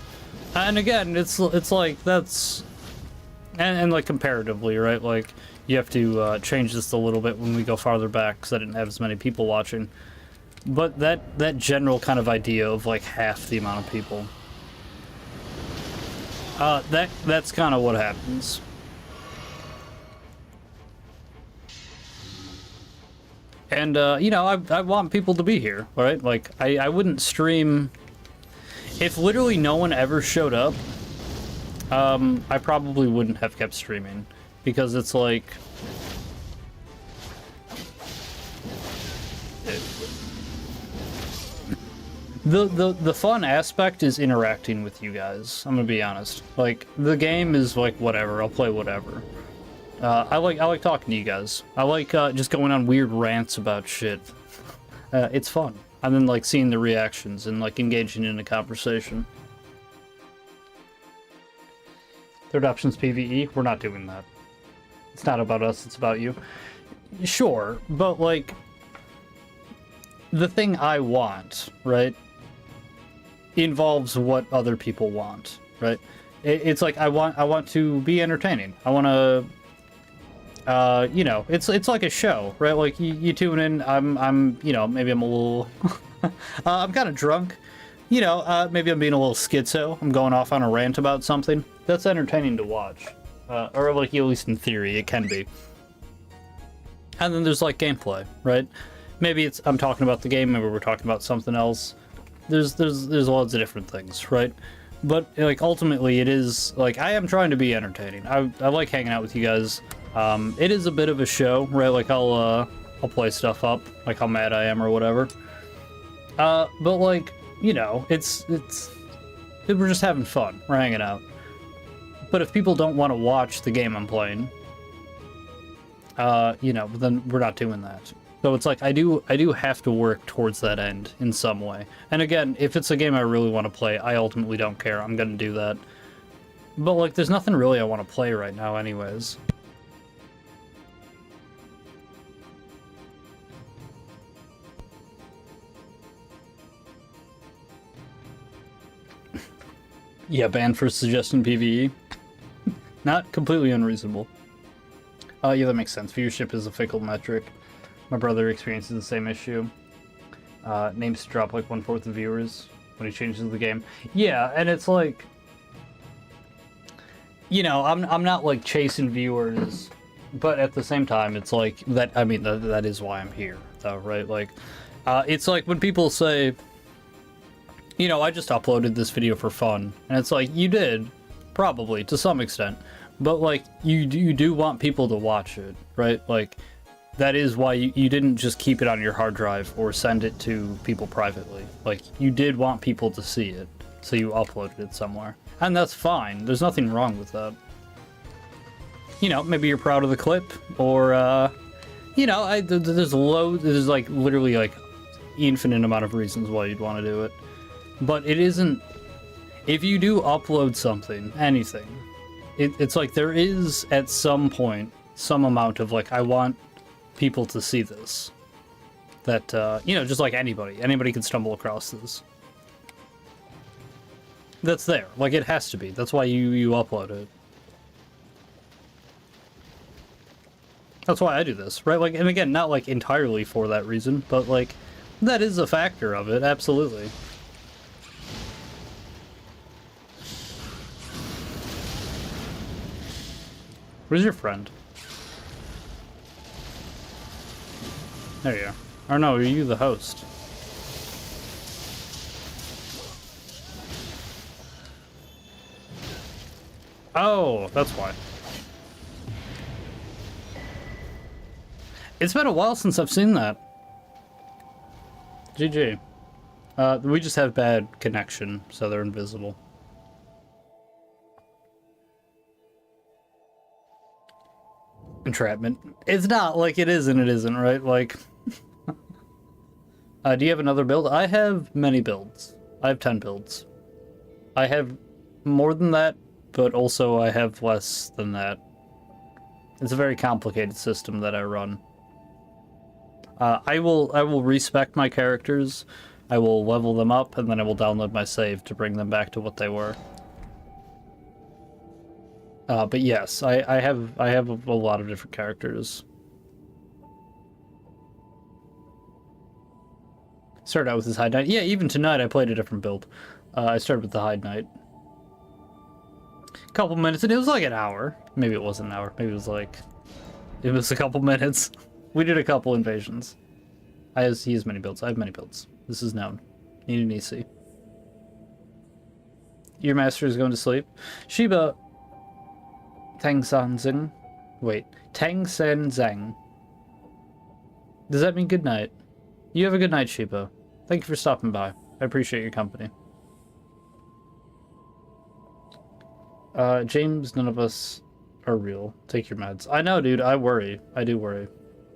And again, it's like, that's... And like, comparatively, right? Like, you have to change this a little bit when we go farther back, because I didn't have as many people watching. But that general kind of idea of, like, half the amount of people. That's kind of what happens. And, you know, I want people to be here, right? Like, I wouldn't stream... If literally no one ever showed up, I probably wouldn't have kept streaming. Because it's like... The fun aspect is interacting with you guys, I'm gonna be honest. Like, the game is like, whatever, I'll play whatever. I like talking to you guys. I like just going on weird rants about shit. It's fun. And then, like, seeing the reactions and, like, engaging in a conversation. Third option's PvE. We're not doing that. It's not about us, it's about you. Sure, but, like, the thing I want, right, involves what other people want, right? It's like, I want to be entertaining. I want to... you know, it's like a show, right? Like, you tune in, I'm you know, maybe I'm a little... I'm kind of drunk. You know, maybe I'm being a little schizo. I'm going off on a rant about something. That's entertaining to watch. Or, like, at least in theory, it can be. And then there's, like, gameplay, right? Maybe it's I'm talking about the game, maybe we're talking about something else. There's lots of different things, right? But, like, ultimately, it is, like, I am trying to be entertaining. I like hanging out with you guys. It is a bit of a show, right? Like, I'll play stuff up, like how mad I am or whatever. But, like, you know, we're just having fun. We're hanging out. But if people don't want to watch the game I'm playing, you know, then we're not doing that. So it's like, I do have to work towards that end in some way. And again, if it's a game I really want to play, I ultimately don't care. I'm gonna do that. But, like, there's nothing really I want to play right now anyways. Yeah, banned for suggesting PvE. Not completely unreasonable. Yeah, that makes sense. Viewership is a fickle metric. My brother experiences the same issue. Names drop like 1/4 of viewers when he changes the game. Yeah, and it's like... You know, I'm not, like, chasing viewers, but at the same time, it's like... that. I mean, that is why I'm here, though, right? Like, it's like when people say... You know, I just uploaded this video for fun. And it's like, you did, probably, to some extent. But, like, you do want people to watch it, right? Like, that is why you didn't just keep it on your hard drive or send it to people privately. Like, you did want people to see it, so you uploaded it somewhere. And that's fine. There's nothing wrong with that. You know, maybe you're proud of the clip, or, you know, there's like, literally, like, infinite amount of reasons why you'd want to do it. But it isn't... If you do upload something, anything, it's like there is, at some point, some amount of, like, I want people to see this. that, you know, just like anybody can stumble across this. That's there. Like, it has to be. That's why you upload it. That's why I do this, right? Like, and again, not like entirely for that reason, but like, that is a factor of it, absolutely. Where's your friend? There you are. Or no, are you the host? Oh, that's why. It's been a while since I've seen that. GG. We just have bad connection, so they're invisible. Entrapment. It's not like it is and it isn't, right? Like, do you have another build? I have many builds. I have 10 builds. I have more than that, but also I have less than that. It's a very complicated system that I run. I will respec my characters, I will level them up, and then I will download my save to bring them back to what they were. But yes, I have a lot of different characters. Started out with this Hide Knight. Yeah, even tonight I played a different build. I started with the Hide Knight. A couple minutes, and it was like an hour. Maybe it wasn't an hour. Maybe it was a couple minutes. We did a couple invasions. He has many builds. I have many builds. This is known. Need an EC. Your master is going to sleep. Shiba Tangsanzing. Wait. Tangsanzang. Does that mean good night? You have a good night, Shiba. Thank you for stopping by. I appreciate your company. James, none of us are real. Take your meds. I know, dude. I worry. I do worry.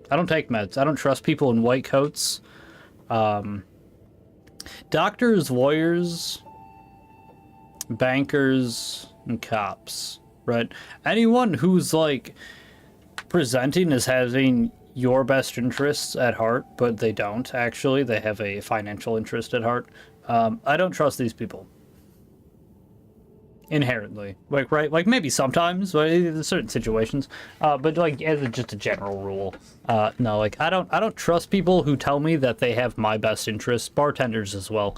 I don't take meds. I don't trust people in white coats. Doctors, lawyers, bankers, and cops, right? Anyone who's, like, presenting as having your best interests at heart, but they don't, actually. They have a financial interest at heart. I don't trust these people. Inherently. Like, right? Like, maybe sometimes, right, in certain situations. But, like, as just a general rule, no, like, I don't trust people who tell me that they have my best interests, bartenders as well,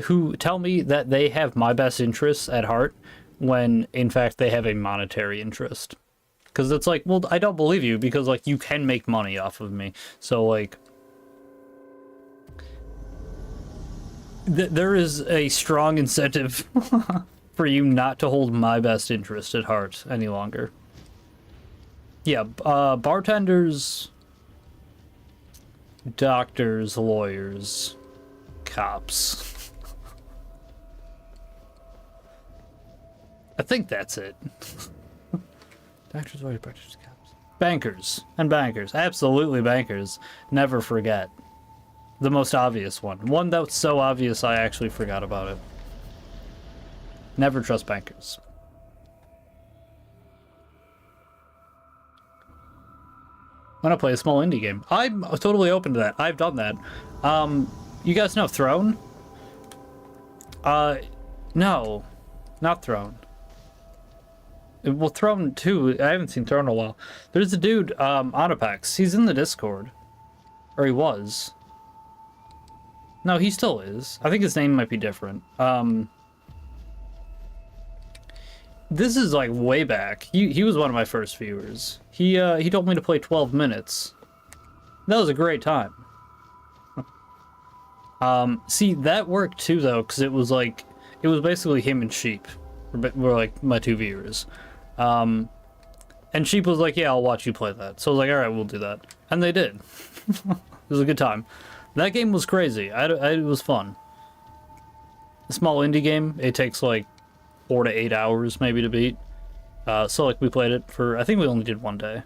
who tell me that they have my best interests at heart when, in fact, they have a monetary interest. Because it's like, well, I don't believe you, because, like, you can make money off of me. So, like, there is a strong incentive for you not to hold my best interest at heart any longer. Yeah, bartenders, doctors, lawyers, cops. I think that's it. Doctors, lawyers, bartenders, cops. Bankers and bankers. Absolutely bankers. Never forget. The most obvious one. One that's so obvious I actually forgot about it. Never trust bankers. When I play a small indie game, I'm totally open to that. I've done that. You guys know Throne? No, not Throne. Well, Throne 2, I haven't seen Throne in a while. There's a dude, Onopex. He's in the Discord. Or he was. No, he still is. I think his name might be different. This is like way back. He was one of my first viewers. He told me to play 12 minutes. That was a great time. See, that worked too though, because it was basically him and Sheep were like my two viewers. And Sheep was like, yeah, I'll watch you play that. So I was like, all right, we'll do that. And they did. It was a good time. That game was crazy. It was fun. A small indie game. It takes like 4 to 8 hours maybe to beat. So like we played it for, I think we only did one day.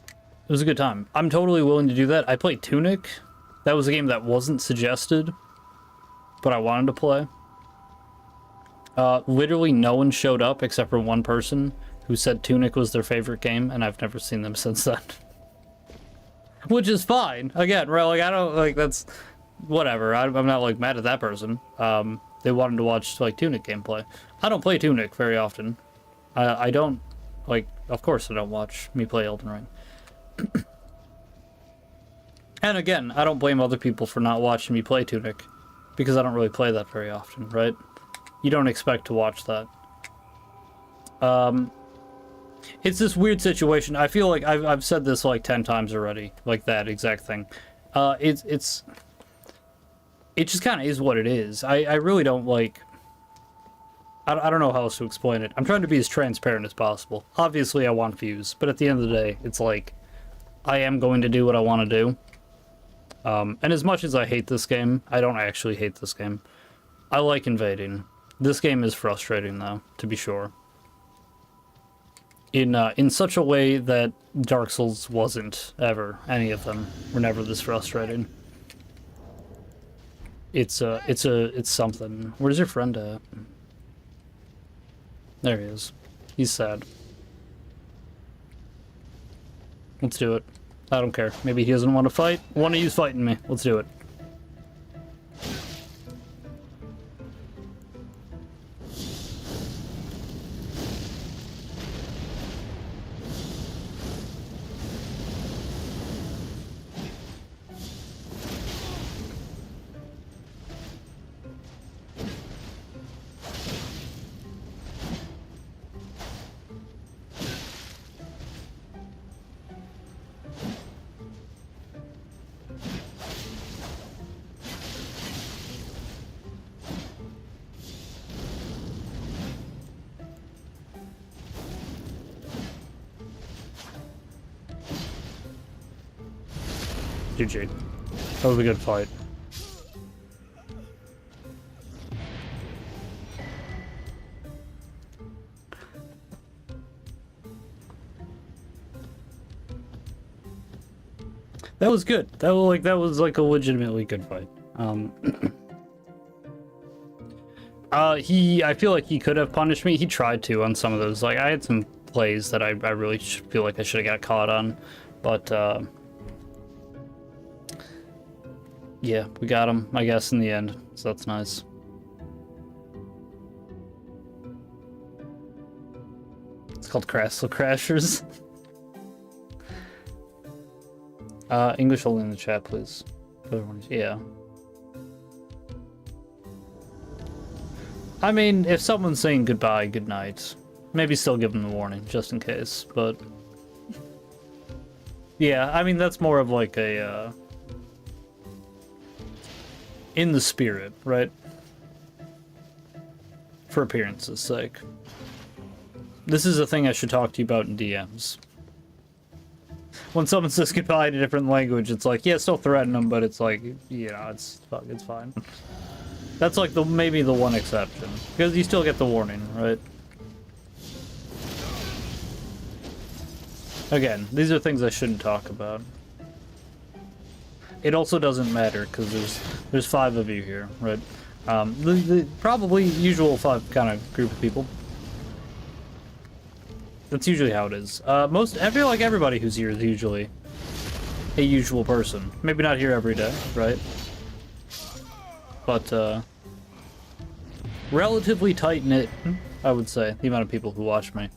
It was a good time. I'm totally willing to do that. I played Tunic. That was a game that wasn't suggested, but I wanted to play. Literally no one showed up except for one person who said Tunic was their favorite game, and I've never seen them since then. which is fine. Again, right? Like I don't like that's whatever. I'm not like mad at that person. They wanted to watch like Tunic gameplay. I don't play Tunic very often. I don't like. Of course, I don't watch me play Elden Ring. And again, I don't blame other people for not watching me play Tunic, because I don't really play that very often, right? You don't expect to watch that. It's this weird situation. I feel like I've said this like 10 times already, like that exact thing. It just kind of is what it is. I really don't like... I don't know how else to explain it. I'm trying to be as transparent as possible. Obviously, I want views, but at the end of the day, it's like, I am going to do what I want to do. And as much as I hate this game, I don't actually hate this game. I like invading. This game is frustrating, though, to be sure. In such a way that Dark Souls wasn't ever. Any of them were never this frustrating. It's something. Where's your friend at? There he is. He's sad. Let's do it. I don't care. Maybe he doesn't want to fight. Want to use fighting me. Let's do it. GG. That was a good fight. That was good. That was like a legitimately good fight. I feel like he could have punished me. He tried to on some of those. Like I had some plays that I really feel like I should have got caught on, but yeah, we got him, I guess, in the end, so that's nice. It's called Castle Crashers. English only in the chat, please. Yeah. I mean, if someone's saying goodbye, good night, maybe still give them the warning, just in case, but... Yeah, I mean, that's more of like a, in the spirit, right? For appearance's sake. This is a thing I should talk to you about in DMs. When someone says goodbye in a different language, it's like, yeah, still threaten them, but it's like, yeah, it's fine. That's like maybe the one exception, because you still get the warning, right? Again, these are things I shouldn't talk about. It also doesn't matter because there's 5 of you here, right? The probably usual 5 kind of group of people. That's usually how it is. I feel like everybody who's here is usually a usual person. Maybe not here every day, right? But relatively tight-knit, I would say, the amount of people who watch me.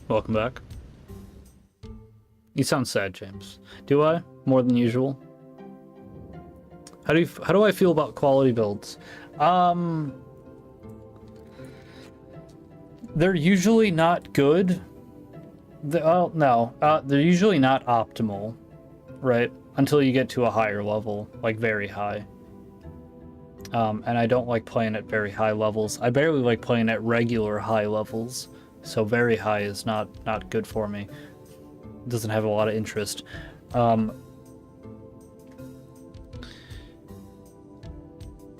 Welcome back. You sound sad, James. Do I? More than usual? How do I feel about quality builds? They're usually not good. They're usually not optimal, right? Until you get to a higher level, like very high. And I don't like playing at very high levels. I barely like playing at regular high levels. So very high is not good for me. It doesn't have a lot of interest.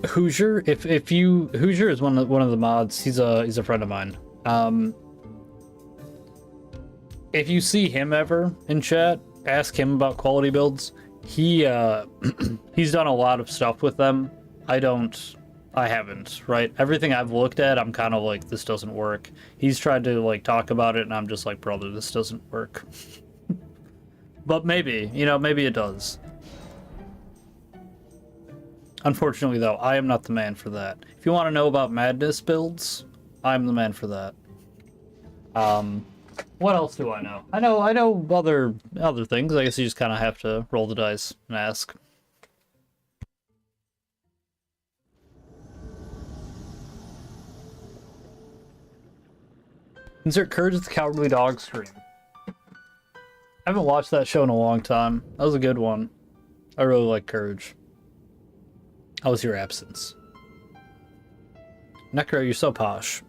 Hoosier, Hoosier is one of the mods. He's a friend of mine. If you see him ever in chat, ask him about quality builds. He's done a lot of stuff with them. I don't I haven't, right? Everything I've looked at, I'm kind of like, this doesn't work. He's tried to, like, talk about it, and I'm just like, brother, this doesn't work. But maybe, you know, maybe it does. Unfortunately, though, I am not the man for that. If you want to know about madness builds, I'm the man for that. What else do I know? I know other things. I guess you just kind of have to roll the dice and ask. Insert Courage the Cowardly Dog stream. I haven't watched that show in a long time. That was a good one. I really like Courage. How was your absence? Necro, you're so posh.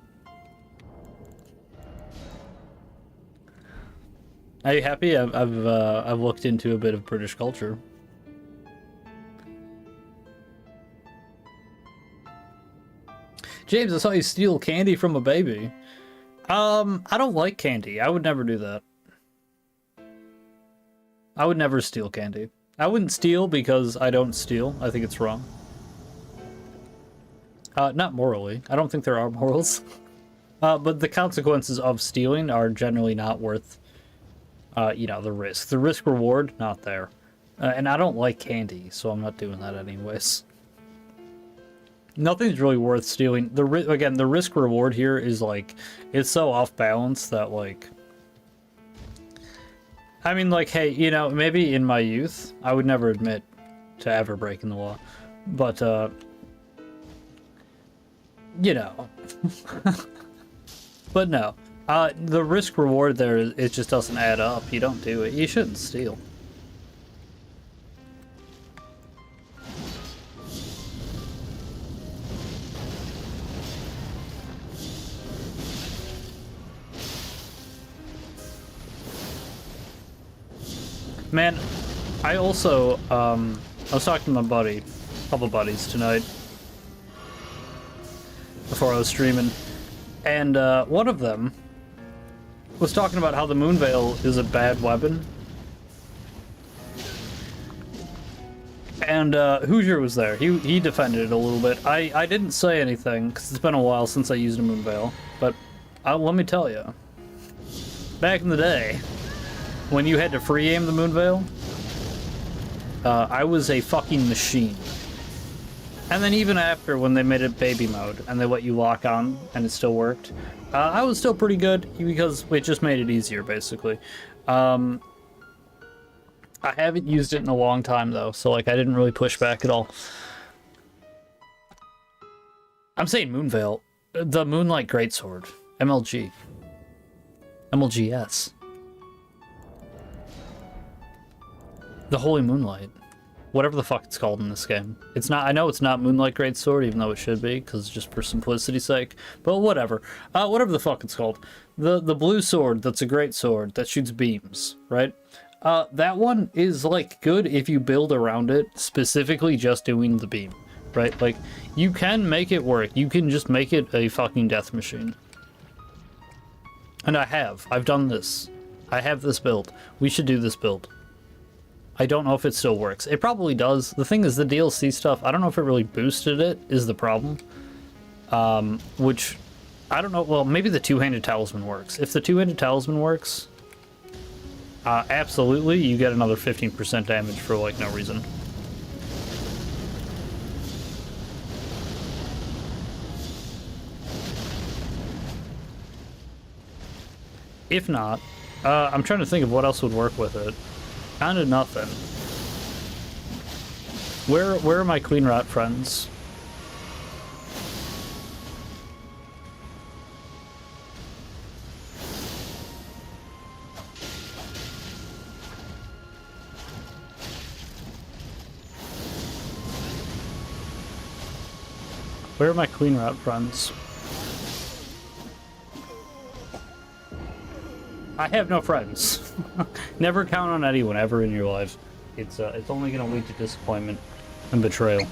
Are you happy? I've looked into a bit of British culture. James, I saw you steal candy from a baby. I don't like candy. I would never do that. I would never steal candy. I wouldn't steal because I don't steal. I think it's wrong. Not morally. I don't think there are morals. But the consequences of stealing are generally not worth, you know, the risk. The risk reward, not there. And I don't like candy, so I'm not doing that anyways. Nothing's really worth stealing. Again, the risk reward here is like, it's so off balance that like, I mean, like, hey, you know, maybe in my youth, I would never admit to ever breaking the law, but you know, but no, the risk reward there, it just doesn't add up. You don't do it. You shouldn't steal. Man, I also, I was talking to my buddy, a couple buddies tonight, before I was streaming, and one of them was talking about how the Moonveil is a bad weapon. And Hoosier was there. He defended it a little bit. I didn't say anything, because it's been a while since I used a Moonveil, but let me tell you, back in the day, when you had to free aim the Moonveil, I was a fucking machine. And then even after, when they made it baby mode, and they let you lock on, and it still worked, I was still pretty good, because it just made it easier, basically. I haven't used it in a long time, though, so like I didn't really push back at all. I'm saying Moonveil. The Moonlight Greatsword. MLG. MLGS. The Holy Moonlight. Whatever the fuck it's called in this game. It's not, I know it's not Moonlight Greatsword, even though it should be, because just for simplicity's sake. But whatever. Whatever the fuck it's called. The blue sword that's a great sword that shoots beams, right? That one is, like, good if you build around it, specifically just doing the beam, right? Like, you can make it work. You can just make it a fucking death machine. And I've done this. I have this build. We should do this build. I don't know if it still works. It probably does. The thing is, the DLC stuff, I don't know if it really boosted it, is the problem. Which, I don't know, well, maybe the two-handed talisman works. If the two-handed talisman works, absolutely, you get another 15% damage for, like, no reason. If not, I'm trying to think of what else would work with it. Kinda nothing. Where are my Queen Rat friends? Where are my Queen Rat friends? I have no friends. Never count on anyone ever in your life. It's only gonna lead to disappointment and betrayal.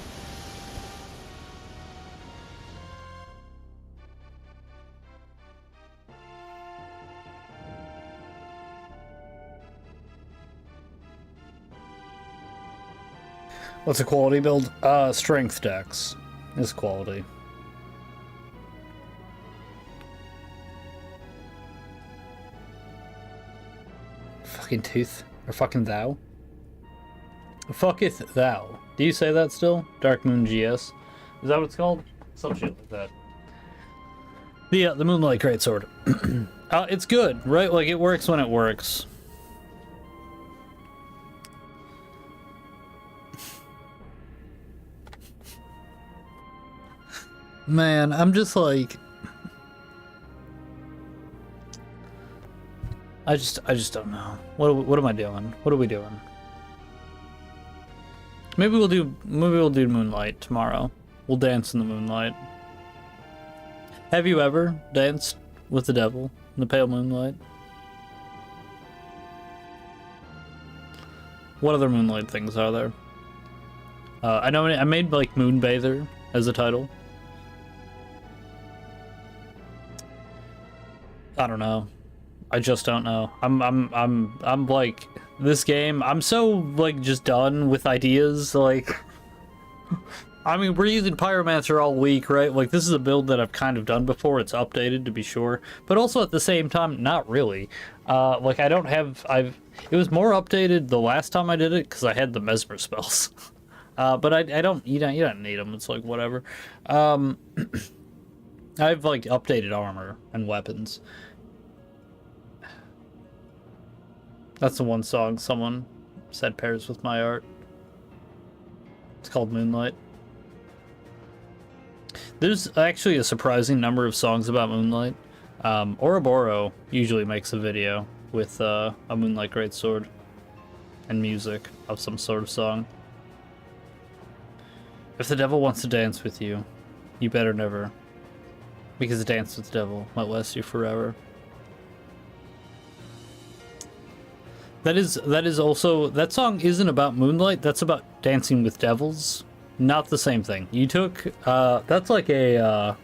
What's a quality build? Strength dex. is quality. Fucking tooth. Or fucking thou. Fucketh thou. Do you say that still? Dark Moon GS? Is that what it's called? Some shit like that. The Moonlight Greatsword. It's good, right? Like, it works when it works. Man, I'm just like... I just don't know. What am I doing? What are we doing? Maybe we'll do Moonlight tomorrow. We'll dance in the moonlight. Have you ever danced with the devil in the pale moonlight? What other moonlight things are there? I know I made like Moonbather as a title. I don't know. I just don't know. I'm like, this game, I'm so like just done with ideas. Like, I mean, we're using Pyromancer all week, right? Like, this is a build that I've kind of done before. It's updated, to be sure, but also at the same time, not really. Like, I don't have, it was more updated the last time I did it because I had the Mesmer spells. But I don't, you don't need them. It's like, whatever. I've like updated armor and weapons. That's the one song someone said pairs with my art. It's called Moonlight. There's actually a surprising number of songs about Moonlight. Ouroboros usually makes a video with a Moonlight Greatsword and music of some sort of song. If the devil wants to dance with you, you better never. Because a dance with the devil might last you forever. That is also, that song isn't about Moonlight, that's about dancing with devils. Not the same thing. You took, that's like a,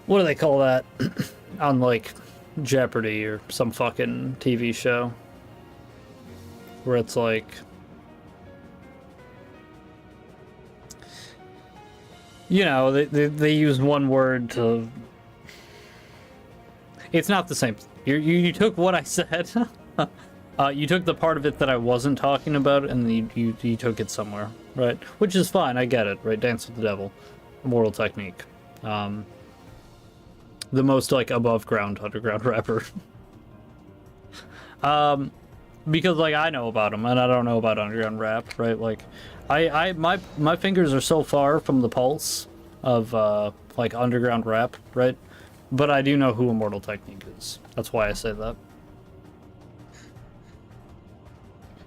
what do they call that? On like Jeopardy or some fucking TV show. Where it's like, you know, they use one word to, it's not the same. You took what I said. You took the part of it that I wasn't talking about, and you took it somewhere, right? Which is fine, I get it, right? Dance with the Devil, Immortal Technique. The most, like, above-ground underground rapper. Because, like, I know about him, and I don't know about underground rap, right? Like, my fingers are so far from the pulse of, like, underground rap, right? But I do know who Immortal Technique is. That's why I say that.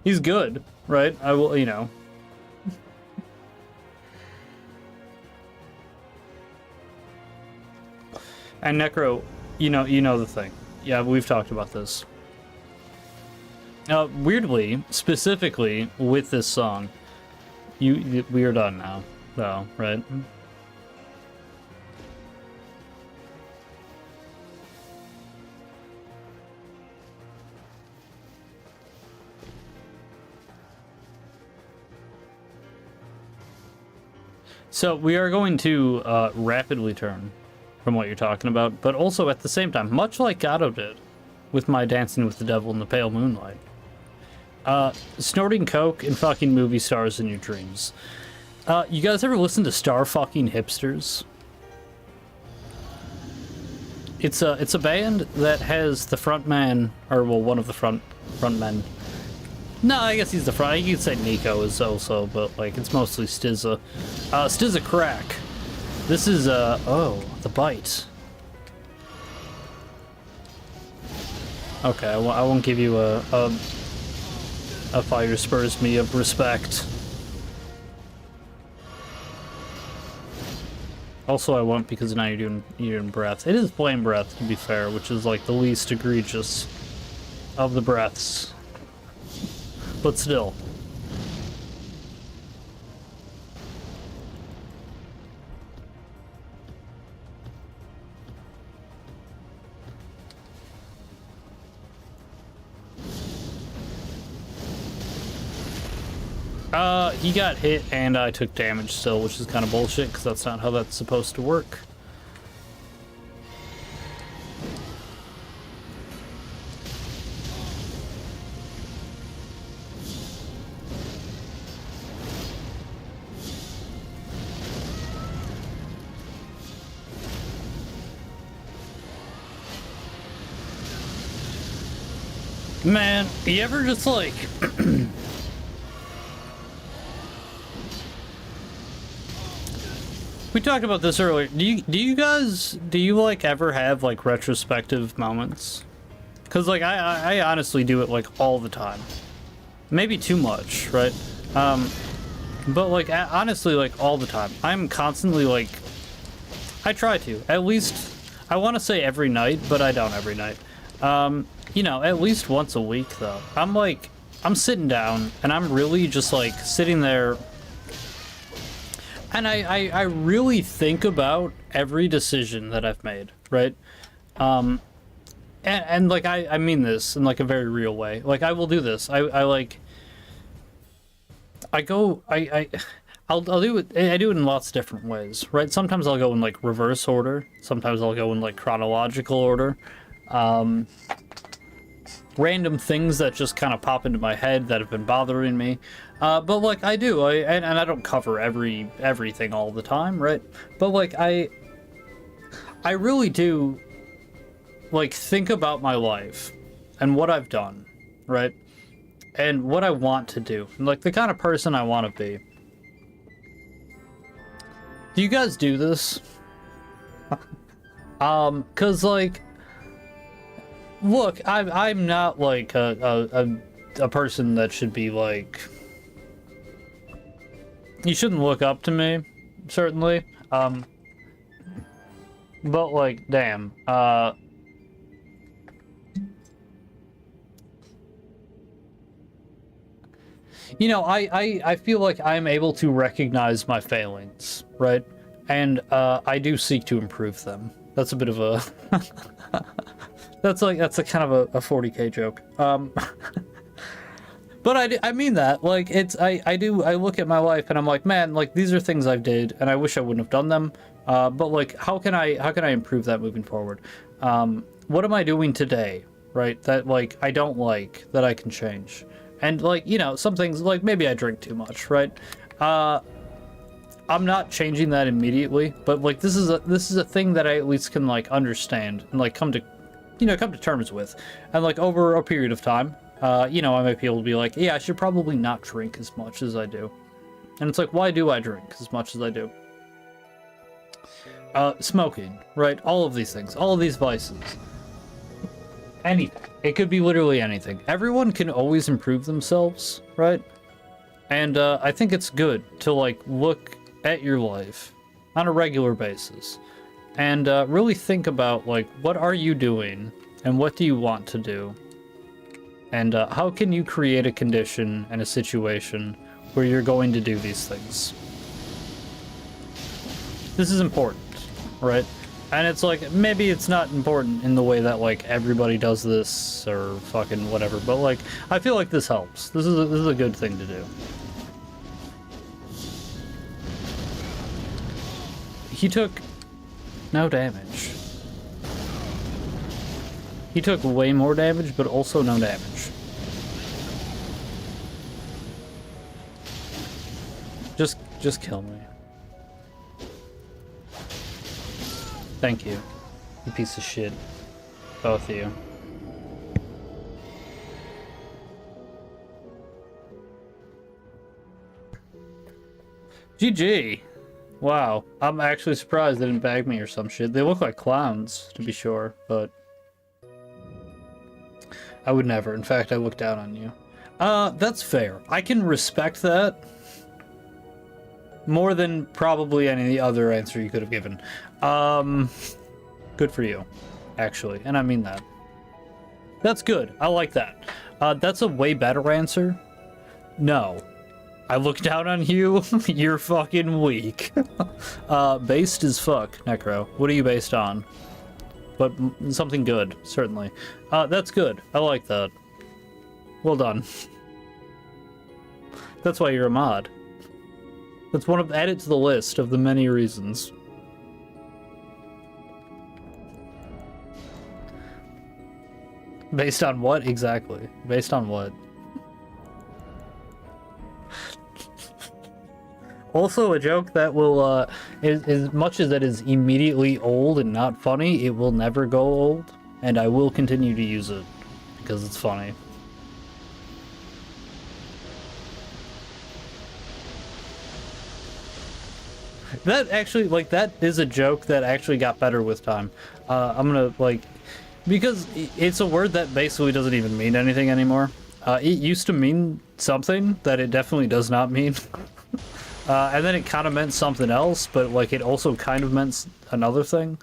He's good, right? I will, you know. And Necro, you know the thing. Yeah, we've talked about this. Weirdly, specifically with this song, we are done now, though, right? So we are going to rapidly turn from what you're talking about, but also at the same time, much like Gato did with my Dancing with the Devil in the Pale Moonlight, snorting coke and fucking movie stars in your dreams. You guys ever listen to Star Fucking Hipsters? It's a band that has the front man, or well, one of the front men. No, I guess he's the front. You could say Nico is also, but like it's mostly Stizza. Stizza Crack. This is oh, the bite. Okay, I won't give you a fire spurs me of respect. Also, I won't because now you're doing breath. It is flame breath, to be fair, which is like the least egregious of the breaths. But still. He got hit and I took damage still, which is kind of bullshit, because that's not how that's supposed to work. Man, you ever just like... We talked about this earlier. Do you like ever have like retrospective moments? Because like I honestly do it like all the time. Maybe too much, right? But like honestly, like all the time. I'm constantly like, I try to, at least, I want to say every night, but I don't every night. You know, at least once a week though. I'm sitting down and I'm really just like sitting there, and I really think about every decision that I've made, right? And like I mean this in like a very real way. Like I will do this. I'll do it. I do it in lots of different ways, right? Sometimes I'll go in like reverse order. Sometimes I'll go in like chronological order. Random things that just kind of pop into my head that have been bothering me. But like I do, and I don't cover everything all the time, right? But like I really do like think about my life and what I've done, right? And what I want to do, and like the kind of person I want to be. Do you guys do this? 'Cause like, look, I'm not like a person that should be like, you shouldn't look up to me, certainly. But like, damn, you know, I feel like I'm able to recognize my failings, right? And I do seek to improve them. That's a bit of a that's a kind of a 40K joke. But I mean that, like, it's, I look at my life and I'm like, man, like, these are things I've did and I wish I wouldn't have done them. But like, how can I improve that moving forward? What am I doing today, right? That like, I don't like, that I can change. And like, you know, some things, like maybe I drink too much, right? I'm not changing that immediately, but like, this is a thing that I at least can like understand and like come to terms with. And like over a period of time, you know, I might be able to be like, yeah, I should probably not drink as much as I do. And it's like, why do I drink as much as I do? Smoking, right? All of these things, all of these vices. Anything. It could be literally anything. Everyone can always improve themselves, right? And I think it's good to like look at your life on a regular basis and really think about like, what are you doing and what do you want to do? And how can you create a condition and a situation where you're going to do these things? This is important, right? And it's like, maybe it's not important in the way that like everybody does this or fucking whatever, but like, I feel like this helps. This is a good thing to do. He took no damage. He took way more damage, but also no damage. Just kill me. Thank you, you piece of shit. Both of you. GG. Wow, I'm actually surprised they didn't bag me or some shit. They look like clowns, to be sure, but I would never. In fact, I look down on you. That's fair. I can respect that more than probably any other answer you could have given. Good for you, actually, and I mean that. That's good. I like that. That's a way better answer. No. I look down on you. You're fucking weak. Based as fuck, Necro. What are you based on? But something good, certainly. That's good. I like that. Well done. That's why you're a mod. That's one of, add it to the list of the many reasons. Based on what exactly? Based on what? Also, a joke that will, as much as it is immediately old and not funny, it will never go old, and I will continue to use it because it's funny. That actually, like, that is a joke that actually got better with time. I'm gonna, like, because it's a word that basically doesn't even mean anything anymore. It used to mean something that it definitely does not mean. And then it kind of meant something else, but, like, it also kind of meant another thing.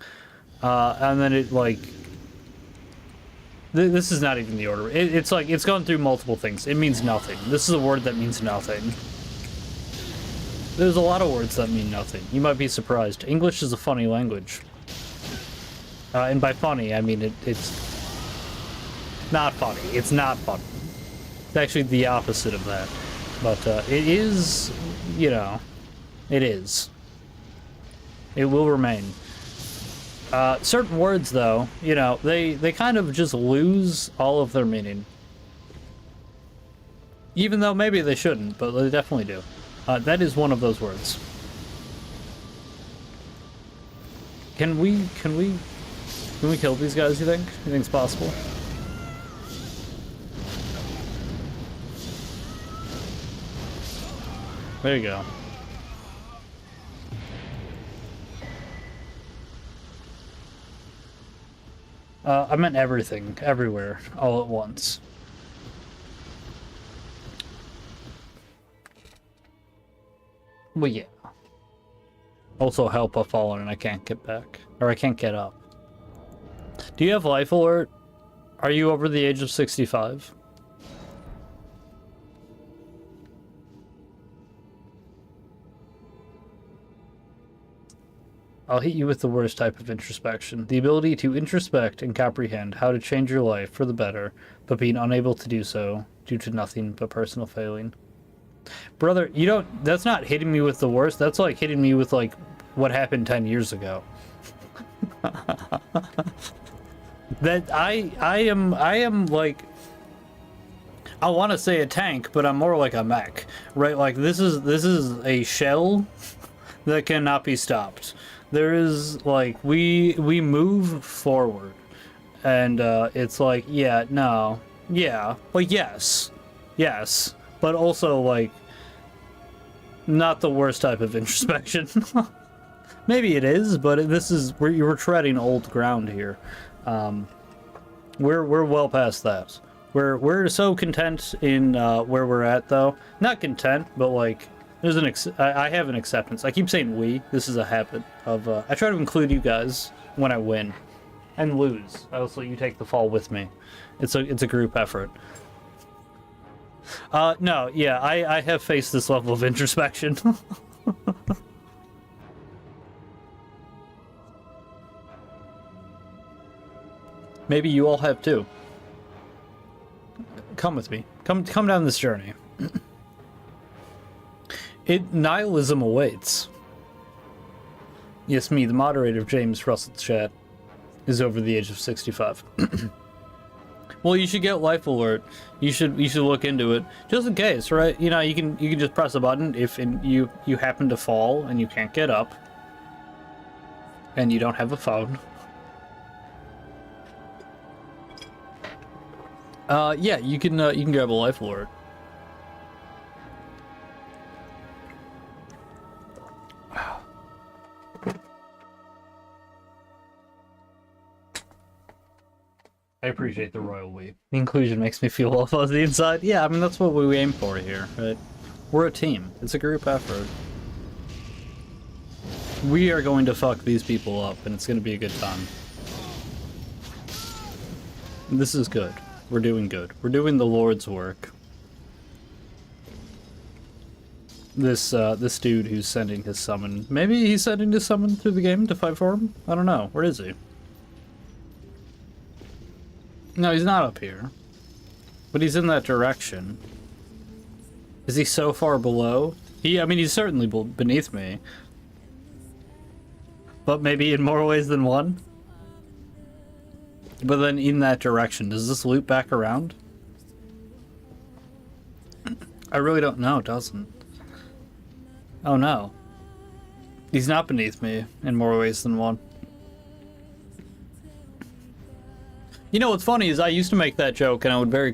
And then it, like... This is not even the order. It's like, it's gone through multiple things. It means nothing. This is a word that means nothing. There's a lot of words that mean nothing. You might be surprised. English is a funny language. And by funny, I mean it's not funny. It's not funny. It's actually the opposite of that. But it is, you know, it is. It will remain. Certain words, though, you know, they kind of just lose all of their meaning. Even though maybe they shouldn't, but they definitely do. That is one of those words. Can we kill these guys, you think? You think it's possible? There you go. I meant everything, everywhere, all at once. Well, yeah. Also help I've fallen and I can't get back. Or I can't get up. Do you have life alert? Are you over the age of 65? I'll hit you with the worst type of introspection. The ability to introspect and comprehend how to change your life for the better, but being unable to do so due to nothing but personal failing. Brother, you don't... That's not hitting me with the worst. That's like hitting me with, like, what happened 10 years ago. That I am like... I want to say a tank, but I'm more like a mech. Right? Like, this is a shell that cannot be stopped. There is, like, we move forward. And, it's like, yeah, no. Yeah. Like, yes. Yes. But also, like, not the worst type of introspection. Maybe it is, but this is... We're treading old ground here. We're well past that. We're so content in where we're at, though. Not content, but, like... There's an I have an acceptance. I keep saying we. This is a habit of... I try to include you guys when I win. And lose. I also let you take the fall with me. It's a group effort. No, yeah, I have faced this level of introspection. Maybe you all have too. Come with me. Come down this journey. Nihilism awaits. Yes, me, the moderator of James Russell's chat, is over the age of 65. Well, you should get life alert. You should look into it just in case, right? You know, you can just press a button if you happen to fall and you can't get up, and you don't have a phone. Yeah, you can grab a life alert. I appreciate the royal we. The inclusion makes me feel all fuzzy inside. Yeah, I mean, that's what we aim for here, right? We're a team. It's a group effort. We are going to fuck these people up, and it's going to be a good time. This is good. We're doing good. We're doing the Lord's work. This dude who's sending his summon... Maybe he's sending his summon through the game to fight for him? I don't know. Where is he? No, he's not up here. But he's in that direction. Is he so far below? I mean, he's certainly beneath me. But maybe in more ways than one? But then in that direction, does this loop back around? I really don't know, it doesn't. Oh no. He's not beneath me in more ways than one. You know what's funny is I used to make that joke and I would very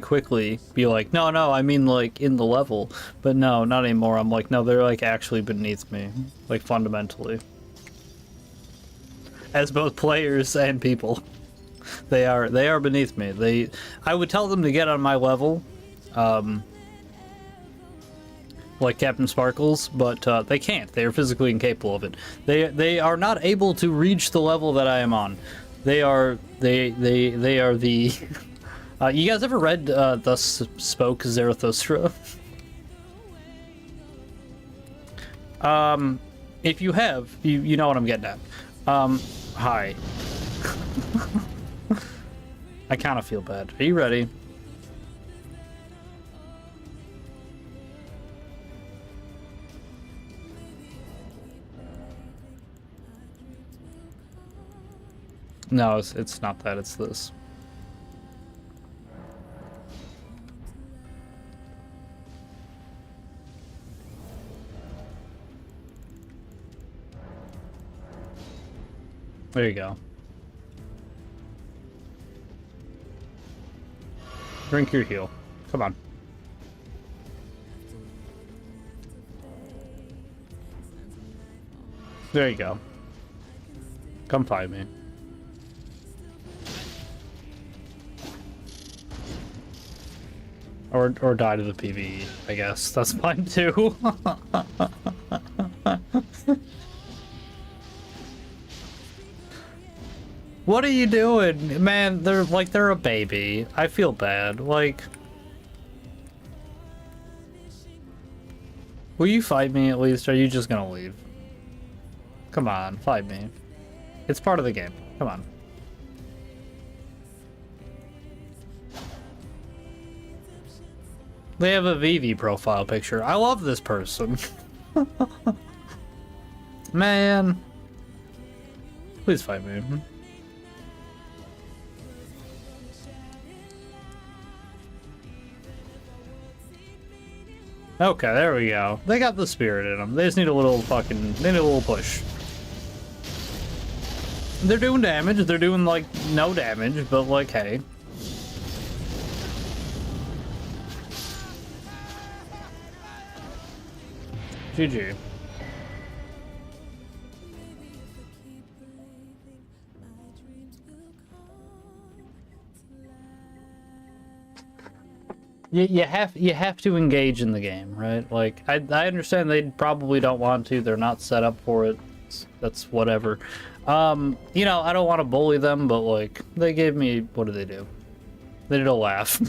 quickly be like, no, I mean like in the level. But no, not anymore. I'm like, no, they're like actually beneath me. Like fundamentally. As both players and people. They are beneath me. I would tell them to get on my level. Like Captain Sparkles, but they can't. They are physically incapable of it. They are not able to reach the level that I am on. They are the. You guys ever read Thus Spoke Zarathustra? If you have, you know what I'm getting at. Hi. I kind of feel bad. Are you ready? No, it's not that, it's this. There you go. Drink your heal. Come on. There you go. Come find me. Or die to the PvE, I guess. That's fine too. What are you doing? Man, they're a baby. I feel bad. Like, will you fight me at least? Or are you just gonna leave? Come on, fight me. It's part of the game. Come on. They have a Vivi profile picture. I love this person. Man. Please fight me. Okay, there we go. They got the spirit in them. They just need a little they need a little push. They're doing damage. They're doing, like, no damage, but, like, hey. GG. You have to engage in the game, right? Like, I understand they probably don't want to. They're not set up for it. That's whatever. You know, I don't want to bully them, but like, they gave me, what did they do? They did a laugh.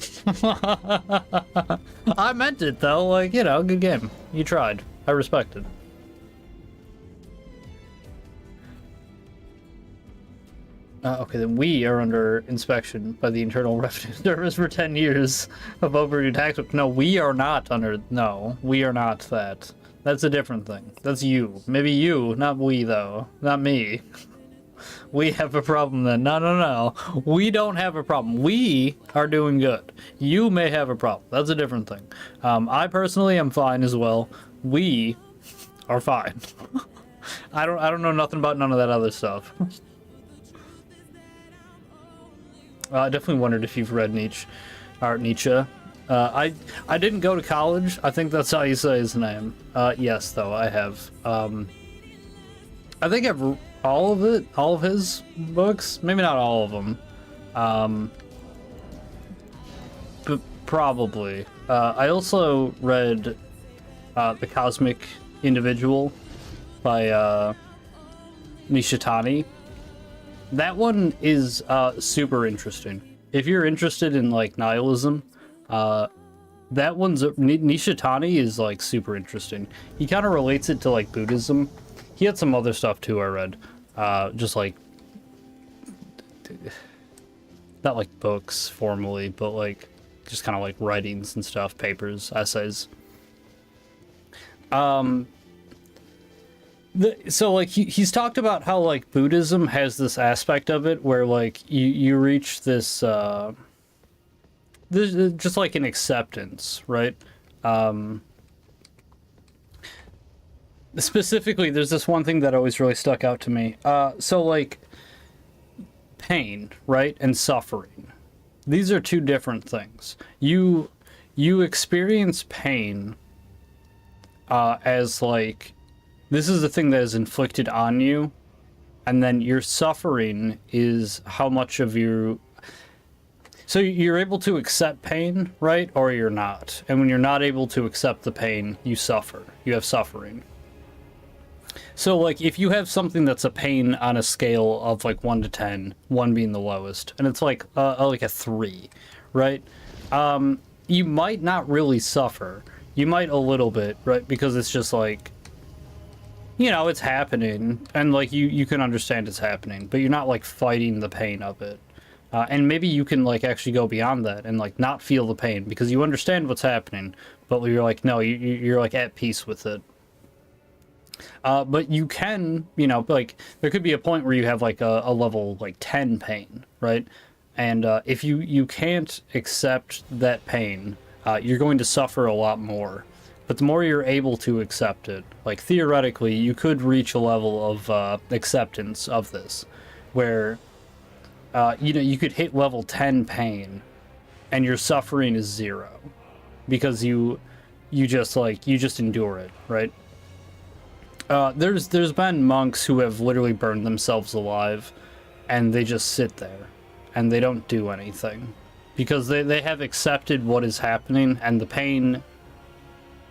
I meant it though. Like, you know, good game. You tried. I respect it. Okay, then we are under inspection by the Internal Revenue Service for 10 years of overdue tax. No, we are not under. No, we are not that. That's a different thing. That's you. Maybe you, not we, though. Not me. We have a problem then. No. We don't have a problem. We are doing good. You may have a problem. That's a different thing. I personally am fine as well. We are fine. I don't know nothing about none of that other stuff. I definitely wondered if you've read Nietzsche. I didn't go to college. I think that's how you say his name. Yes, though, I have. I think I've all of his books. Maybe not all of them. But probably. I also read The Cosmic Individual by Nishitani. That one is super interesting. If you're interested in like nihilism, that one's Nishitani is like super interesting. He kind of relates it to like Buddhism. He had some other stuff too I read, just like not like books formally, but like just kind of like writings and stuff, papers, essays. So like he's talked about how like Buddhism has this aspect of it where like you reach this there's just like an acceptance, right? Specifically, there's this one thing that always really stuck out to me. So like pain, right, and suffering. These are two different things. You experience pain as like this is the thing that is inflicted on you, and then your suffering is how much of you. So you're able to accept pain, right, or you're not. And when you're not able to accept the pain, you suffer. You have suffering. So like if you have something that's a pain on a scale of like 1 to 10, 1 being the lowest, and it's like a 3, right? You might not really suffer. You might a little bit, right? Because it's just like, you know, it's happening, and like you can understand it's happening, but you're not like fighting the pain of it. And maybe you can like actually go beyond that and like not feel the pain because you understand what's happening, but you're like, no, you're like at peace with it. But you can, you know, like there could be a point where you have like a level like 10 pain, right? And if you can't accept that pain, you're going to suffer a lot more. But the more you're able to accept it, like theoretically, you could reach a level of acceptance of this, where you know, you could hit level 10 pain, and your suffering is 0, because you just endure it, right? There's been monks who have literally burned themselves alive, and they just sit there, and they don't do anything, because they have accepted what is happening, and the pain.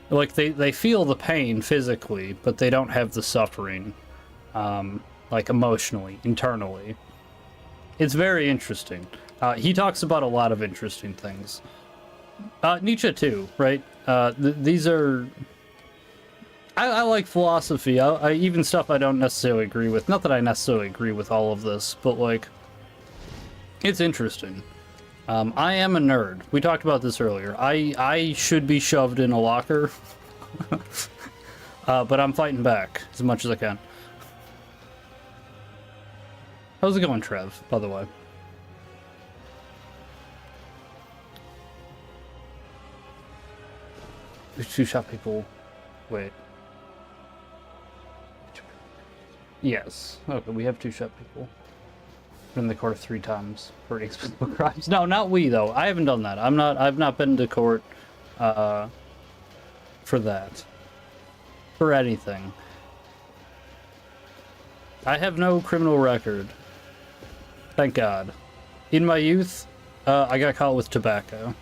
Like, they feel the pain physically, but they don't have the suffering, like, emotionally, internally. It's very interesting. He talks about a lot of interesting things. Nietzsche, too, right? These are... I like philosophy. I even stuff I don't necessarily agree with. Not that I necessarily agree with all of this, but, like, it's interesting. I am a nerd. We talked about this earlier. I should be shoved in a locker. But I'm fighting back as much as I can. How's it going, Trev, by the way? We two-shot people. Wait. Yes. Okay, we have two-shot people. In the court 3 times for inexplicable crimes. No, not we though. I haven't done that. I've not been to court for that. For anything. I have no criminal record. Thank God. In my youth, I got caught with tobacco.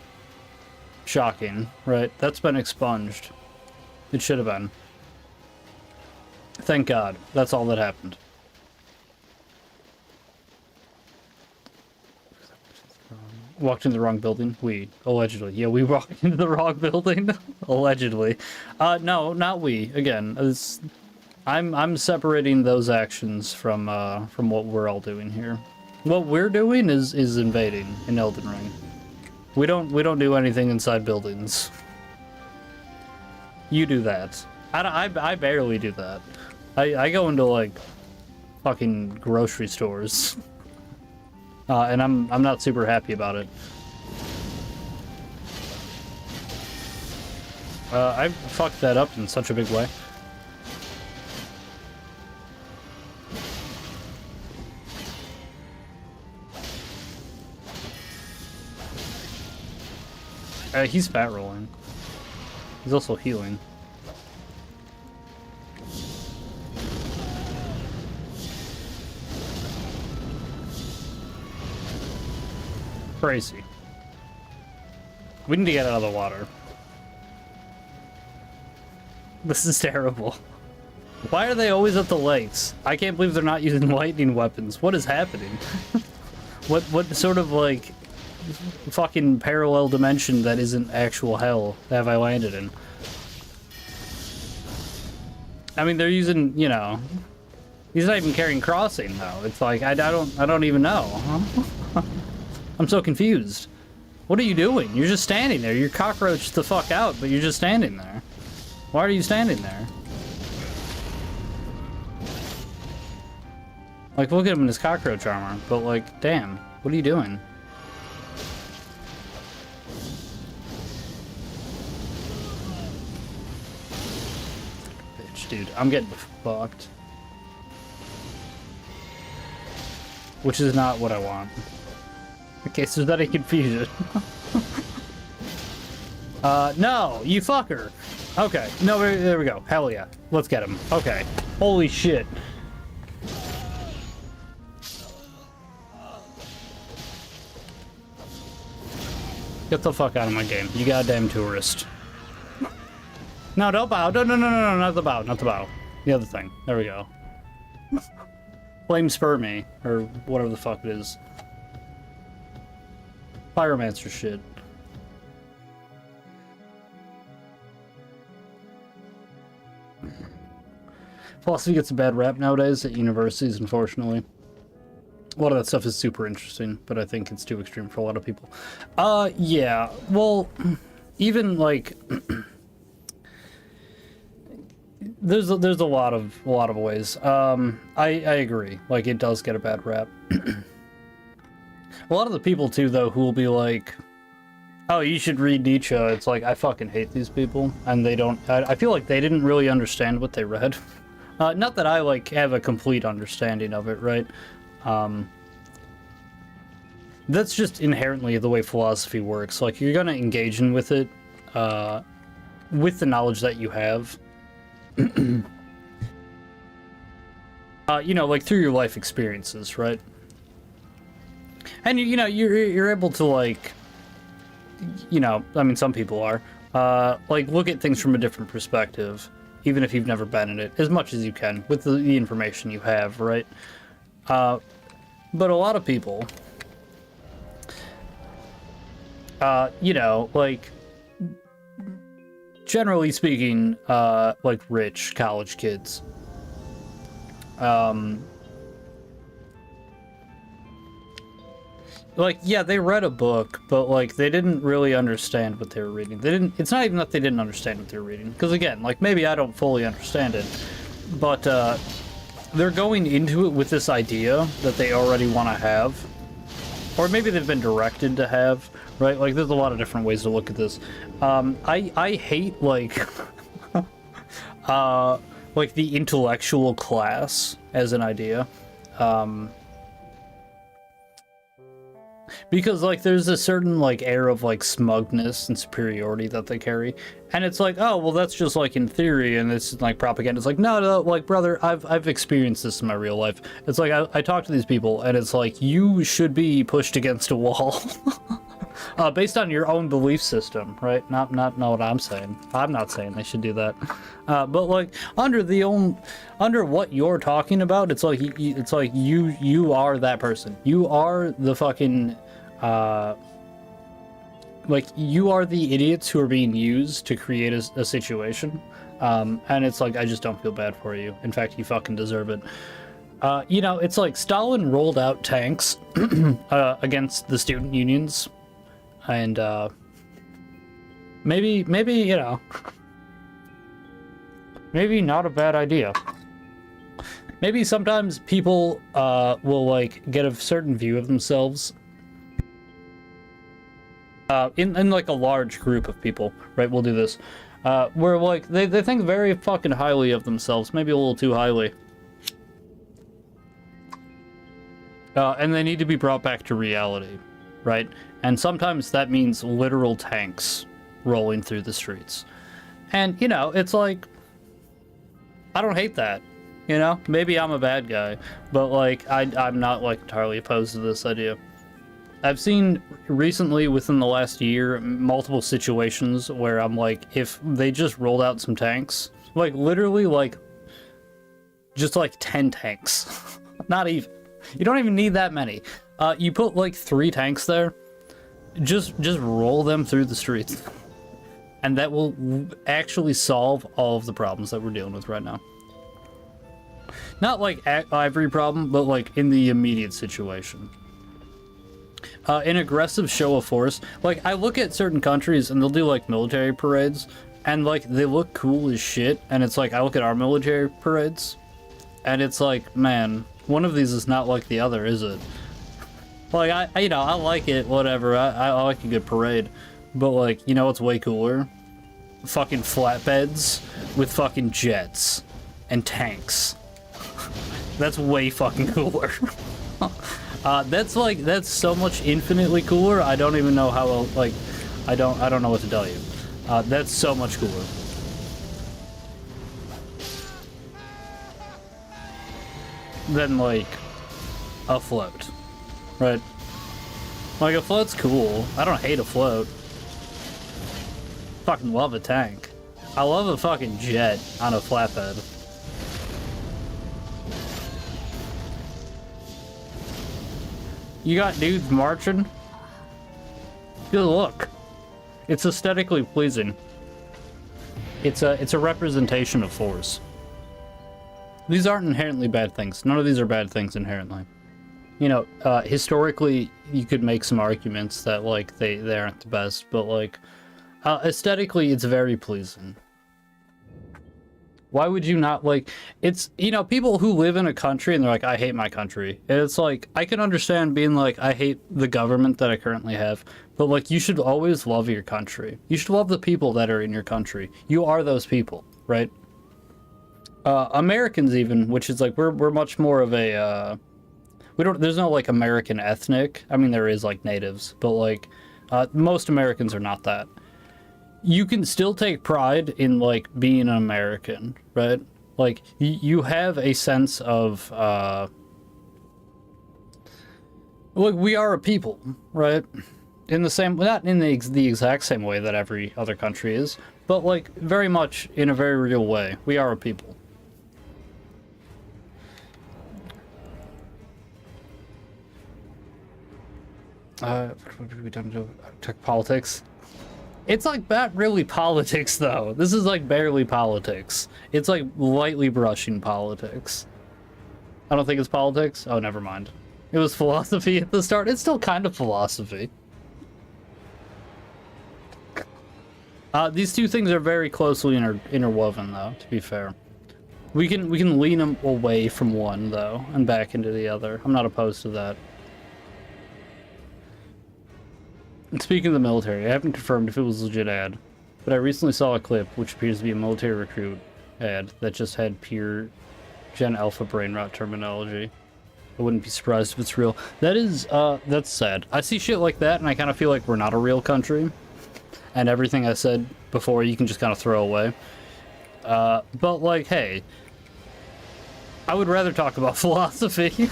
Shocking, right? That's been expunged. It should have been. Thank God. That's all that happened. Walked into the wrong building. We allegedly, yeah, we walked into the wrong building. Allegedly, no, not we. Again, I'm separating those actions from what we're all doing here. What we're doing is invading in Elden Ring. We don't do anything inside buildings. You do that. I barely do that. I go into like fucking grocery stores. And I'm not super happy about it. I fucked that up in such a big way. He's fat rolling. He's also healing. Crazy. We need to get out of the water. This is terrible. Why are they always at the lakes? I can't believe they're not using lightning weapons. What is happening? What sort of like fucking parallel dimension that isn't actual hell have I landed in? I mean, they're using, you know, he's not even carrying crossing though. It's like I don't even know. I'm so confused. What are you doing? You're just standing there. You're cockroached the fuck out, but you're just standing there. Why are you standing there? Like, look at him in his cockroach armor, but like, damn, what are you doing? Bitch, dude, I'm getting fucked. Which is not what I want. Okay, so there's any confusion. No, you fucker. Okay, no, there we go. Hell yeah. Let's get him. Okay. Holy shit. Get the fuck out of my game, you goddamn tourist. No, don't bow. No, not the bow, not the bow. The other thing. There we go. Flame spur me, or whatever the fuck it is. Pyromancer shit. Philosophy gets a bad rap nowadays at universities, unfortunately. A lot of that stuff is super interesting, but I think it's too extreme for a lot of people. Yeah, well, even like there's a lot of ways. I agree. Like, it does get a bad rap. A lot of the people too, though, who will be like, "Oh, you should read Nietzsche." It's like, I fucking hate these people, and they don't. I feel like they didn't really understand what they read. Not that I like have a complete understanding of it, right? That's just inherently the way philosophy works. Like, you're gonna engage in with it, with the knowledge that you have. You know, like through your life experiences, right? And you know, you're able to, like, you know, I mean, some people are, like, look at things from a different perspective, even if you've never been in it, as much as you can with the information you have, right? But a lot of people, you know, like, generally speaking, like rich college kids, like, yeah, they read a book, but like, they didn't really understand what they were reading. It's not even that they didn't understand what they were reading, because again, like, maybe I don't fully understand it, but they're going into it with this idea that they already want to have, or maybe they've been directed to have, right? Like, there's a lot of different ways to look at this. I hate, like, like the intellectual class as an idea. Because, like, there's a certain, like, air of, like, smugness and superiority that they carry. And it's like, oh, well, that's just, like, in theory, and it's, like, propaganda. It's like, no, like, brother, I've experienced this in my real life. It's like, I talk to these people, and it's like, you should be pushed against a wall. Based on your own belief system, right? Not what I'm saying. I'm not saying they should do that. But, like, under what you're talking about, it's like, you are that person. You are the fucking, like, you are the idiots who are being used to create a situation. And it's like, I just don't feel bad for you. In fact, you fucking deserve it. You know, it's like Stalin rolled out tanks against the student unions. And, maybe, you know, maybe not a bad idea. Maybe sometimes people, will, like, get a certain view of themselves, in like, a large group of people, right? We'll do this, where, like, they think very fucking highly of themselves, maybe a little too highly. And they need to be brought back to reality, right? And sometimes that means literal tanks rolling through the streets. And, you know, it's like, I don't hate that, you know? Maybe I'm a bad guy, but, like, I'm not, like, entirely opposed to this idea. I've seen recently, within the last year, multiple situations where I'm like, if they just rolled out some tanks, like, literally, like, just, like, 10 tanks. Not even. You don't even need that many. You put, like, 3 tanks there, just roll them through the streets, and that will actually solve all of the problems that we're dealing with right now. Not like every problem, but like in the immediate situation. an aggressive show of force. Like, I look at certain countries and they'll do like military parades, and like they look cool as shit. And it's like I look at our military parades, and it's like, man, one of these is not like the other, is it? Like I you know, I like it, whatever. I like a good parade, but like, you know what's way cooler? Fucking flatbeds with fucking jets and tanks. That's way fucking cooler. That's so much infinitely cooler. I don't even know how, like, I don't know what to tell you. That's so much cooler. Than like a float, right? Like, a float's cool. I don't hate a float. Fucking love a tank. I love a fucking jet on a flatbed. You got dudes marching? Good look. It's aesthetically pleasing. It's a representation of force. These aren't inherently bad things. None of these are bad things inherently. You know, historically, you could make some arguments that, like, they aren't the best, but, like, aesthetically, it's very pleasing. Why would you not, like, it's, you know, people who live in a country and they're like, I hate my country. And it's like, I can understand being like, I hate the government that I currently have, but like, you should always love your country. You should love the people that are in your country. You are those people, right? Americans even, which is like, we're much more of a, there's no like American ethnic. I mean, there is like natives, but like, most Americans are not that. You can still take pride in like being an American, right? Like you have a sense of look, we are a people, right? In the same, not in the exact same way that every other country is, but like very much in a very real way. We are a people. What have we done to tech politics? It's like not really politics, though. This is like barely politics. It's like lightly brushing politics. I don't think it's politics. Oh, never mind. It was philosophy at the start. It's still kind of philosophy. These two things are very closely interwoven, though, to be fair. We can lean them away from one, though, and back into the other. I'm not opposed to that. Speaking of the military, I haven't confirmed if it was a legit ad, but I recently saw a clip which appears to be a military recruit ad that just had pure Gen Alpha brain rot terminology. I wouldn't be surprised if it's real. That is, that's sad. I see shit like that and I kind of feel like we're not a real country, and everything I said before you can just kind of throw away. But like, hey, I would rather talk about philosophy.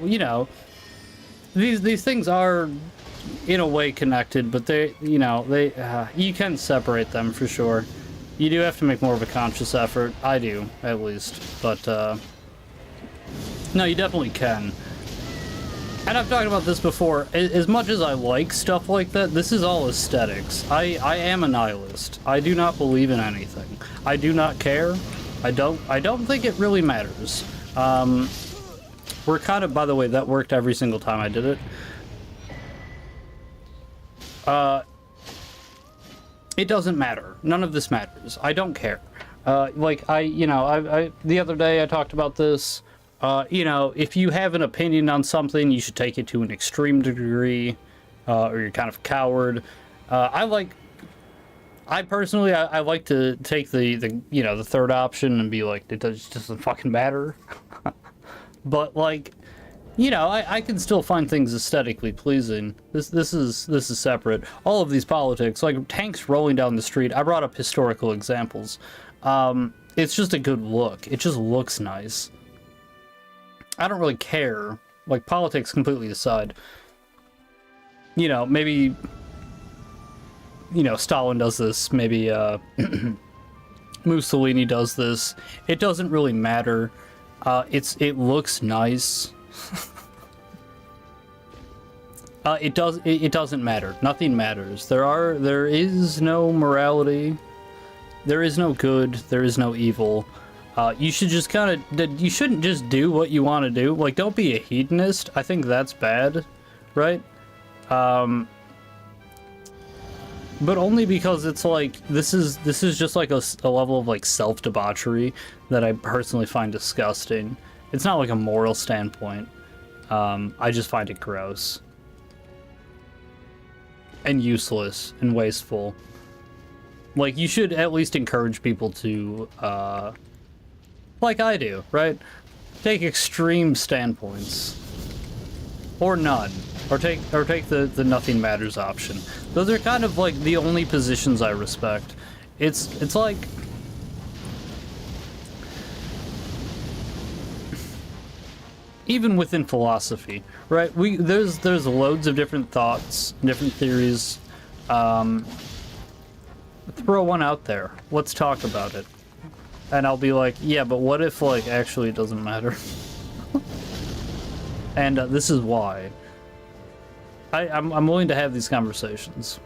You know, these things are in a way connected, but they, you know, they you can separate them for sure. You do have to make more of a conscious effort. I do, at least. But no, you definitely can. And I've talked about this before. As much as I like stuff like that, this is all aesthetics. I am a nihilist. I do not believe in anything. I do not care. I don't think it really matters. We're kind of, by the way, that worked every single time I did it. It doesn't matter. None of this matters. I don't care. Like, you know, the other day I talked about this. You know, if you have an opinion on something, you should take it to an extreme degree, or you're kind of a coward. I personally like to take the you know, the third option and be like, it doesn't fucking matter. But like, you know, I can still find things aesthetically pleasing. This is separate. All of these politics, like tanks rolling down the street. I brought up historical examples. It's just a good look. It just looks nice. I don't really care. Like, politics completely aside. You know, maybe, you know, Stalin does this. Maybe Mussolini does this. It doesn't really matter. It looks nice. It doesn't matter. Nothing matters. There is no morality. There is no good. There is no evil. You should just you shouldn't just do what you want to do. Like, don't be a hedonist. I think that's bad. right? But only because it's like this is just like a level of like self-debauchery that I personally find disgusting. It's not like a moral standpoint. I just find it gross and useless and wasteful. Like, you should at least encourage people to like I do, right? Take extreme standpoints or none. Or take the nothing matters option. Those are kind of like the only positions I respect. It's like even within philosophy, right? There's loads of different thoughts, different theories. Throw one out there. Let's talk about it. And I'll be like, yeah, but what if like actually it doesn't matter? And this is why. I'm willing to have these conversations.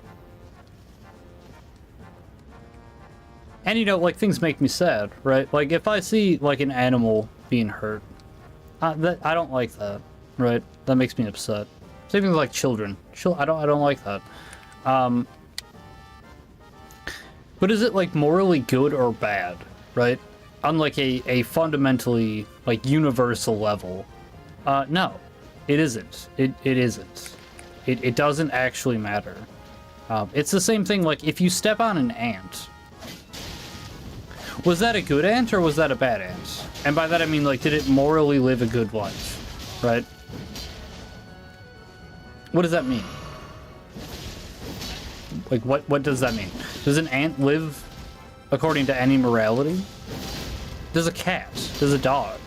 And you know, like, things make me sad, right? Like, if I see like an animal being hurt, I don't like that, right? That makes me upset. Same thing with like children. I don't like that. But is it like morally good or bad, right? On like a fundamentally like universal level? No, it isn't. It isn't. It doesn't actually matter. It's the same thing, like, if you step on an ant, was that a good ant or was that a bad ant? And by that I mean, like, did it morally live a good life, right? What does that mean? Like, what does that mean? Does an ant live according to any morality? Does a cat? Does a dog?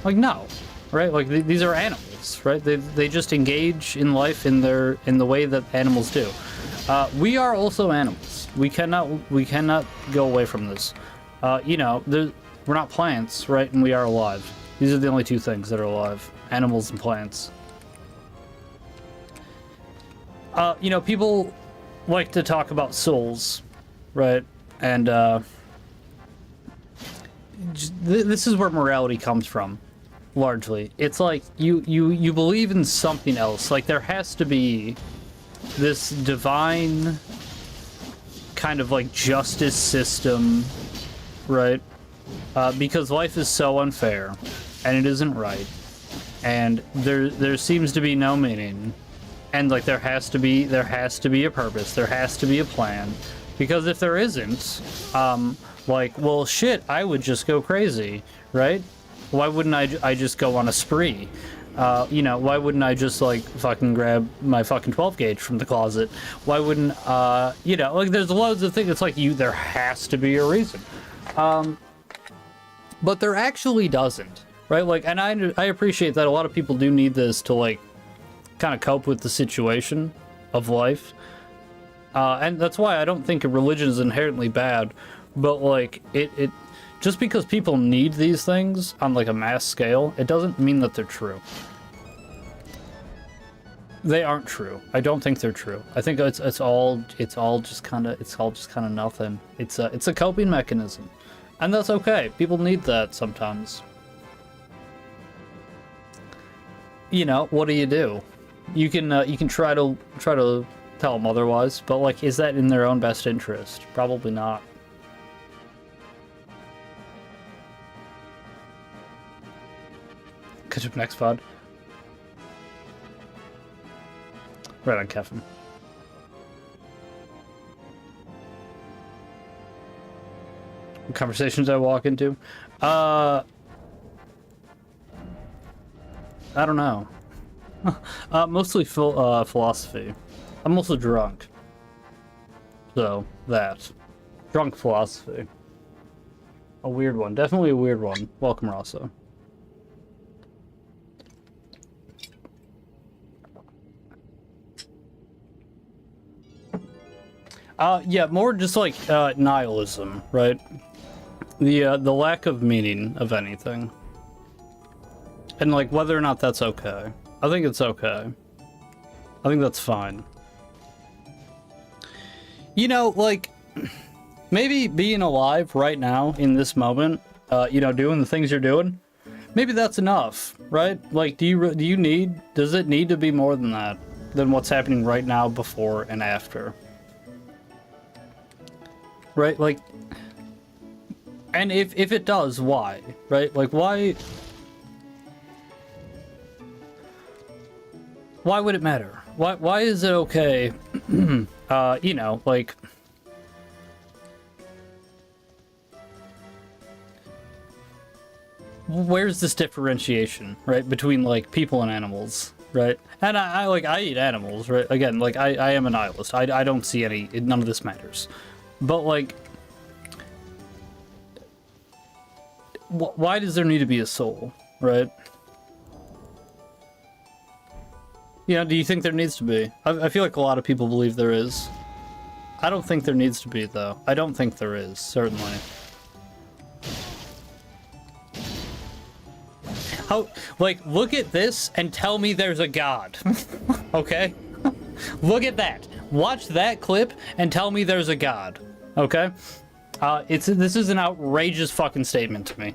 Like, no, right? Like, these are animals. Right? They just engage in life in the way that animals do. We are also animals. We cannot go away from this. You know, we're not plants, right? And we are alive. These are the only two things that are alive: animals and plants. You know, people like to talk about souls, right? And this is where morality comes from. Largely, it's like you believe in something else. Like, there has to be this divine kind of like justice system, right? Because life is so unfair and it isn't right, and there seems to be no meaning, and like there has to be a purpose, there has to be a plan, because if there isn't, like, well, shit, I would just go crazy, right? Why wouldn't I just go on a spree? You know, why wouldn't I just, like, fucking grab my fucking 12 gauge from the closet? Why wouldn't, you know, like, there's loads of things. It's like, there has to be a reason. But there actually doesn't, right? Like, and I appreciate that a lot of people do need this to, like, kind of cope with the situation of life. And that's why I don't think a religion is inherently bad, but, like, it just because people need these things on like a mass scale, it doesn't mean that they're true. They aren't true. I don't think they're true. I think it's all just kind of nothing. It's a coping mechanism, and that's okay. People need that sometimes. You know, what do? You can try to tell them otherwise, but like, is that in their own best interest? Probably not. Catch up next pod. Right on, Kevin. What conversations I walk into? I don't know. Mostly philosophy. I'm also drunk. So, that. Drunk philosophy. A weird one. Definitely a weird one. Welcome, Rosso. Yeah, more just like nihilism, right? The lack of meaning of anything. And like whether or not that's okay. I think it's okay. I think that's fine. You know, like, maybe being alive right now in this moment, you know, doing the things you're doing, maybe that's enough, right? Like, does it need to be more than that? Than what's happening right now, before and after? Right? Like, and if it does, why? Right? Like, why would it matter? Why is it okay? You know, like, where's this differentiation, right, between like people and animals, right? And I eat animals, right? Again, like, I am a nihilist. I don't see none of this matters. But like, why does there need to be a soul, right? You know, do you think there needs to be? I feel like a lot of people believe there is. I don't think there needs to be, though. I don't think there is, certainly. How, like, look at this and tell me there's a god. Okay? Look at that. Watch that clip and tell me there's a god. Okay? This is an outrageous fucking statement to me.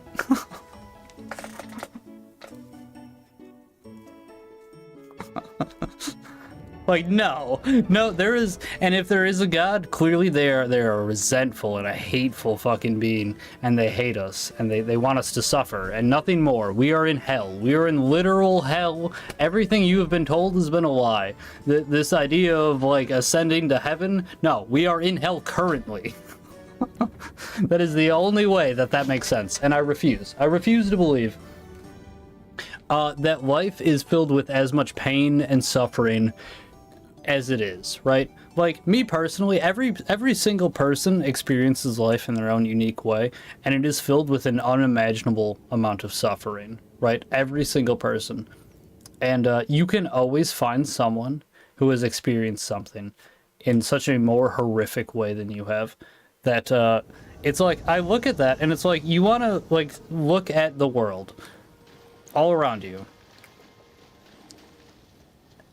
Like, no, there is, and if there is a god, clearly they are a resentful and a hateful fucking being, and they hate us, and they want us to suffer, and nothing more. We are in hell. We are in literal hell. Everything you have been told has been a lie. This idea of, like, ascending to heaven, no, we are in hell currently. That is the only way that makes sense, and I refuse. I refuse to believe that life is filled with as much pain and suffering as it is, right? Like, me personally, every single person experiences life in their own unique way, and it is filled with an unimaginable amount of suffering, right? Every single person. And you can always find someone who has experienced something in such a more horrific way than you have, that it's like, I look at that and it's like, you want to, like, look at the world all around you.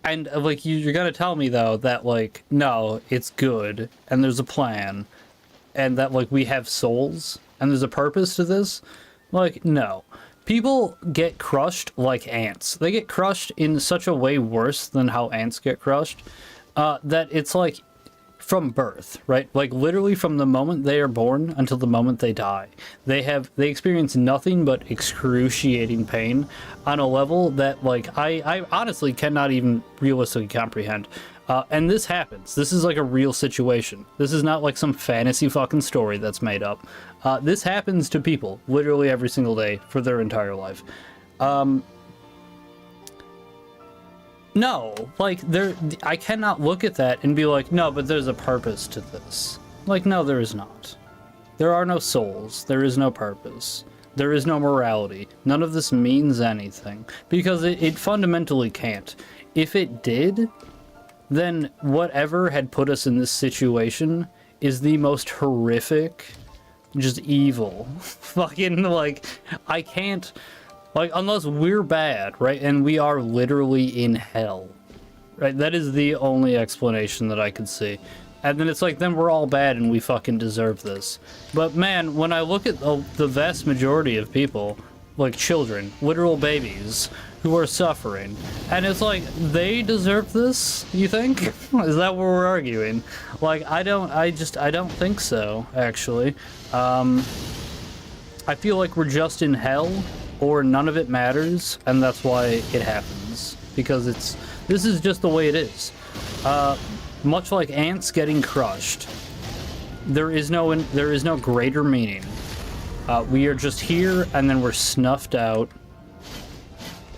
And, like, you're gonna tell me, though, that, like, no, it's good, and there's a plan, and that, like, we have souls, and there's a purpose to this? Like, no. People get crushed like ants. They get crushed in such a way worse than how ants get crushed, that it's, like, from birth, right? Like, literally from the moment they are born until the moment they die. They experience nothing but excruciating pain on a level that, like, I honestly cannot even realistically comprehend. And this happens. This is like a real situation. This is not like some fantasy fucking story that's made up. This happens to people literally every single day for their entire life. No, like, I cannot look at that and be like, no, but there's a purpose to this. Like, no, there is not. There are no souls. There is no purpose. There is no morality. None of this means anything. Because it fundamentally can't. If it did, then whatever had put us in this situation is the most horrific, just evil. Fucking, like, I can't... Like, unless we're bad, right? And we are literally in hell, right? That is the only explanation that I could see. And then it's like, then we're all bad and we fucking deserve this. But man, when I look at the vast majority of people, like children, literal babies, who are suffering, and it's like, they deserve this, you think? Is that what we're arguing? Like, I don't think so, actually. I feel like we're just in hell, or none of it matters, and that's why it happens. Because this is just the way it is. Much like ants getting crushed, there is no greater meaning. We are just here, and then we're snuffed out.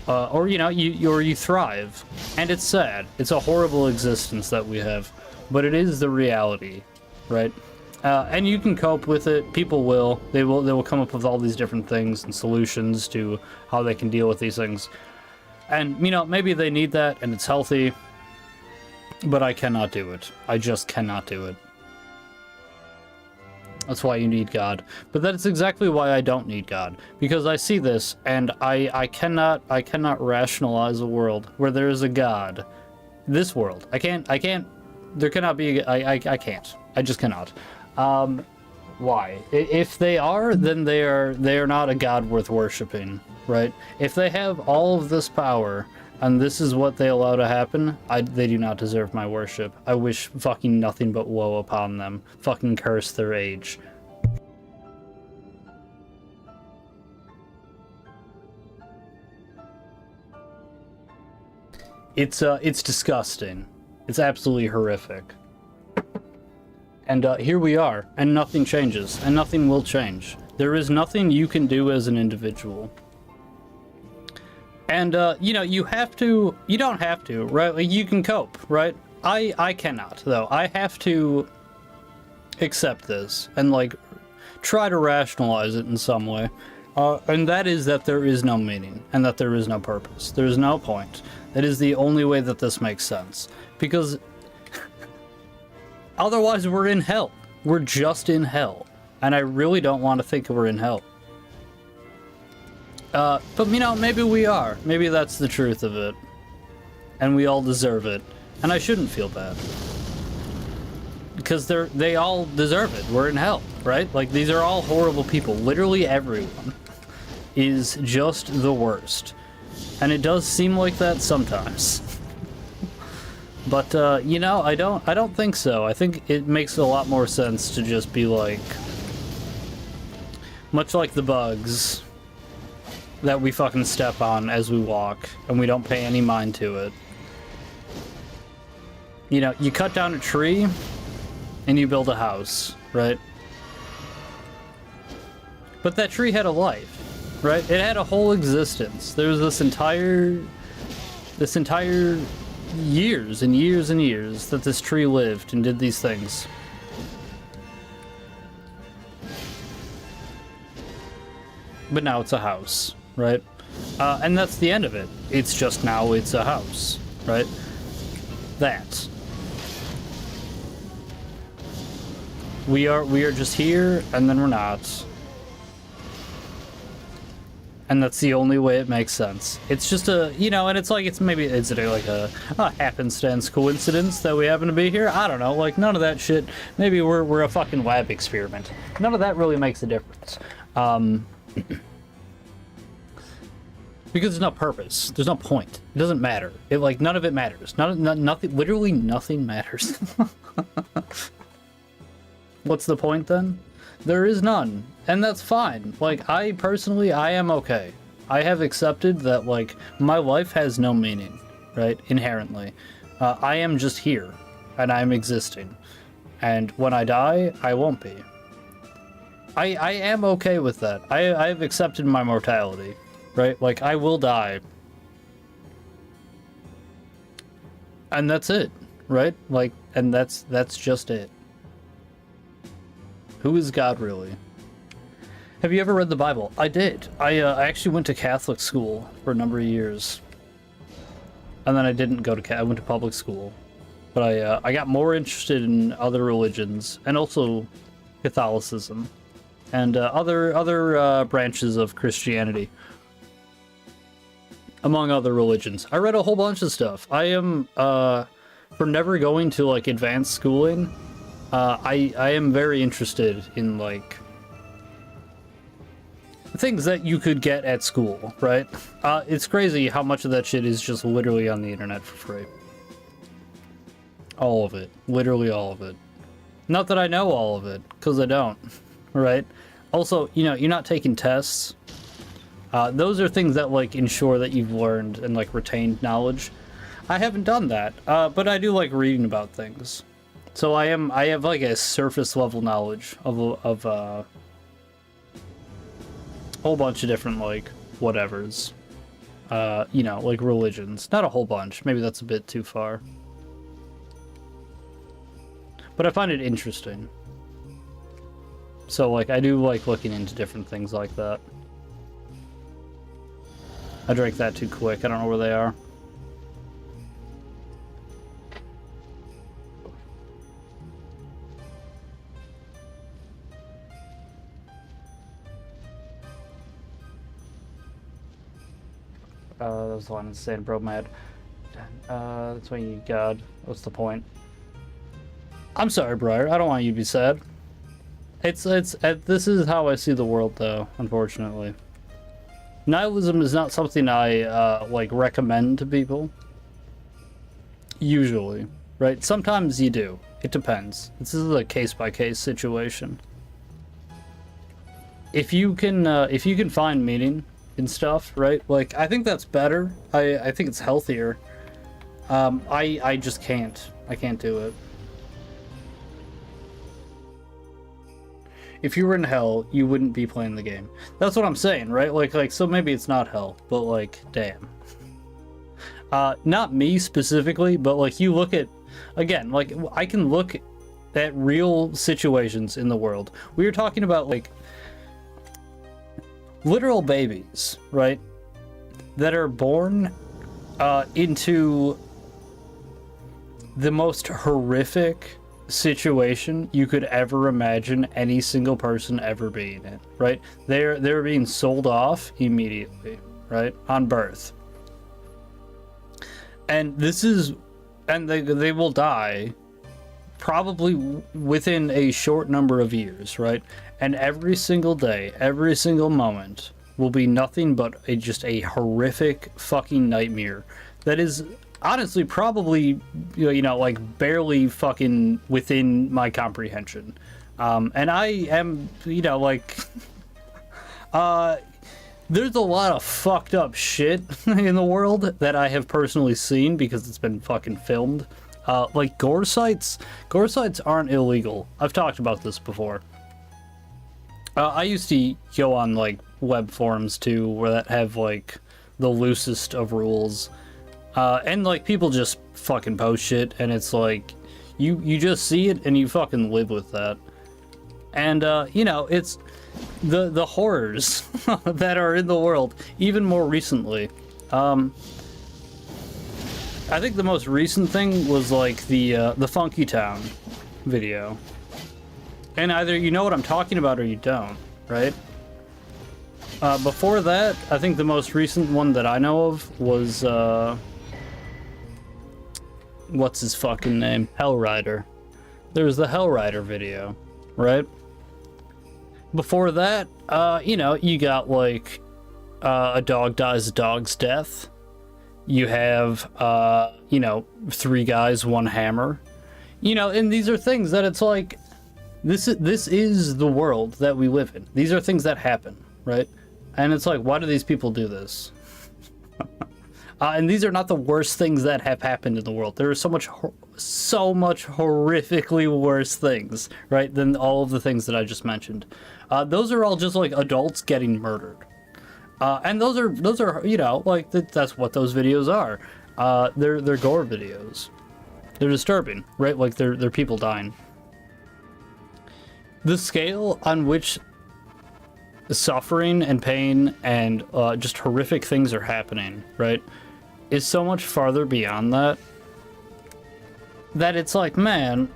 Or, you know, you thrive. And it's sad. It's a horrible existence that we have. But it is the reality, right? And you can cope with it. People will. They will come up with all these different things and solutions to how they can deal with these things. And, you know, maybe they need that and it's healthy. But I cannot do it. I just cannot do it. That's why you need God. But that's exactly why I don't need God. Because I see this and I cannot rationalize a world where there is a God. This world. I can't there cannot be I can't. I just cannot. Why? If they are, then they are not a god worth worshipping, right? If they have all of this power and this is what they allow to happen, they do not deserve my worship. I wish fucking nothing but woe upon them. Fucking curse their age. It's disgusting. It's absolutely horrific. And here we are, and nothing changes, and nothing will change. There is nothing you can do as an individual. And, you know, you don't have to, right? Like, you can cope, right? I cannot, though. I have to accept this, and, like, try to rationalize it in some way. And that is that there is no meaning, and that there is no purpose. There is no point. That is the only way that this makes sense. Because otherwise we're in hell. We're just in hell. And I really don't want to think we're in hell. But, you know, maybe we are. Maybe that's the truth of it. And we all deserve it. And I shouldn't feel bad. Because they all deserve it. We're in hell, right? Like, these are all horrible people. Literally everyone is just the worst. And it does seem like that sometimes. But, you know, I don't think so. I think it makes a lot more sense to just be like, much like the bugs that we fucking step on as we walk, and we don't pay any mind to it. You know, you cut down a tree, and you build a house, right? But that tree had a life, right? It had a whole existence. There was this entire years and years and years that this tree lived and did these things. But now it's a house, right? And that's the end of it. It's just now it's a house, right? That. We are just here, and then we're not. And that's the only way it makes sense. It's just a, you know, and it's like, is it like a happenstance coincidence that we happen to be here? I don't know, like, none of that shit. Maybe we're a fucking lab experiment. None of that really makes a difference. Because there's no purpose. There's no point. It doesn't matter. None of it matters. Nothing, literally nothing matters. What's the point then? There is none. And that's fine. Like, I am okay. I have accepted that, like, my life has no meaning, right? Inherently. I am just here, and I'm existing. And when I die, I won't be. I am okay with that. I've accepted my mortality, right? Like, I will die. And that's it, right? Like, and that's just it. Who is God, really? Have you ever read the Bible? I did. I actually went to Catholic school for a number of years. And then I didn't go to I went to public school. But I got more interested in other religions, and also Catholicism, and other branches of Christianity, among other religions. I read a whole bunch of stuff. I am, for never going to, like, advanced schooling, I am very interested in, like, things that you could get at school, right? It's crazy how much of that shit is just literally on the internet for free. All of it. Literally all of it. Not that I know all of it, because I don't, right? Also, you know, you're not taking tests. Those are things that, like, ensure that you've learned and, like, retained knowledge. I haven't done that, but I do like reading about things. So I have, like, a surface level knowledge of a whole bunch of different, like, whatevers. You know, like religions. Not a whole bunch. Maybe that's a bit too far. But I find it interesting. So, like, I do like looking into different things like that. I drank that too quick. I don't know where they are. That was the one saying bro mad. That's why you need God. What's the point? I'm sorry, Briar. I don't want you to be sad. This is how I see the world, though. Unfortunately, nihilism is not something I like recommend to people. Usually, right? Sometimes you do. It depends. This is a case-by-case situation. If you can find meaning in stuff, right? Like, I think that's better. I think it's healthier. I just can't. I can't do it. If you were in hell, you wouldn't be playing the game. That's what I'm saying, right? Like so maybe it's not hell, but like, damn. Not me specifically, but like you look at, again, like I can look at real situations in the world. We were talking about like literal babies, right? That are born into the most horrific situation you could ever imagine any single person ever being in, right? They're being sold off immediately, right? On birth. And they will die probably within a short number of years, right? And every single day, every single moment will be nothing but just a horrific fucking nightmare that is honestly probably, you know, like barely fucking within my comprehension. And I am, you know, like, there's a lot of fucked up shit in the world that I have personally seen because it's been fucking filmed. Like gore sites aren't illegal. I've talked about this before. I used to go on like web forums too, where that have like the loosest of rules. And like people just fucking post shit, and it's like you just see it and you fucking live with that. And you know, it's the horrors that are in the world even more recently. I think the most recent thing was like the Funky Town video. And either you know what I'm talking about or you don't, right? Before that, I think the most recent one that I know of was what's his fucking name? Hellrider. There was the Hellrider video, right? Before that, you know, you got like a dog dies a dog's death. You have, you know, 3 guys, 1 hammer. You know, and these are things that it's like, this is the world that we live in. These are things that happen, right? And it's like, why do these people do this? And these are not the worst things that have happened in the world. There are so much horrifically worse things, right, than all of the things that I just mentioned. Those are all just like adults getting murdered. And those are you know, like that's what those videos are. They're gore videos. They're disturbing, right? Like they're people dying. The scale on which suffering and pain and just horrific things are happening, right, is so much farther beyond that it's like, man,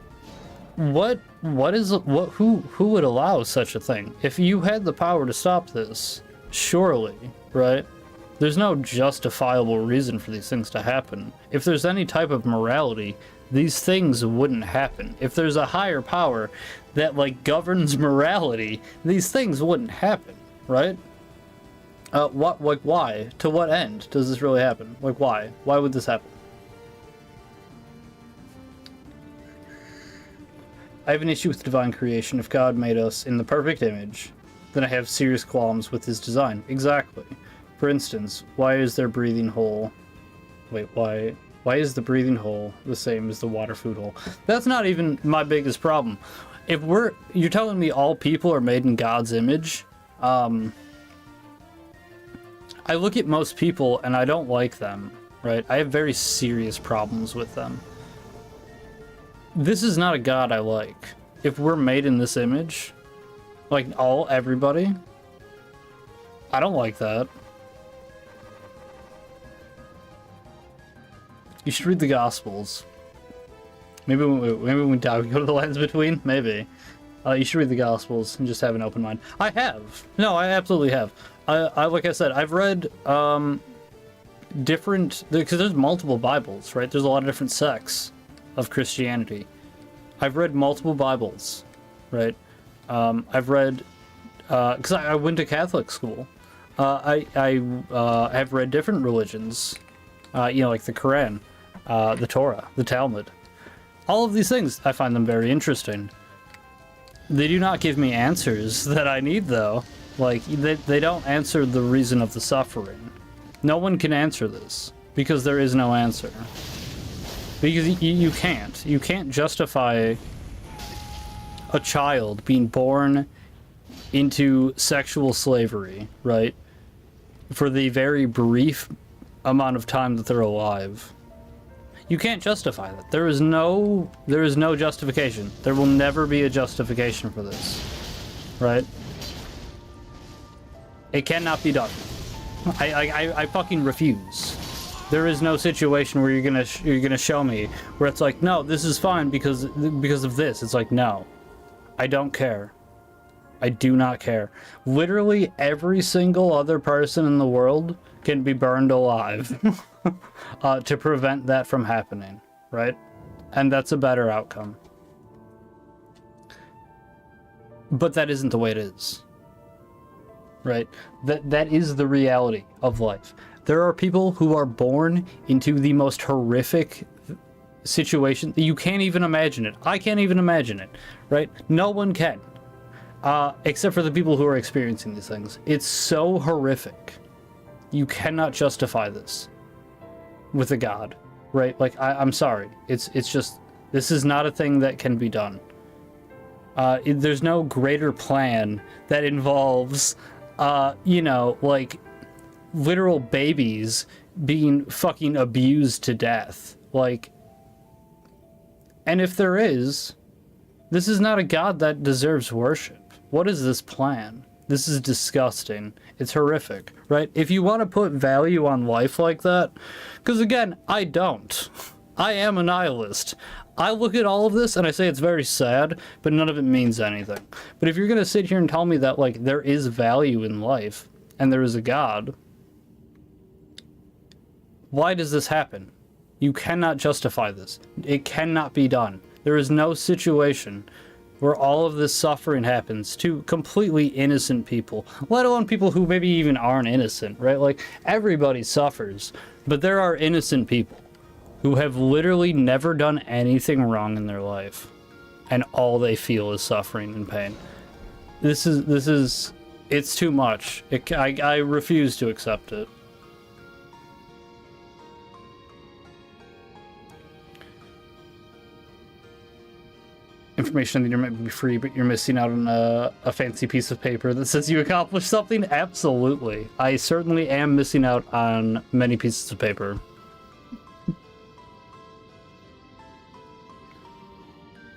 who would allow such a thing? If you had the power to stop this, surely, right? There's no justifiable reason for these things to happen. If there's any type of morality, these things wouldn't happen. If there's a higher power that like governs morality, these things wouldn't happen, right? What, like, why? To what end does this really happen? Like, why? Why would this happen? I have an issue with divine creation. If God made us in the perfect image, then I have serious qualms with his design. Exactly. For instance, why is their breathing hole... Wait, why is the breathing hole the same as the water food hole? That's not even my biggest problem. If you're telling me all people are made in God's image, I look at most people and I don't like them, right? I have very serious problems with them. This is not a God I like. If we're made in this image, like everybody, I don't like that. You should read the Gospels. Maybe when we die, we go to the lines between. Maybe. You should read the Gospels and just have an open mind. I have. No, I absolutely have. I like I said, I've read different, because there's multiple Bibles, right? There's a lot of different sects of Christianity. I've read multiple Bibles, right? I've read, because I went to Catholic school. I have read different religions, like the Quran, the Torah, the Talmud. All of these things, I find them very interesting. They do not give me answers that I need, though. Like, they don't answer the reason of the suffering. No one can answer this, because there is no answer. Because you can't. You can't justify a child being born into sexual slavery, right? For the very brief amount of time that they're alive. You can't justify that. There is no justification. There will never be a justification for this, right? It cannot be done. I fucking refuse. There is no situation where you're gonna show me where it's like, no, this is fine because of this. It's like, no, I don't care. I do not care. Literally every single other person in the world can be burned alive to prevent that from happening, right? And that's a better outcome. But that isn't the way it is, right? That is the reality of life. There are people who are born into the most horrific situation. You can't even imagine it. I can't even imagine it, right? No one can. Except for the people who are experiencing these things. It's so horrific. You cannot justify this with a god, right? Like, I'm sorry. It's just, this is not a thing that can be done. There's no greater plan that involves, like, literal babies being fucking abused to death. Like, and if there is, this is not a god that deserves worship. What is this plan? This is disgusting. It's horrific, right? If you want to put value on life like that, because again, I don't. I am a nihilist. I look at all of this and I say it's very sad, but none of it means anything. But if you're going to sit here and tell me that, like, there is value in life and there is a God, why does this happen? You cannot justify this. It cannot be done. There is no situation where all of this suffering happens to completely innocent people, let alone people who maybe even aren't innocent, right? Like, everybody suffers, but there are innocent people who have literally never done anything wrong in their life, and all they feel is suffering and pain. This is, it's too much. I refuse to accept it. Information that might be free, but you're missing out on a fancy piece of paper that says you accomplished something? Absolutely. I certainly am missing out on many pieces of paper.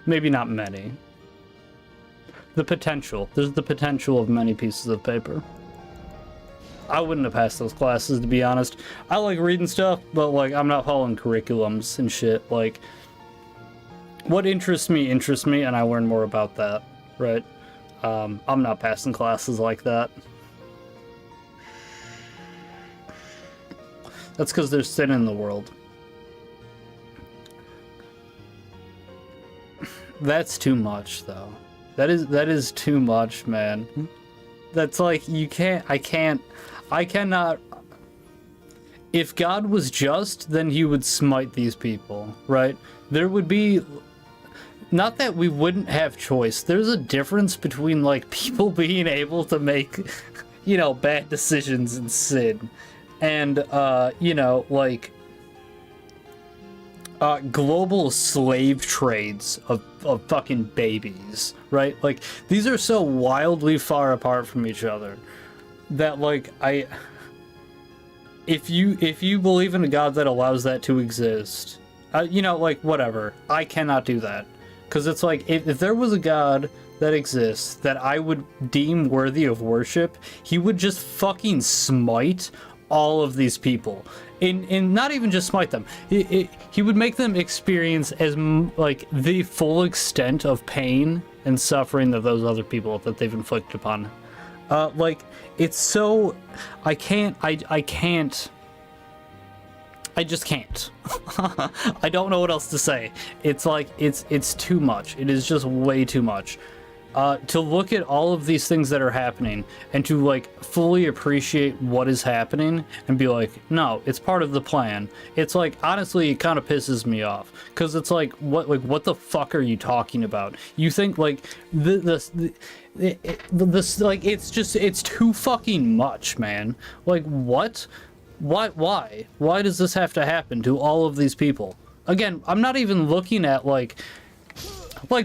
Maybe not many. The potential. There's the potential of many pieces of paper. I wouldn't have passed those classes, to be honest. I like reading stuff, but, like, I'm not following curriculums and shit. Like, what interests me, and I learn more about that, right? I'm not passing classes like that. That's because there's sin in the world. That's too much, though. That is too much, man. That's like, I cannot. If God was just, then he would smite these people, right? There would be, not that we wouldn't have choice. There's a difference between, like, people being able to make, bad decisions and sin, and, like, global slave trades of fucking babies, right? Like, these are so wildly far apart from each other that, like, if you believe in a God that allows that to exist, like, whatever. I cannot do that. Because it's like, if there was a God that exists that I would deem worthy of worship, he would just fucking smite all of these people. In not even just smite them. He would make them experience like, the full extent of pain and suffering that those other people that they've inflicted upon. Like, it's so, I just can't. I don't know what else to say. It's like, it's too much. It is just way too much. to look at all of these things that are happening and to like fully appreciate what is happening and be like, no, it's part of the plan. It's like, honestly, it kind of pisses me off because it's like, what the fuck are you talking about? You think like this like it's too fucking much, man. Like what? Why does this have to happen to all of these people? Again, I'm not even looking at like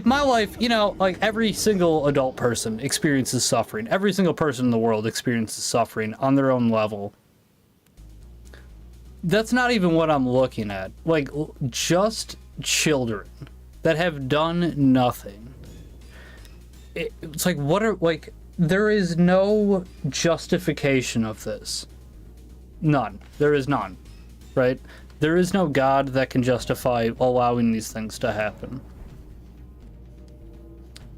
my life, you know, like every single adult person experiences suffering. Every single person in the world experiences suffering on their own level. That's not even what I'm looking at. Like, just children that have done nothing. It's like, what are, like, there is no justification of this. None. There is none. Right? There is no God that can justify allowing these things to happen.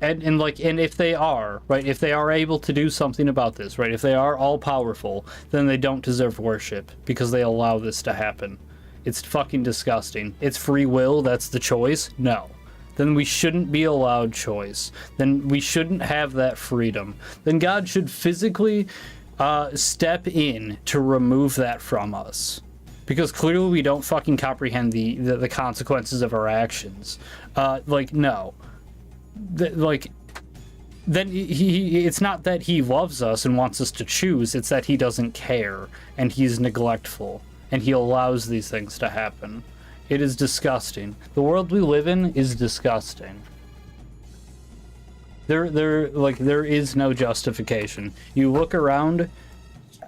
And if they are, right, if they are able to do something about this, right, if they are all powerful, then they don't deserve worship because they allow this to happen. It's fucking disgusting. It's free will, that's the choice? No. Then we shouldn't be allowed choice. Then we shouldn't have that freedom. Then God should physically step in to remove that from us. Because clearly we don't fucking comprehend the consequences of our actions. Like, no. Then it's not that he loves us and wants us to choose, it's that he doesn't care and he's neglectful and he allows these things to happen. It is disgusting. The world we live in is disgusting. There is no justification. You look around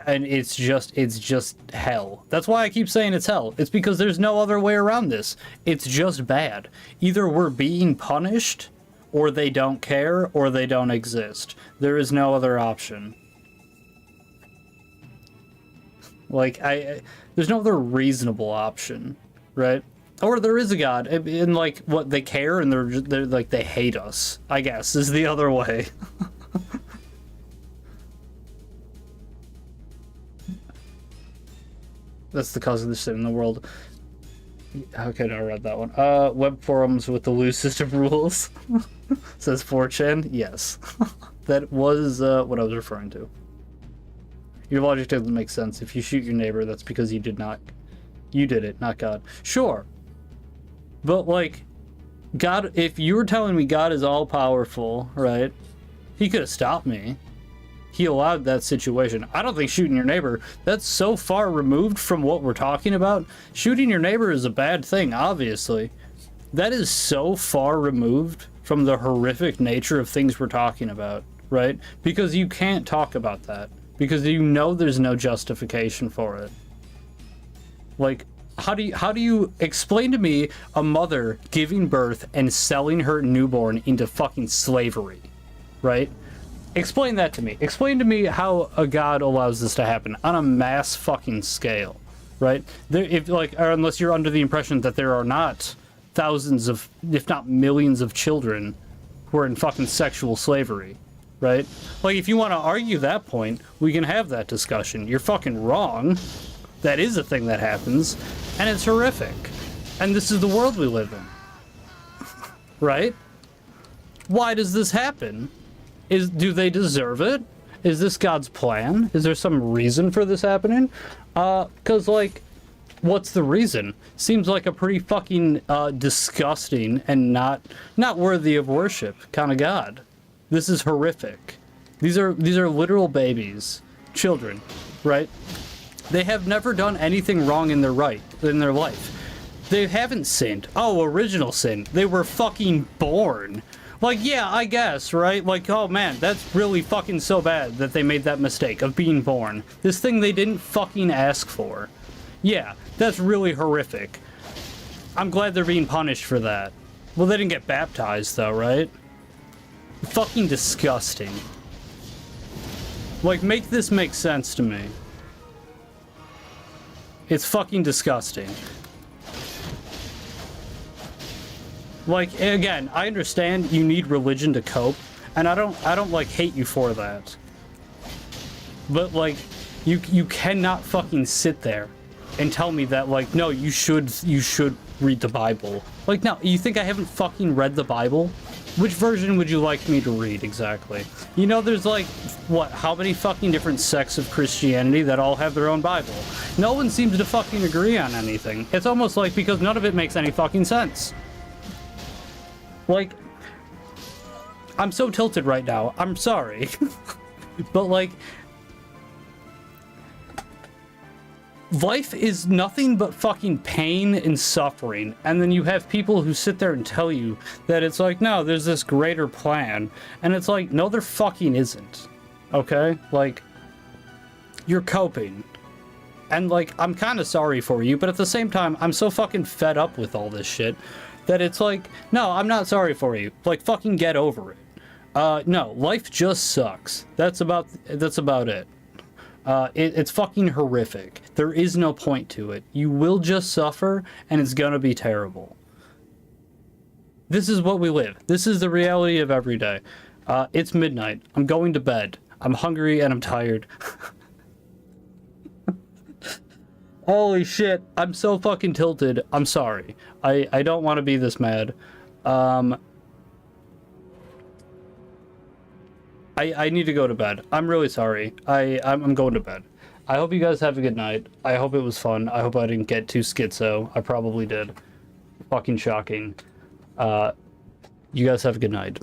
and it's just hell. That's why I keep saying it's hell. It's because there's no other way around this. It's just bad. Either we're being punished, or they don't care, or they don't exist. There is no other option. Like, there's no other reasonable option, right? Or there is a God, and like, what, they care, and they're like, they hate us, I guess, is the other way. That's the cause of the sin in the world. Okay, no, I read that one. Web forums with the loosest of rules. Says 4chan. Yes. That was what I was referring to. Your logic doesn't make sense. If you shoot your neighbor, that's because you did it, not God. Sure. But, like, God, if you were telling me God is all-powerful, right? He could have stopped me. He allowed that situation. I don't think shooting your neighbor, that's so far removed from what we're talking about. Shooting your neighbor is a bad thing, obviously. That is so far removed from the horrific nature of things we're talking about, right? Because you can't talk about that. Because you know there's no justification for it. Like, how do you explain to me a mother giving birth and selling her newborn into fucking slavery, right? Explain that to me. Explain to me how a God allows this to happen on a mass fucking scale, right? Or unless you're under the impression that there are not thousands of, if not millions of children who are in fucking sexual slavery, right? Like, if you want to argue that point, we can have that discussion. You're fucking wrong. That is a thing that happens, and it's horrific. And this is the world we live in, right? Why does this happen? Do they deserve it? Is this God's plan? Is there some reason for this happening? Cause like, what's the reason? Seems like a pretty fucking disgusting and not worthy of worship kind of God. This is horrific. These are literal babies, children, right? They have never done anything wrong in their life. They haven't sinned. Oh, original sin. They were fucking born. Like, yeah, I guess, right? Like, oh man, that's really fucking so bad that they made that mistake of being born. This thing they didn't fucking ask for. Yeah, that's really horrific. I'm glad they're being punished for that. Well, they didn't get baptized though, right? Fucking disgusting. Like, make this make sense to me. It's fucking disgusting. Like, again, I understand you need religion to cope, and I don't like hate you for that. But like, you cannot fucking sit there and tell me that, like, no, you should read the Bible. Like, no, you think I haven't fucking read the Bible? Which version would you like me to read, exactly? You know, there's like, what, how many fucking different sects of Christianity that all have their own Bible? No one seems to fucking agree on anything. It's almost like because none of it makes any fucking sense. Like, I'm so tilted right now. I'm sorry. But like, life is nothing but fucking pain and suffering, and then you have people who sit there and tell you that it's like, no, there's this greater plan, and it's like, no, there fucking isn't. Okay? Like, you're coping. And like, I'm kind of sorry for you, but at the same time, I'm so fucking fed up with all this shit that it's like, no, I'm not sorry for you. Like, fucking get over it. No, life just sucks. That's about it. It's fucking horrific. There is no point to it. You will just suffer, and it's gonna be terrible. This is what we live. This is the reality of every day. It's midnight. I'm going to bed. I'm hungry and I'm tired. Holy shit. I'm so fucking tilted. I'm sorry. I don't want to be this mad. I need to go to bed. I'm really sorry. I'm going to bed. I hope you guys have a good night. I hope it was fun. I hope I didn't get too schizo. I probably did. Fucking shocking. You guys have a good night.